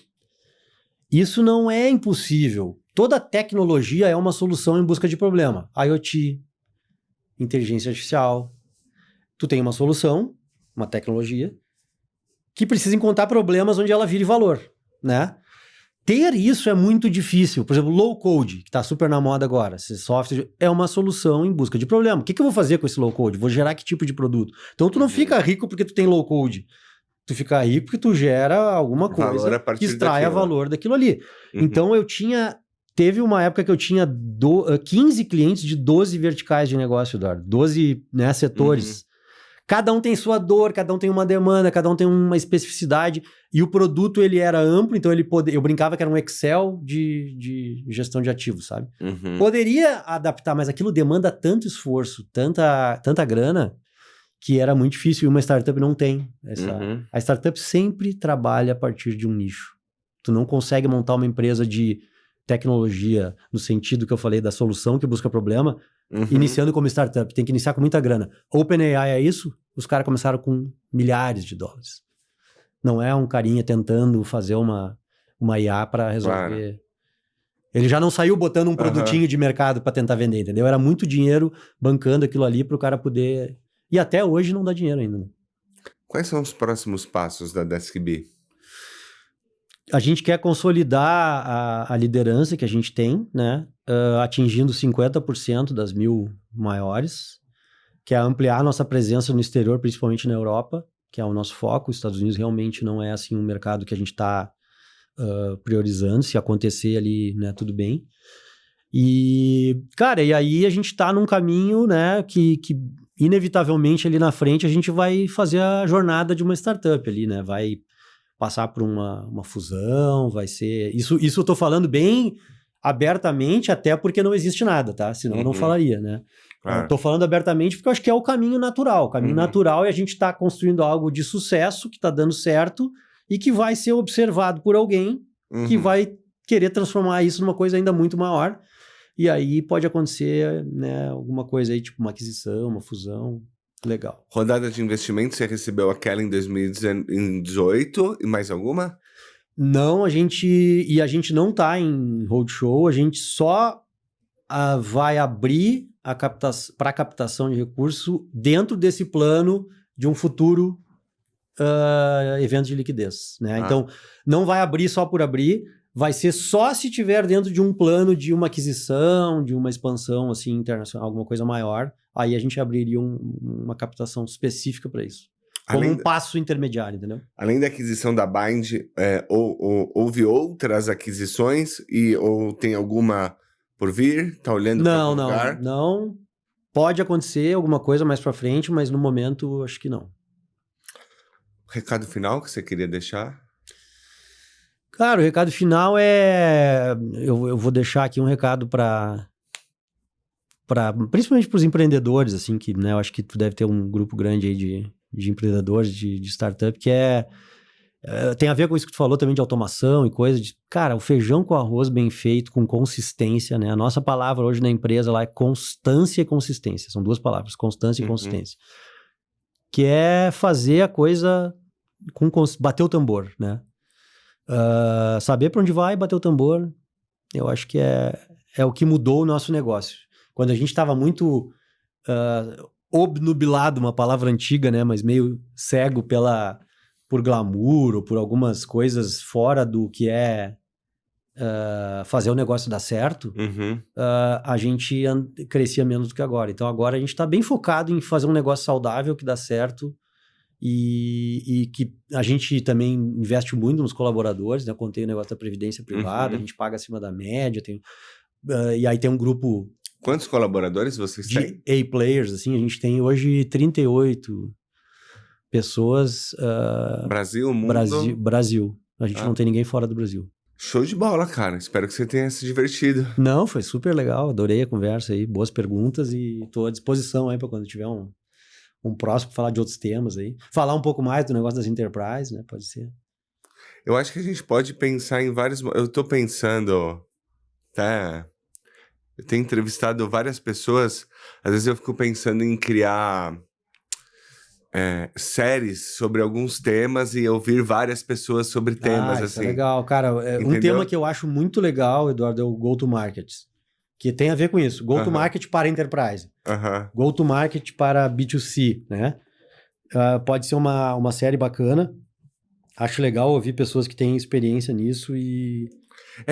Isso não é impossível. Toda tecnologia é uma solução em busca de problema. IoT, inteligência artificial. Tu tem uma solução, uma tecnologia, que precisa encontrar problemas onde ela vire valor, né? Ter isso é muito difícil. Por exemplo, low code, que está super na moda agora. Esse software é uma solução em busca de problema. O que eu vou fazer com esse low code? Vou gerar que tipo de produto? Então tu não fica rico porque tu tem low code. Tu fica rico porque tu gera alguma coisa que extraia valor daquilo ali. Então teve uma época que eu tinha 15 clientes de 12 verticais de negócio, Eduardo. 12, né, setores. Cada um tem sua dor, cada um tem uma demanda, cada um tem uma especificidade. E o produto, ele era amplo, então eu brincava que era um Excel de gestão de ativos, sabe? Poderia adaptar, mas aquilo demanda tanto esforço, tanta grana, que era muito difícil. E uma startup não tem. A startup sempre trabalha a partir de um nicho. Tu não consegue montar uma empresa de tecnologia, no sentido que eu falei da solução que busca problema, iniciando como startup. Tem que iniciar com muita grana. OpenAI é isso? Os caras começaram com milhares de dólares. Não é um carinha tentando fazer uma IA para resolver. Claro. Ele já não saiu botando um produtinho de mercado para tentar vender, entendeu? Era muito dinheiro bancando aquilo ali para o cara poder... E até hoje não dá dinheiro ainda, né? Quais são os próximos passos da DeskB? A gente quer consolidar a liderança que a gente tem, né? Atingindo 50% das 1.000 maiores, que é ampliar a nossa presença no exterior, principalmente na Europa, que é o nosso foco. Os Estados Unidos realmente não é assim um mercado que a gente está priorizando. Se acontecer ali, né, tudo bem. E, cara, e aí a gente está num caminho, né, que inevitavelmente ali na frente a gente vai fazer a jornada de uma startup ali, né? Vai passar por uma fusão, vai ser... Isso eu tô falando bem abertamente, até porque não existe nada, tá? Senão eu não falaria, né? Claro. Eu tô falando abertamente porque eu acho que é o caminho natural. O caminho natural é a gente tá construindo algo de sucesso, que tá dando certo, e que vai ser observado por alguém que vai querer transformar isso numa coisa ainda muito maior. E aí pode acontecer, né, alguma coisa aí, tipo uma aquisição, uma fusão. Legal. Rodada de investimento, você recebeu aquela em 2018 e mais alguma? Não, a gente não tá em roadshow, a gente só vai abrir para captação de recurso dentro desse plano de um futuro evento de liquidez, né? Então, não vai abrir só por abrir, vai ser só se tiver dentro de um plano de uma aquisição, de uma expansão assim internacional, alguma coisa maior. Aí a gente abriria uma captação específica para isso. Como um passo intermediário, entendeu? Além da aquisição da Bind, houve outras aquisições ou tem alguma por vir? Tá olhando para algum lugar? Não. Pode acontecer alguma coisa mais para frente, mas no momento acho que não. Recado final que você queria deixar? Cara, o recado final é... Eu vou deixar aqui um recado principalmente para os empreendedores, assim, que, né, eu acho que tu deve ter um grupo grande aí de empreendedores, de startup, que tem a ver com isso que tu falou também de automação e coisa de... Cara, o feijão com arroz bem feito, com consistência, né? A nossa palavra hoje na empresa lá é constância e consistência. São duas palavras, constância e consistência. Que é fazer a coisa bater o tambor, né? Saber para onde vai, bater o tambor, eu acho que é o que mudou o nosso negócio. Quando a gente estava muito obnubilado, uma palavra antiga, né? Mas meio cego por glamour ou por algumas coisas fora do que é fazer o negócio dar certo, a gente crescia menos do que agora. Então agora a gente está bem focado em fazer um negócio saudável que dá certo e que a gente também investe muito nos colaboradores, né? Eu contei o negócio da previdência privada, a gente paga acima da média, e aí tem um grupo... Quantos colaboradores vocês têm? De A-players, assim, a gente tem hoje 38 pessoas. Brasil, mundo? Brasil. A gente não tem ninguém fora do Brasil. Show de bola, cara. Espero que você tenha se divertido. Não, foi super legal. Adorei a conversa aí. Boas perguntas e estou à disposição aí para quando tiver um próximo falar de outros temas aí. Falar um pouco mais do negócio das enterprises, né? Pode ser. Eu acho que a gente pode pensar em vários... Eu tô pensando... Eu tenho entrevistado várias pessoas. Às vezes eu fico pensando em criar séries sobre alguns temas e ouvir várias pessoas sobre temas, isso assim. É legal, cara. Um tema que eu acho muito legal, Eduardo, é o Go-to-Market. Que tem a ver com isso. Go-to-Market para Enterprise. Go-to-Market para B2C, né? Pode ser uma série bacana. Acho legal ouvir pessoas que têm experiência nisso e...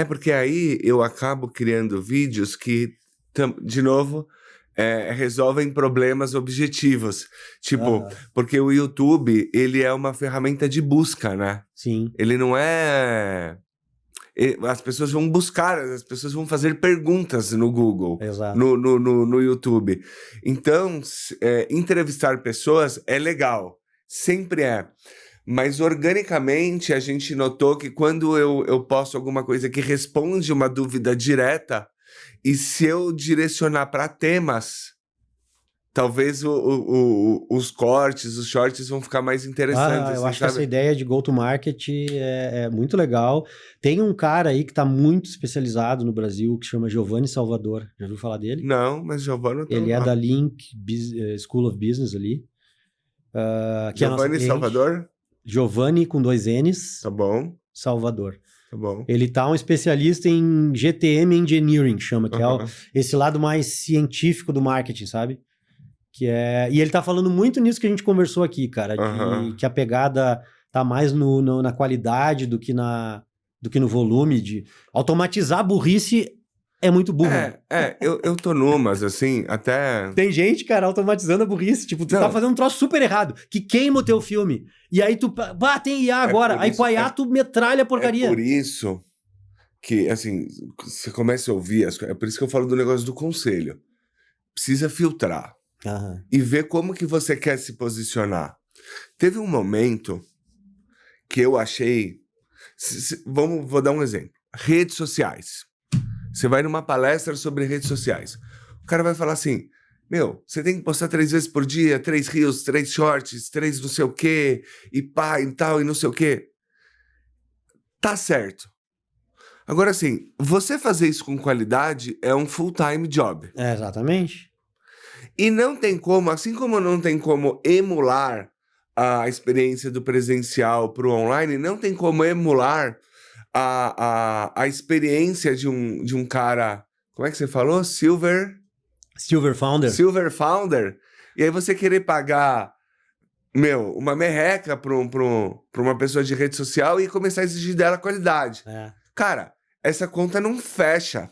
Porque aí eu acabo criando vídeos que, de novo, resolvem problemas objetivos. Tipo, porque o YouTube, ele é uma ferramenta de busca, né? Sim. Ele não é... As pessoas vão buscar, as pessoas vão fazer perguntas no Google, no YouTube. Então, entrevistar pessoas é legal, sempre é. Mas organicamente a gente notou que quando eu posto alguma coisa que responde uma dúvida direta, e se eu direcionar para temas, talvez os cortes, os shorts vão ficar mais interessantes. Eu acho que essa ideia de go-to-market é muito legal. Tem um cara aí que está muito especializado no Brasil, que chama Giovanni Salvador. Já ouviu falar dele? Não, mas Giovanni... Ele é da Link School of Business ali. Giovanni Salvador? Giovanni com 2 N's. Tá bom. Salvador. Tá bom. Ele tá um especialista em GTM Engineering, chama, que é esse lado mais científico do marketing, sabe? E ele tá falando muito nisso que a gente conversou aqui, cara, que a pegada tá mais na qualidade do que no volume, de automatizar a burrice é muito burro. Eu tô numas, assim, até... Tem gente, cara, automatizando a burrice. Tipo, tu tá fazendo um troço super errado, que queima o teu filme. E aí tu... tem IA agora. Aí com a IA tu metralha a porcaria. É por isso que, assim, você começa a ouvir... É por isso que eu falo do negócio do conselho. Precisa filtrar. E ver como que você quer se posicionar. Teve um momento que eu achei... Vou dar um exemplo. Redes sociais. Você vai numa palestra sobre redes sociais. O cara vai falar assim, você tem que postar 3 vezes por dia, 3 reels, 3 shorts, 3 não sei o quê, e pá, e tal, e não sei o quê. Tá certo. Agora, assim, você fazer isso com qualidade é um full-time job. Exatamente. E não tem como, assim como não tem como emular a experiência do presencial pro online, não tem como emular a experiência de um cara... Como é que você falou? Silver Founder. Silver Founder. E aí você querer pagar, uma merreca pra uma pessoa de rede social e começar a exigir dela qualidade. Cara, essa conta não fecha.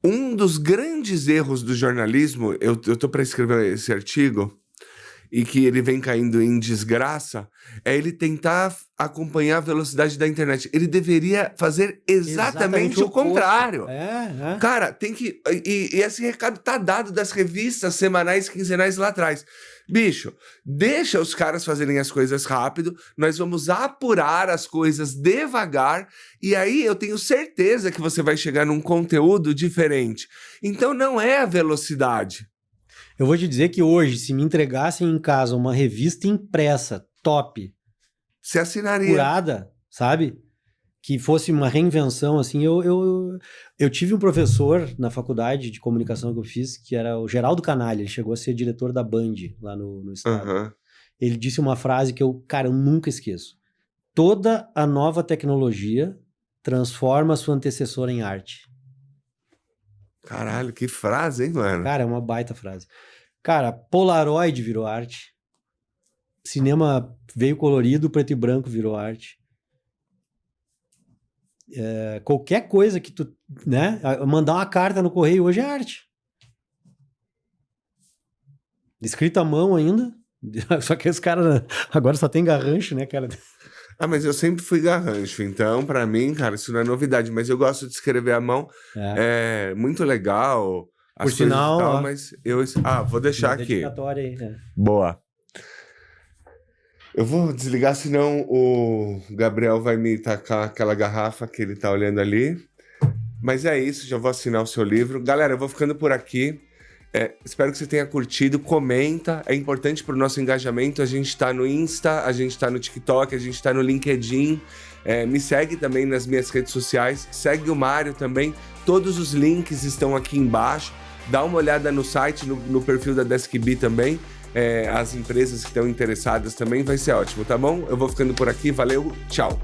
Um dos grandes erros do jornalismo, eu tô para escrever esse artigo, e que ele vem caindo em desgraça, é ele tentar acompanhar a velocidade da internet. Ele deveria fazer exatamente o contrário. Cara, tem que... E esse recado tá dado das revistas semanais, quinzenais lá atrás. Bicho, deixa os caras fazerem as coisas rápido, nós vamos apurar as coisas devagar, e aí eu tenho certeza que você vai chegar num conteúdo diferente. Então não é a velocidade. Eu vou te dizer que hoje, se me entregassem em casa uma revista impressa, top, você assinaria. curada, sabe? Que fosse uma reinvenção, assim. Eu tive um professor na faculdade de comunicação que eu fiz, que era o Geraldo Canalha, ele chegou a ser diretor da Band, lá no estado. Uhum. Ele disse uma frase que eu nunca esqueço. Toda a nova tecnologia transforma a sua antecessora em arte. Caralho, que frase, hein, mano? Cara, é uma baita frase. Cara, Polaroid virou arte. Cinema veio colorido, preto e branco virou arte. Qualquer coisa que tu, né? Mandar uma carta no correio hoje é arte. Escrito à mão ainda. Só que os caras agora só tem garrancho, né, cara? Ah, mas eu sempre fui garrancho, então pra mim, cara, isso não é novidade, mas eu gosto de escrever à mão, é muito legal, Por sinal, tal, ó, mas eu... vou deixar aqui. Dedicatória aí, né? Boa. Eu vou desligar, senão o Gabriel vai me tacar aquela garrafa que ele tá olhando ali, mas é isso, já vou assinar o seu livro. Galera, eu vou ficando por aqui. Espero que você tenha curtido, comenta, é importante para o nosso engajamento. A gente tá no Insta, a gente tá no TikTok, a gente tá no LinkedIn, me segue também nas minhas redes sociais, segue o Mário também, todos os links estão aqui embaixo, dá uma olhada no site, no perfil da DeskB também, as empresas que estão interessadas também, vai ser ótimo, tá bom? Eu vou ficando por aqui, valeu, tchau!